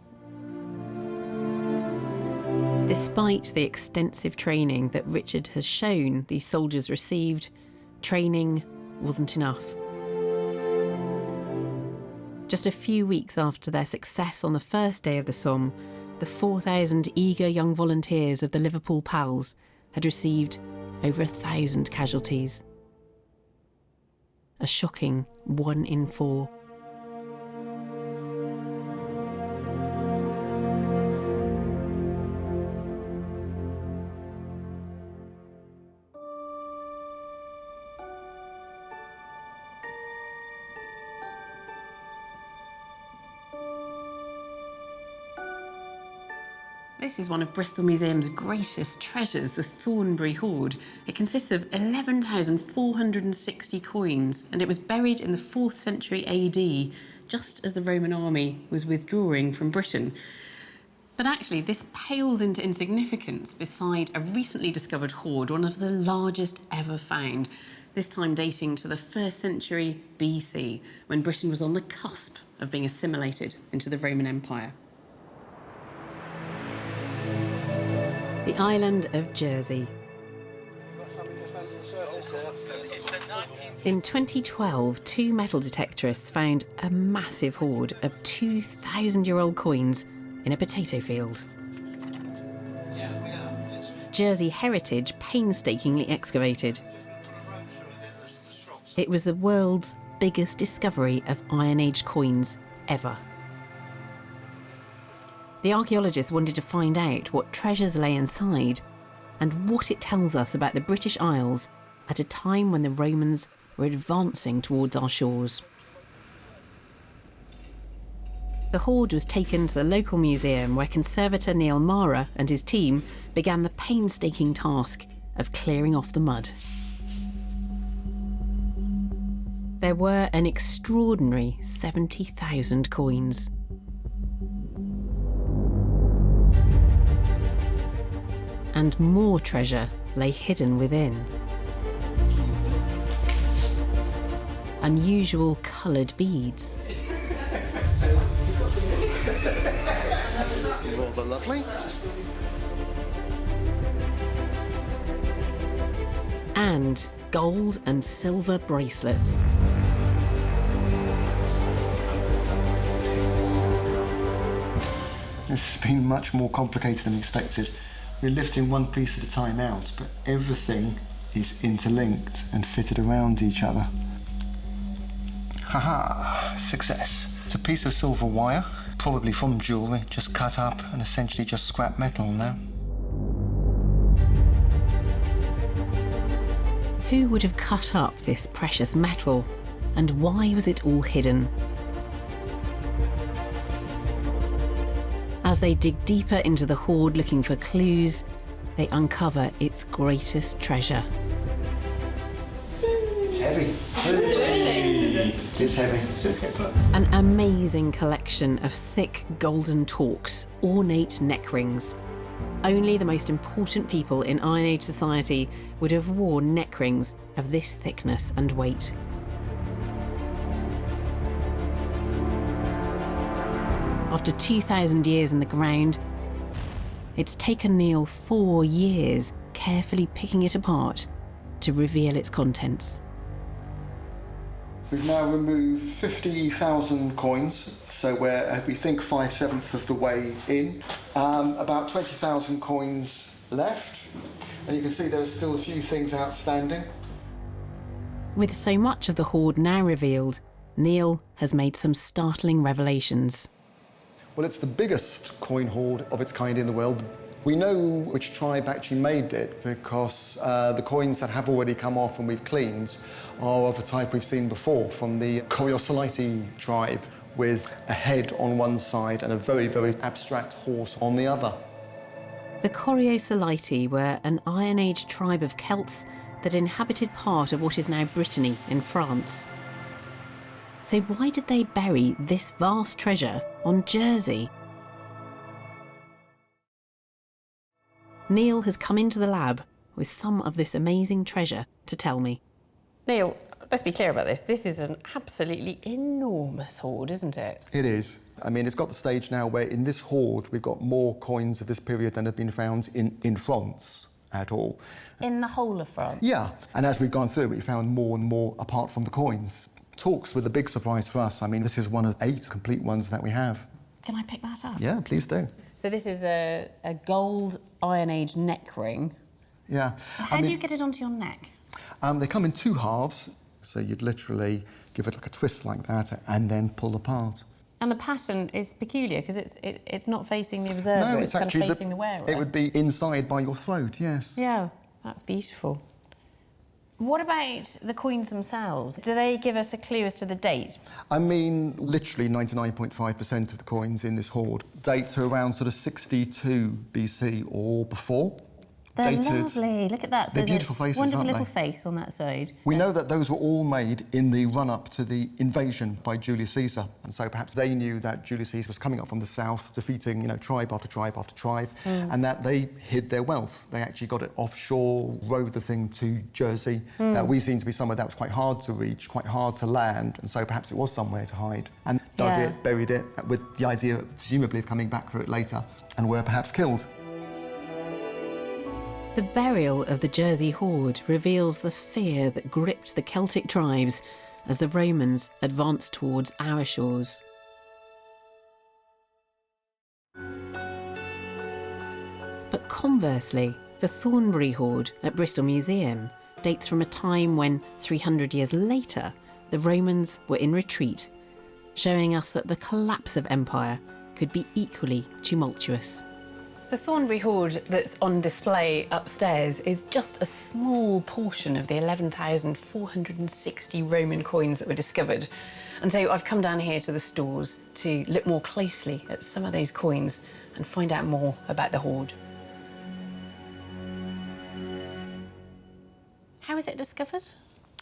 Despite the extensive training that Richard has shown these soldiers received, training wasn't enough. Just a few weeks after their success on the first day of the Somme, the 4,000 eager young volunteers of the Liverpool Pals had received over 1,000 casualties. A shocking 1 in 4.
This is one of Bristol Museum's greatest treasures, the Thornbury Hoard. It consists of 11,460 coins, and it was buried in the 4th century AD, just as the Roman army was withdrawing from Britain. But actually, this pales into insignificance beside a recently discovered hoard, one of the largest ever found, this time dating to the 1st century BC, when Britain was on the cusp of being assimilated into the Roman Empire.
The island of Jersey. In 2012, 2 metal detectorists found a massive hoard of 2,000-year-old coins in a potato field. Jersey heritage painstakingly excavated. It was the world's biggest discovery of Iron Age coins ever. The archaeologists wanted to find out what treasures lay inside and what it tells us about the British Isles at a time when the Romans were advancing towards our shores. The hoard was taken to the local museum where conservator Neil Mara and his team began the painstaking task of clearing off the mud. There were an extraordinary 70,000 coins. And more treasure lay hidden within. Unusual coloured beads.
Rather lovely.
And gold and silver bracelets.
This has been much more complicated than expected. We're lifting one piece at a time out, but everything is interlinked and fitted around each other. Haha, success. It's a piece of silver wire, probably from jewellery, just cut up and essentially just scrap metal now.
Who would have cut up this precious metal, and why was it all hidden? As they dig deeper into the hoard looking for clues, they uncover its greatest treasure.
It's heavy. It's heavy.
An amazing collection of thick golden torques, ornate neck rings. Only the most important people in Iron Age society would have worn neck rings of this thickness and weight. After 2,000 years in the ground, it's taken Neil 4 years carefully picking it apart to reveal its contents.
We've now removed 50,000 coins, so we're, we think, 5/7 of the way in. About 20,000 coins left, and you can see there are still a few things outstanding.
With so much of the hoard now revealed, Neil has made some startling revelations.
Well, it's the biggest coin hoard of its kind in the world. We know which tribe actually made it because the coins that have already come off and we've cleaned are of a type we've seen before from the Coriosolite tribe, with a head on one side and a very, very abstract horse on the other.
The Coriosolite were an Iron Age tribe of Celts that inhabited part of what is now Brittany in France. So why did they bury this vast treasure on Jersey? Neil has come into the lab with some of this amazing treasure to tell me.
Neil, let's be clear about this. This is an absolutely enormous hoard, isn't it?
It is. I mean, it's got the stage now where in this hoard we've got more coins of this period than have been found in France at all.
In the whole of France?
Yeah, and as we've gone through, we found more and more apart from the coins. Talks were the big surprise for us. I mean, this is one of 8 complete ones that we have.
Can I pick that up?
Yeah, please do.
So this is a gold Iron Age neck ring.
Yeah.
How do you get it onto your neck?
They come in 2 halves, so you'd literally give it like a twist like that and then pull apart.
And the pattern is peculiar because it's not facing the observer,
No,
it's kind of
actually
facing the wearer.
It would be inside by your throat, yes.
Yeah, that's beautiful. What about the coins themselves? Do they give us a clue as to the date?
I mean, literally 99.5% of the coins in this hoard date to around sort of 62 BC or before.
They're
Dated.
lovely. Look at that.
They're
There's
beautiful
a
faces,
wonderful
aren't
little
they?
face on that side.
We know that those were all made in the run-up to the invasion by Julius Caesar, and so perhaps they knew that Julius Caesar was coming up from the south, defeating, tribe after tribe after tribe, and that they hid their wealth. They actually got it offshore, rowed the thing to Jersey. That we seem to be somewhere that was quite hard to reach, quite hard to land, and so perhaps it was somewhere to hide. And dug it, buried it, with the idea, presumably, of coming back for it later, and were perhaps killed.
The burial of the Jersey hoard reveals the fear that gripped the Celtic tribes as the Romans advanced towards our shores. But conversely, the Thornbury hoard at Bristol Museum dates from a time when, 300 years later, the Romans were in retreat, showing us that the collapse of empire could be equally tumultuous.
The Thornbury hoard that's on display upstairs is just a small portion of the 11,460 Roman coins that were discovered. And so I've come down here to the stores to look more closely at some of those coins and find out more about the hoard. How was it discovered?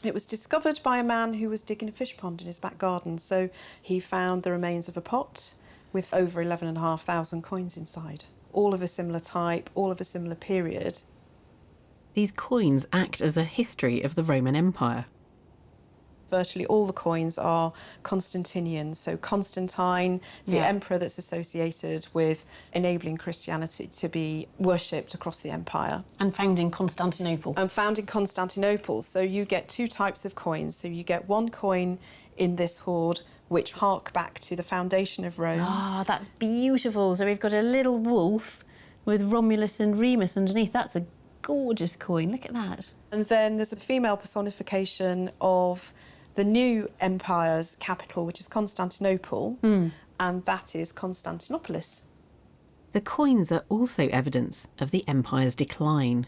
It was discovered by a man who was digging a fish pond in his back garden. So he found the remains of a pot with over 11,500 coins inside. All of a similar type, all of a similar period.
These coins act as a history of the Roman Empire.
Virtually all the coins are Constantinian, so Constantine, the emperor that's associated with enabling Christianity to be worshipped across the empire.
And found in Constantinople.
And found in Constantinople. So you get two types of coins. So you get one coin in this hoard which hark back to the foundation of Rome.
Ah, that's beautiful. So we've got a little wolf with Romulus and Remus underneath. That's a gorgeous coin. Look at that.
And then there's a female personification of the new empire's capital, which is Constantinople, and that is Constantinopolis.
The coins are also evidence of the empire's decline.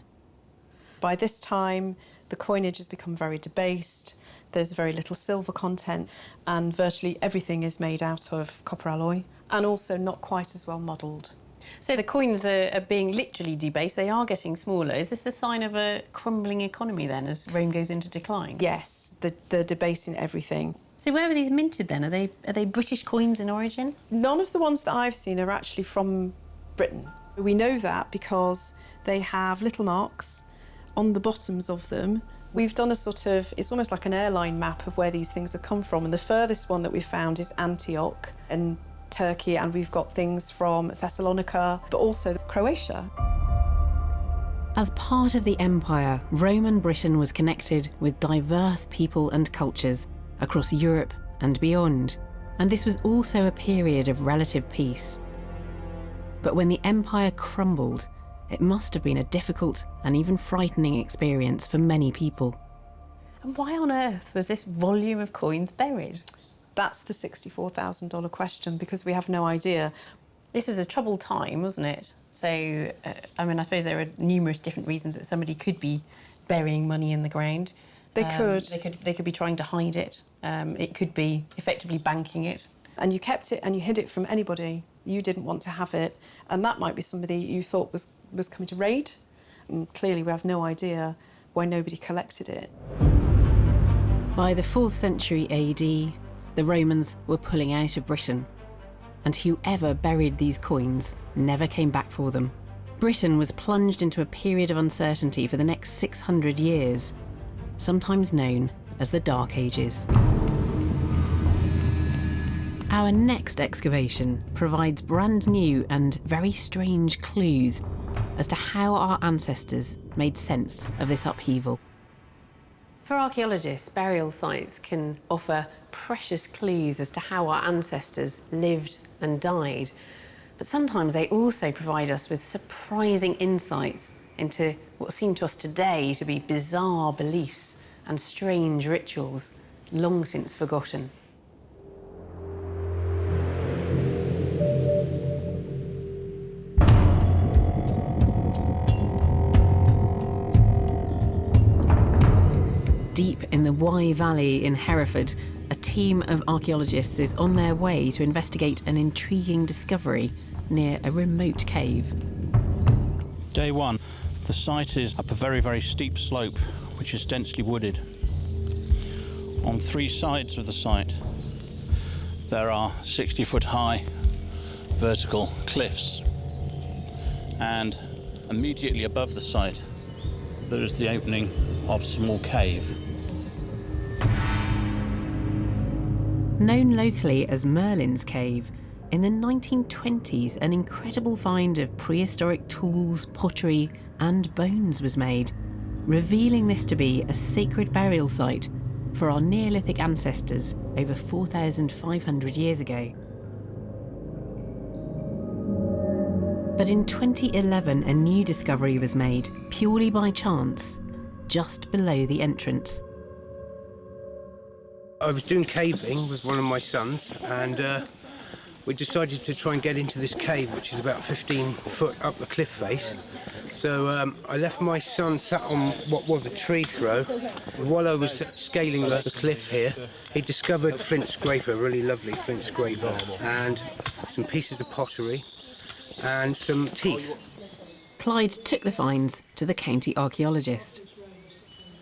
By this time, the coinage has become very debased. There's very little silver content, and virtually everything is made out of copper alloy, and also not quite as well modelled.
So the coins are being literally debased. They are getting smaller. Is this a sign of a crumbling economy then, as Rome goes into decline?
Yes, they're debasing everything.
So where were these minted then? Are they British coins in origin?
None of the ones that I've seen are actually from Britain. We know that because they have little marks on the bottoms of them. We've done a sort of, it's almost like an airline map of where these things have come from, and the furthest one that we've found is Antioch in Turkey, and we've got things from Thessalonica, but also Croatia.
As part of the empire, Roman Britain was connected with diverse people and cultures across Europe and beyond, and this was also a period of relative peace. But when the empire crumbled, it must have been a difficult and even frightening experience for many people.
And why on earth was this volume of coins buried?
That's the $64,000 question, because we have no idea.
This was a troubled time, wasn't it? So, I suppose there are numerous different reasons that somebody could be burying money in the ground.
They could.
They could be trying to hide it. It could be effectively banking it.
And you kept it and you hid it from anybody. You didn't want to have it, and that might be somebody you thought was coming to raid. And clearly we have no idea why nobody collected it.
By the 4th century AD, the Romans were pulling out of Britain, and whoever buried these coins never came back for them. Britain was plunged into a period of uncertainty for the next 600 years, sometimes known as the Dark Ages. Our next excavation provides brand new and very strange clues as to how our ancestors made sense of this upheaval.
For archaeologists, burial sites can offer precious clues as to how our ancestors lived and died. But sometimes they also provide us with surprising insights into what seem to us today to be bizarre beliefs and strange rituals long since forgotten.
Deep in the Wye Valley in Hereford, a team of archaeologists is on their way to investigate an intriguing discovery near a remote cave.
Day one, the site is up a very, very steep slope, which is densely wooded. On three sides of the site, there are 60-foot high vertical cliffs, and immediately above the site, there is the opening of a small cave.
Known locally as Merlin's Cave, in the 1920s an incredible find of prehistoric tools, pottery and bones was made, revealing this to be a sacred burial site for our Neolithic ancestors over 4,500 years ago. But in 2011 a new discovery was made, purely by chance, just below the entrance.
I was doing caving with one of my sons, and we decided to try and get into this cave, which is about 15 foot up the cliff face. So I left my son sat on what was a tree throw. While I was scaling the cliff here, he discovered flint scraper, a really lovely flint scraper, and some pieces of pottery and some teeth.
Clyde took the finds to the county archaeologist.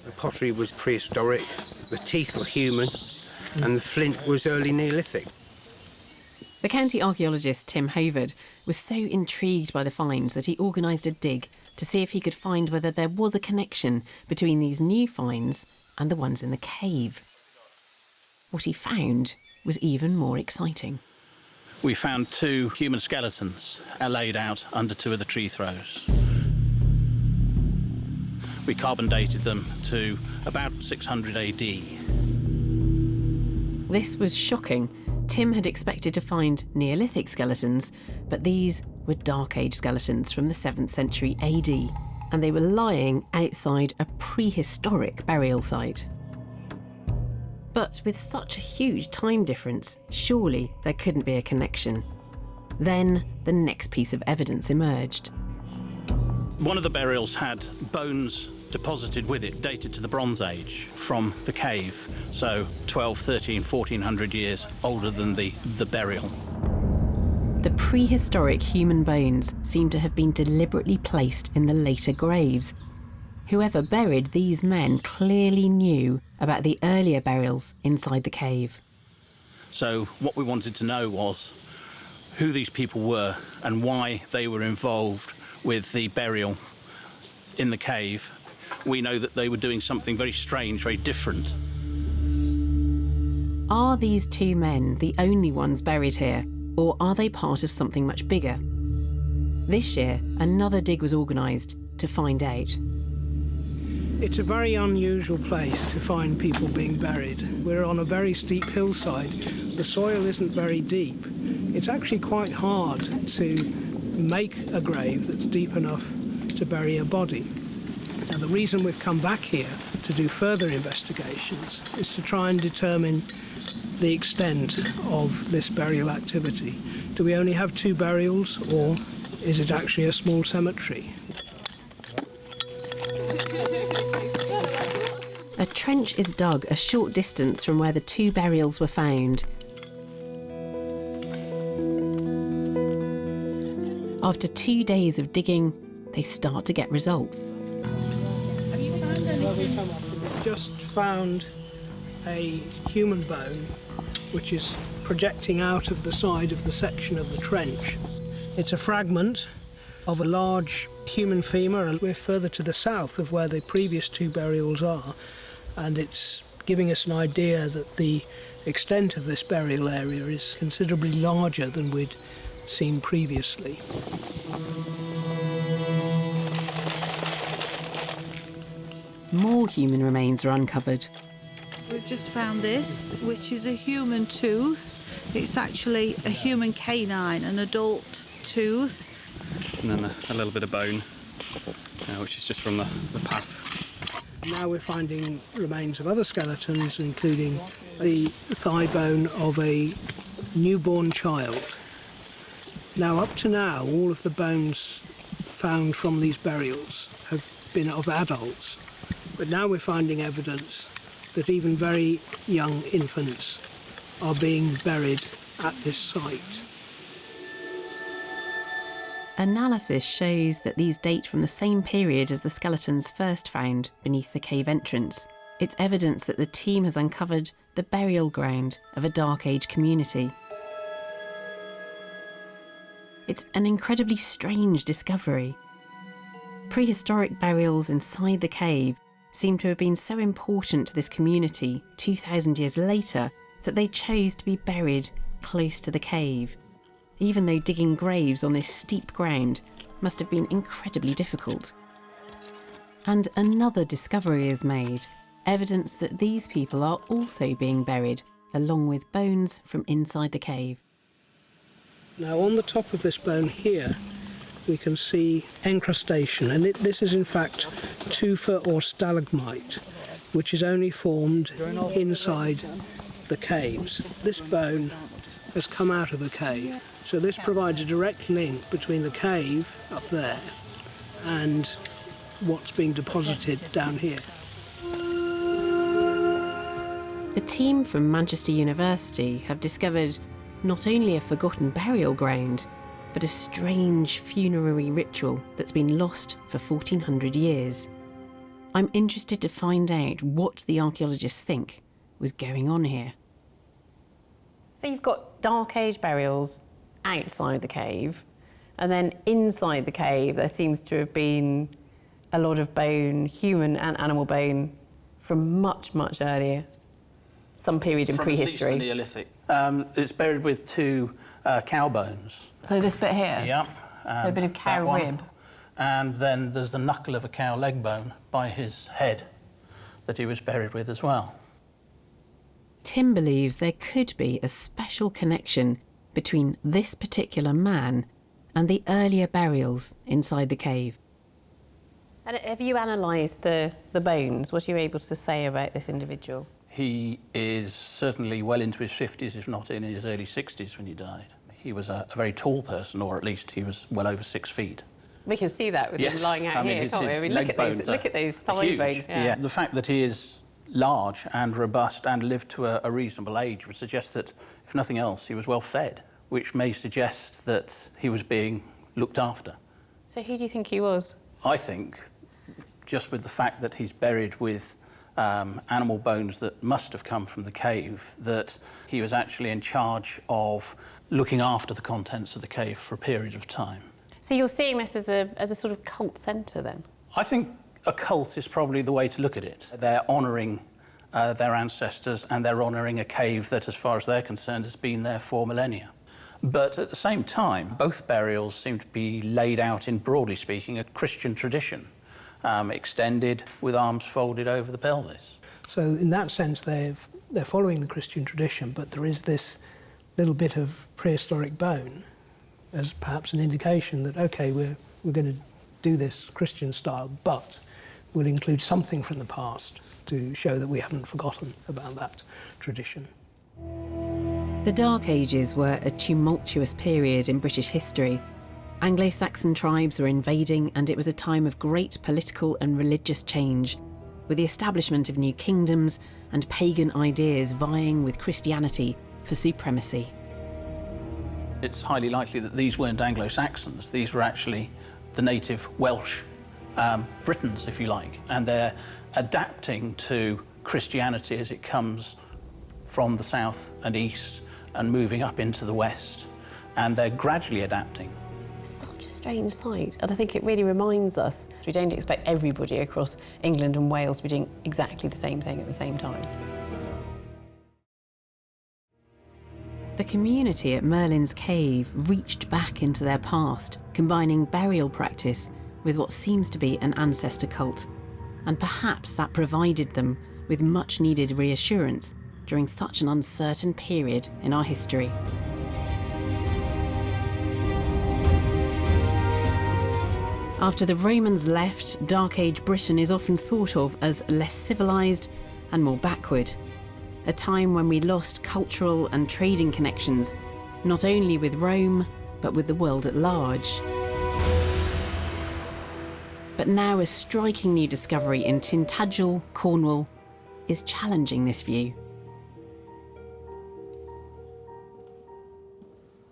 The pottery was prehistoric, the teeth were human, and the flint was early Neolithic.
The county archaeologist Tim Hoard was so intrigued by the finds that he organised a dig to see if he could find whether there was a connection between these new finds and the ones in the cave. What he found was even more exciting.
We found two human skeletons laid out under two of the tree throws. We carbon dated them to about 600 AD.
This was shocking. Tim had expected to find Neolithic skeletons, but these were Dark Age skeletons from the 7th century AD, and they were lying outside a prehistoric burial site. But with such a huge time difference, surely there couldn't be a connection. Then the next piece of evidence emerged.
One of the burials had bones deposited with it, dated to the Bronze Age from the cave, so 12, 13, 1400 years older than the burial.
The prehistoric human bones seem to have been deliberately placed in the later graves. Whoever buried these men clearly knew about the earlier burials inside the cave.
So what we wanted to know was who these people were and why they were involved with the burial in the cave. We know that they were doing something very strange, very different.
Are these two men the only ones buried here, or are they part of something much bigger? This year, another dig was organised to find out.
It's a very unusual place to find people being buried. We're on a very steep hillside. The soil isn't very deep. It's actually quite hard to make a grave that's deep enough to bury a body. Now, the reason we've come back here to do further investigations is to try and determine the extent of this burial activity. Do we only have two burials, or is it actually a small cemetery?
A trench is dug a short distance from where the two burials were found. After 2 days of digging, they start to get results.
We've just found a human bone which is projecting out of the side of the section of the trench. It's a fragment of a large human femur, and we're further to the south of where the previous two burials are, and it's giving us an idea that the extent of this burial area is considerably larger than we'd seen previously.
More human remains are uncovered.
We've just found this, which is a human tooth. It's actually a human canine, an adult tooth.
And then a little bit of bone, which is just from the path.
Now we're finding remains of other skeletons, including the thigh bone of a newborn child. Now, up to now, all of the bones found from these burials have been of adults, but now we're finding evidence that even very young infants are being buried at this site.
Analysis shows that these date from the same period as the skeletons first found beneath the cave entrance. It's evidence that the team has uncovered the burial ground of a Dark Age community. It's an incredibly strange discovery. Prehistoric burials inside the cave seem to have been so important to this community 2,000 years later that they chose to be buried close to the cave, even though digging graves on this steep ground must have been incredibly difficult. And another discovery is made, evidence that these people are also being buried, along with bones from inside the cave.
Now on the top of this bone here, we can see encrustation, and this is in fact tufa or stalagmite, which is only formed inside the caves. This bone has come out of a cave, so this provides a direct link between the cave up there and what's being deposited down here.
The team from Manchester University have discovered not only a forgotten burial ground, but a strange funerary ritual that's been lost for 1,400 years. I'm interested to find out what the archaeologists think was going on here.
So you've got Dark Age burials outside the cave, and then inside the cave there seems to have been a lot of bone, human and animal bone, from much, much earlier, some period in prehistory.
At least the Neolithic. It's buried with two cow bones.
So this bit here?
Yep.
So a bit of cow rib.
And then there's the knuckle of a cow leg bone by his head that he was buried with as well.
Tim believes there could be a special connection between this particular man and the earlier burials inside the cave.
And have you analysed the bones? What are you able to say about this individual?
He is certainly well into his 50s, if not in his early 60s when he died. He was a very tall person, or at least he was well over 6 feet.
We can see that with him lying out here, can't we? I mean, look at those thigh bones.
Yeah. The fact that he is large and robust and lived to a reasonable age would suggest that, if nothing else, he was well fed, which may suggest that he was being looked after.
So who do you think he was?
I think, just with the fact that he's buried with animal bones that must have come from the cave, that he was actually in charge of looking after the contents of the cave for a period of time.
So you're seeing this as a sort of cult centre then?
I think a cult is probably the way to look at it. They're honouring their ancestors, and they're honouring a cave that, as far as they're concerned, has been there for millennia. But at the same time, both burials seem to be laid out in, broadly speaking, a Christian tradition, extended with arms folded over the pelvis.
So in that sense, they're following the Christian tradition, but there is this little bit of prehistoric bone as perhaps an indication that, OK, we're going to do this Christian style, but we'll include something from the past to show that we haven't forgotten about that tradition.
The Dark Ages were a tumultuous period in British history. Anglo-Saxon tribes were invading, and it was a time of great political and religious change, with the establishment of new kingdoms and pagan ideas vying with Christianity for supremacy.
It's highly likely that these weren't Anglo-Saxons. These were actually the native Welsh Britons, if you like, and they're adapting to Christianity as it comes from the south and east and moving up into the west, and they're gradually adapting.
Such a strange sight, and I think it really reminds us we don't expect everybody across England and Wales to be doing exactly the same thing at the same time.
The community at Merlin's Cave reached back into their past, combining burial practice with what seems to be an ancestor cult, and perhaps that provided them with much-needed reassurance during such an uncertain period in our history. After the Romans left, Dark Age Britain is often thought of as less civilised and more backward, a time when we lost cultural and trading connections, not only with Rome, but with the world at large. But now a striking new discovery in Tintagel, Cornwall, is challenging this view.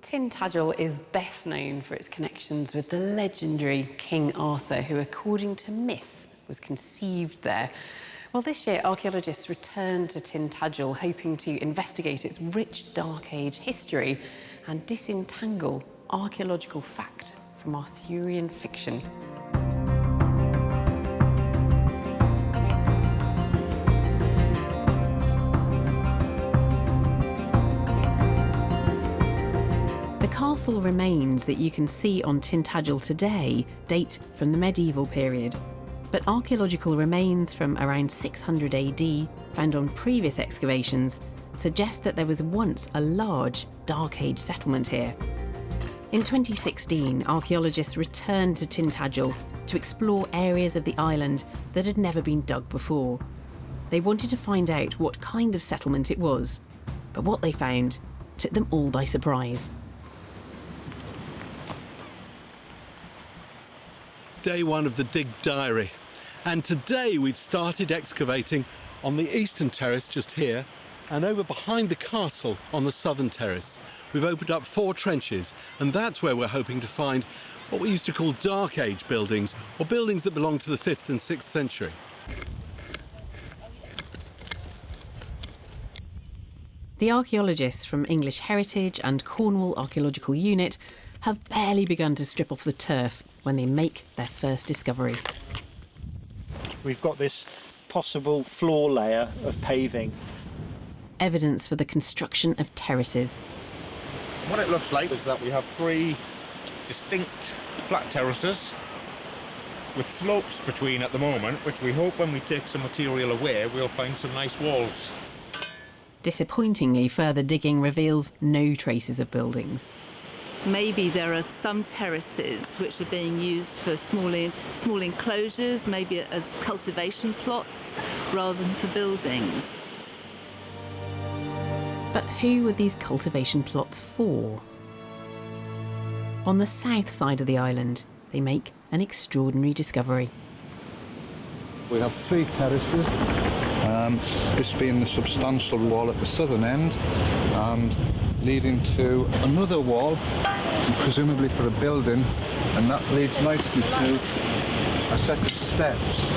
Tintagel is best known for its connections with the legendary King Arthur, who, according to myth, was conceived there. Well, this year, archaeologists returned to Tintagel, hoping to investigate its rich Dark Age history and disentangle archaeological fact from Arthurian fiction. The castle remains that you can see on Tintagel today date from the medieval period, but archaeological remains from around 600 AD, found on previous excavations, suggest that there was once a large Dark Age settlement here. In 2016, archaeologists returned to Tintagel to explore areas of the island that had never been dug before. They wanted to find out what kind of settlement it was, but what they found took them all by surprise.
Day one of the Dig Diary, and today we've started excavating on the eastern terrace just here and over behind the castle on the southern terrace. We've opened up 4 trenches, and that's where we're hoping to find what we used to call Dark Age buildings, or buildings that belong to the 5th and 6th century.
The archaeologists from English Heritage and Cornwall Archaeological Unit have barely begun to strip off the turf when they make their first discovery.
We've got this possible floor layer of paving.
Evidence for the construction of terraces.
What it looks like is that we have 3 distinct flat terraces with slopes between at the moment, which we hope when we take some material away we'll find some nice walls.
Disappointingly, further digging reveals no traces of buildings.
Maybe there are some terraces which are being used for small enclosures, maybe as cultivation plots rather than for buildings.
But who were these cultivation plots for? On the south side of the island, they make an extraordinary discovery.
We have 3 terraces, this being the substantial wall at the southern end and leading to another wall, presumably for a building, and that leads nicely to a set of steps,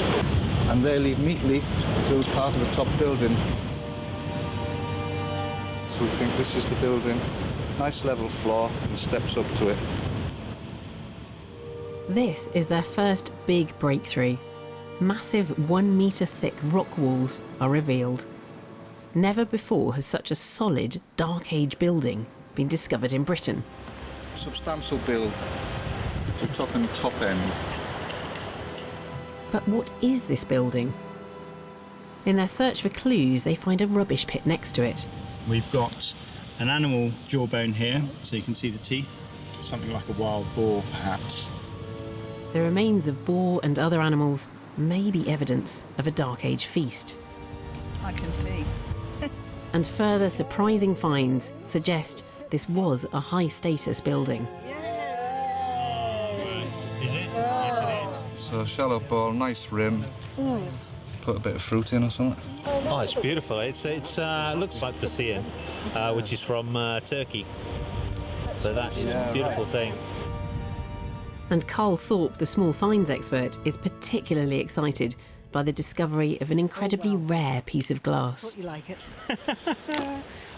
and they lead neatly through part of the top building. So we think this is the building, nice level floor and steps up to it.
This is their first big breakthrough. Massive 1 metre thick rock walls are revealed. Never before has such a solid Dark Age building been discovered in Britain.
Substantial build to top and top end.
But what is this building? In their search for clues, they find a rubbish pit next to it.
We've got an animal jawbone here, so you can see the teeth. Something like a wild boar, perhaps.
The remains of boar and other animals may be evidence of a Dark Age feast.
I can see.
And further surprising finds suggest this was a high-status building.
So shallow bowl, nice rim. Put a bit of fruit in or something.
Oh, it's beautiful. It looks like Fassian, which is from Turkey. So that is a beautiful thing.
And Carl Thorpe, the small finds expert, is particularly excited by the discovery of an incredibly rare piece of glass.
Thought you like it.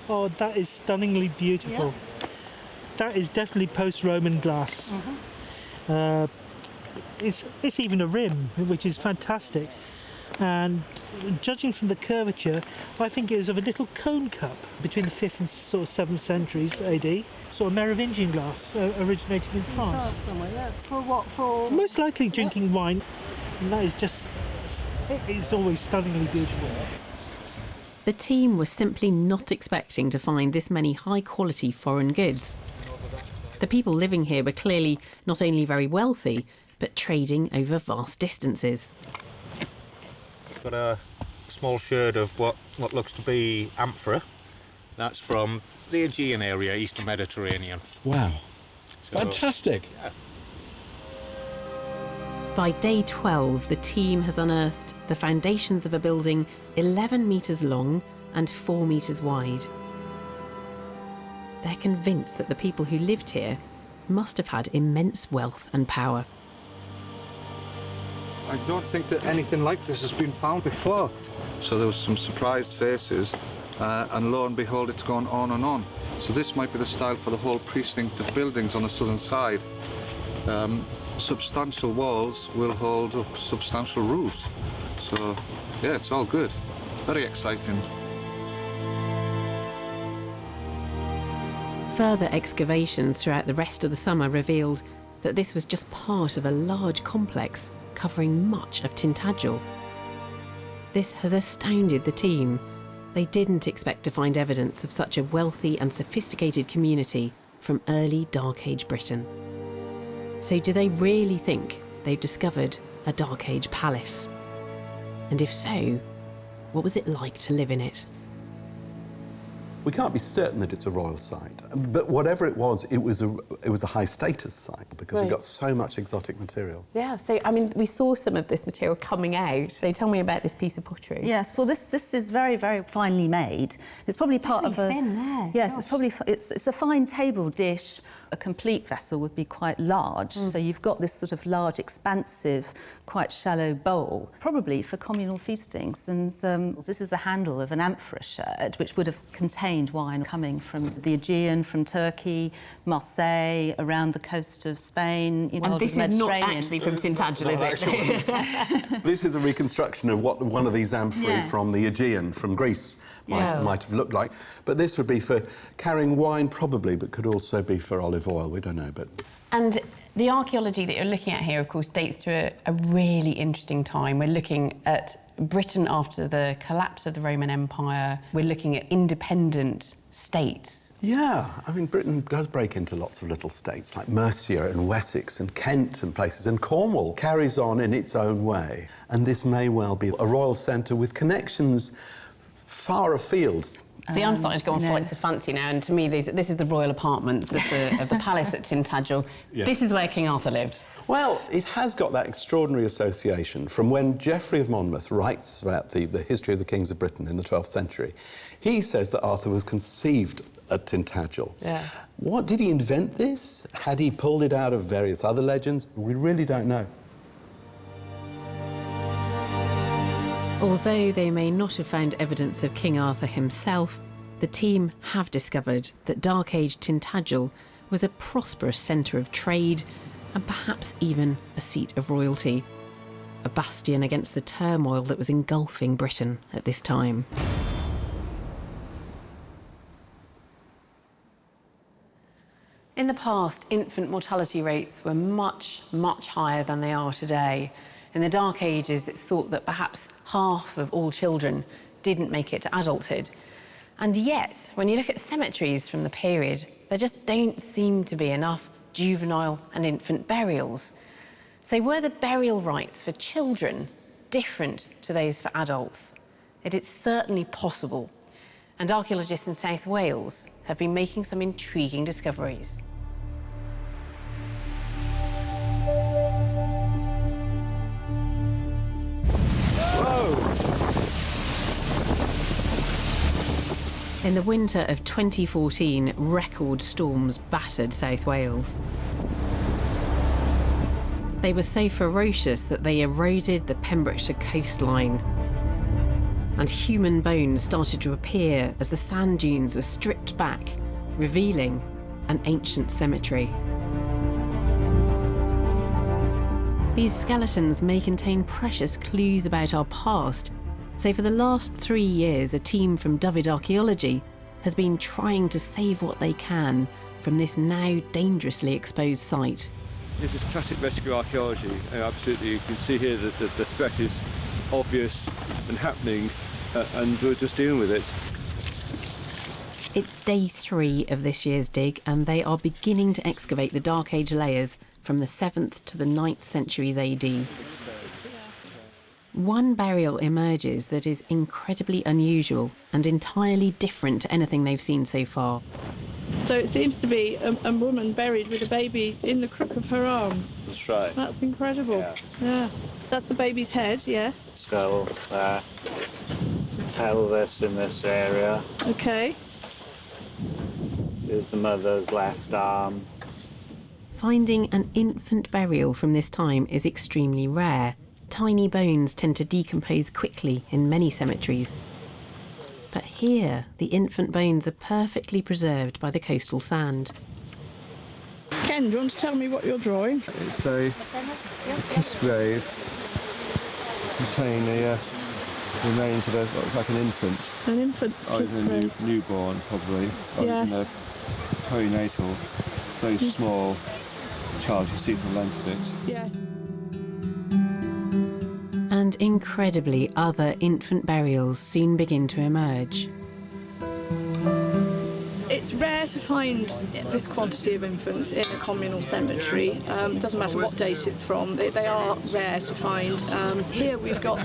Oh, that is stunningly beautiful.
Yeah.
That is definitely post-Roman glass. It's even a rim, which is fantastic. And judging from the curvature, I think it is of a little cone cup between the 5th and sort of 7th centuries AD. Sort of Merovingian glass, originating in France.
Somewhere, yeah. For what? For
most likely drinking wine. And that is just, it's always stunningly beautiful.
The team was simply not expecting to find this many high-quality foreign goods. The people living here were clearly not only very wealthy, but trading over vast distances.
Got a small sherd of what looks to be amphora. That's from the Aegean area, Eastern Mediterranean.
Wow.
So,
fantastic.
Yeah.
By day 12, the team has unearthed the foundations of a building 11 metres long and 4 metres wide. They're convinced that the people who lived here must have had immense wealth and power.
I don't think that anything like this has been found before. So there was some surprised faces, and lo and behold, it's gone on and on. So this might be the style for the whole precinct of buildings on the southern side. Substantial walls will hold up substantial roofs. So, yeah, it's all good. Very exciting.
Further excavations throughout the rest of the summer revealed that this was just part of a large complex covering much of Tintagel. This has astounded the team. They didn't expect to find evidence of such a wealthy and sophisticated community from early Dark Age Britain. So do they really think they've discovered a Dark Age palace? And if so, what was it like to live in it?
We can't be certain that it's a royal site, but whatever it was a high status site because we got so much exotic material.
Yeah, so I mean, we saw some of this material coming out. So tell me about this piece of pottery.
Yes, well, this is very, very finely made. It's probably part of a
thin there.
Yes, it's probably it's a fine table dish. A complete vessel would be quite large, so you've got this sort of large, expansive, quite shallow bowl, probably for communal feastings. And this is the handle of an amphora sherd, which would have contained wine coming from the Aegean, from Turkey, Marseille, around the coast of Spain, you know,
and this is not actually from Tintagel, is it?
This is a reconstruction of what one of these amphorae from the Aegean, from Greece, might have looked like. But this would be for carrying wine, probably, but could also be for olive oil. We don't know, but...
And the archaeology that you're looking at here, of course, dates to a really interesting time. We're looking at Britain after the collapse of the Roman Empire. We're looking at independent states.
Yeah, I mean, Britain does break into lots of little states, like Mercia and Wessex and Kent and places, and Cornwall carries on in its own way. And this may well be a royal centre with connections far afield.
See, I'm starting to go on flights of fancy now, and to me, this is the royal apartments of the palace at Tintagel. Yeah. This is where King Arthur lived.
Well, it has got that extraordinary association from when Geoffrey of Monmouth writes about the history of the kings of Britain in the 12th century. He says that Arthur was conceived at Tintagel.
Yeah.
What, did he invent this? Had he pulled it out of various other legends? We really don't know.
Although they may not have found evidence of King Arthur himself, the team have discovered that Dark Age Tintagel was a prosperous centre of trade and perhaps even a seat of royalty, a bastion against the turmoil that was engulfing Britain at this time.
In the past, infant mortality rates were much, much higher than they are today. In the Dark Ages, it's thought that perhaps half of all children didn't make it to adulthood. And yet, when you look at cemeteries from the period, there just don't seem to be enough juvenile and infant burials. So were the burial rites for children different to those for adults? It's certainly possible. And archaeologists in South Wales have been making some intriguing discoveries.
In the winter of 2014, record storms battered South Wales. They were so ferocious that they eroded the Pembrokeshire coastline. And human bones started to appear as the sand dunes were stripped back, revealing an ancient cemetery. These skeletons may contain precious clues about our past. So for the last 3 years, a team from Dyfed Archaeology has been trying to save what they can from this now dangerously exposed site.
This is classic rescue archaeology. Absolutely, you can see here that the threat is obvious and happening, and we're just dealing with it.
It's day 3 of this year's dig, and they are beginning to excavate the Dark Age layers from the 7th to the 9th centuries AD. One burial emerges that is incredibly unusual and entirely different to anything they've seen so far.
So it seems to be a woman buried with a baby in the crook of her arms.
That's right.
That's incredible. Yeah. That's the baby's head, yeah.
Skull there. Pelvis in this area.
Okay.
Here's the mother's left arm.
Finding an infant burial from this time is extremely rare. Tiny bones tend to decompose quickly in many cemeteries. But here, the infant bones are perfectly preserved by the coastal sand.
Ken, do you want to tell me what you're drawing?
It's a kiss grave containing the remains of what looks like an infant.
An infant's kiss grave.
Newborn, probably. Or
Yes.
even a perinatal, very small child. You see from the length of it.
Yeah.
And incredibly, other infant burials soon begin to emerge.
It's rare to find this quantity of infants in a communal cemetery. It doesn't matter what date it's from, they are rare to find. Here we've got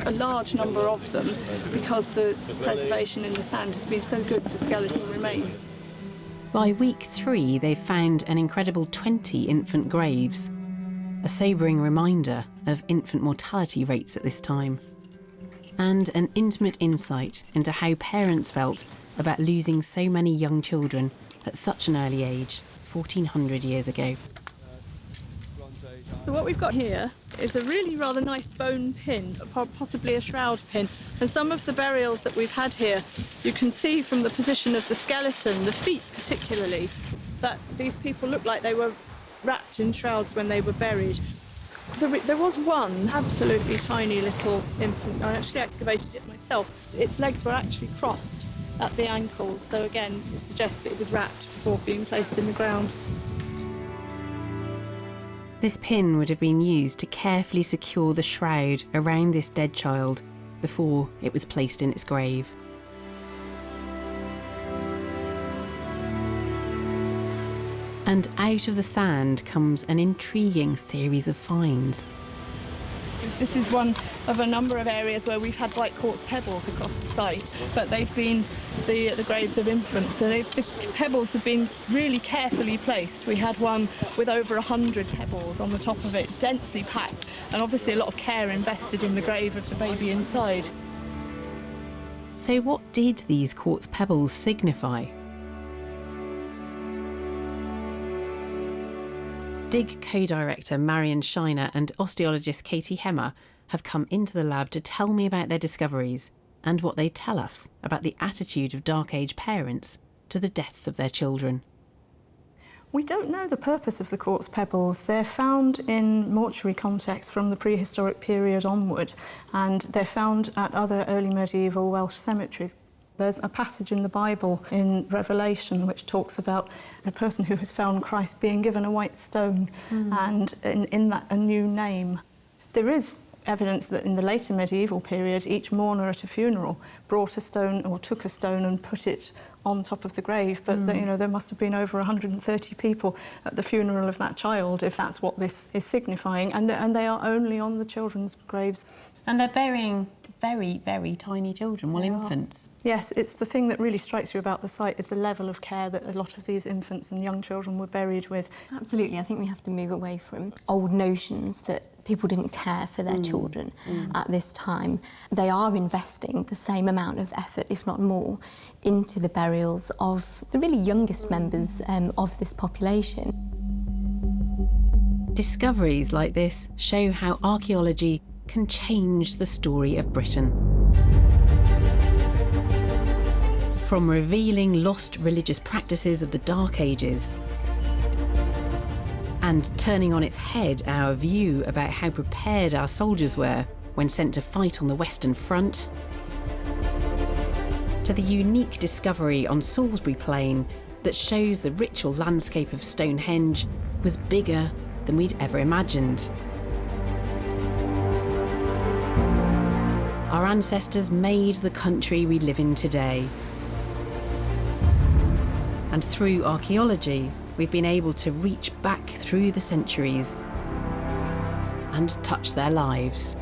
a large number of them because the preservation in the sand has been so good for skeletal remains.
By week 3, they've found an incredible 20 infant graves, a sobering reminder of infant mortality rates at this time, and an intimate insight into how parents felt about losing so many young children at such an early age, 1400 years ago.
So what we've got here is a really rather nice bone pin, possibly a shroud pin. And some of the burials that we've had here, you can see from the position of the skeleton, the feet particularly, that these people look like they were wrapped in shrouds when they were buried. There was one absolutely tiny little infant. I actually excavated it myself. Its legs were actually crossed at the ankles, so again it suggests it was wrapped before being placed in the ground.
This pin would have been used to carefully secure the shroud around this dead child before it was placed in its grave. And out of the sand comes an intriguing series of finds.
This is one of a number of areas where we've had white quartz pebbles across the site, but they've been the graves of infants. So the pebbles have been really carefully placed. We had one with over 100 pebbles on the top of it, densely packed, and obviously a lot of care invested in the grave of the baby inside.
So what did these quartz pebbles signify? DIG co-director Marion Shiner and osteologist Katie Hemmer have come into the lab to tell me about their discoveries and what they tell us about the attitude of Dark Age parents to the deaths of their children.
We don't know the purpose of the quartz pebbles. They're found in mortuary contexts from the prehistoric period onward, and they're found at other early medieval Welsh cemeteries. There's a passage in the Bible in Revelation which talks about the person who has found Christ being given a white stone and in that a new name. There is evidence that in the later medieval period, each mourner at a funeral brought a stone or took a stone and put it on top of the grave, but you know, there must have been over 130 people at the funeral of that child, if that's what this is signifying, and they are only on the children's graves.
And they're burying very, very tiny children, well, infants.
Yes, it's the thing that really strikes you about the site is the level of care that a lot of these infants and young children were buried with.
Absolutely, I think we have to move away from old notions that people didn't care for their children at this time. They are investing the same amount of effort, if not more, into the burials of the really youngest members of this population.
Discoveries like this show how archaeology can change the story of Britain. From revealing lost religious practices of the Dark Ages and turning on its head our view about how prepared our soldiers were when sent to fight on the Western Front, to the unique discovery on Salisbury Plain that shows the ritual landscape of Stonehenge was bigger than we'd ever imagined. Our ancestors made the country we live in today. And through archaeology, we've been able to reach back through the centuries and touch their lives.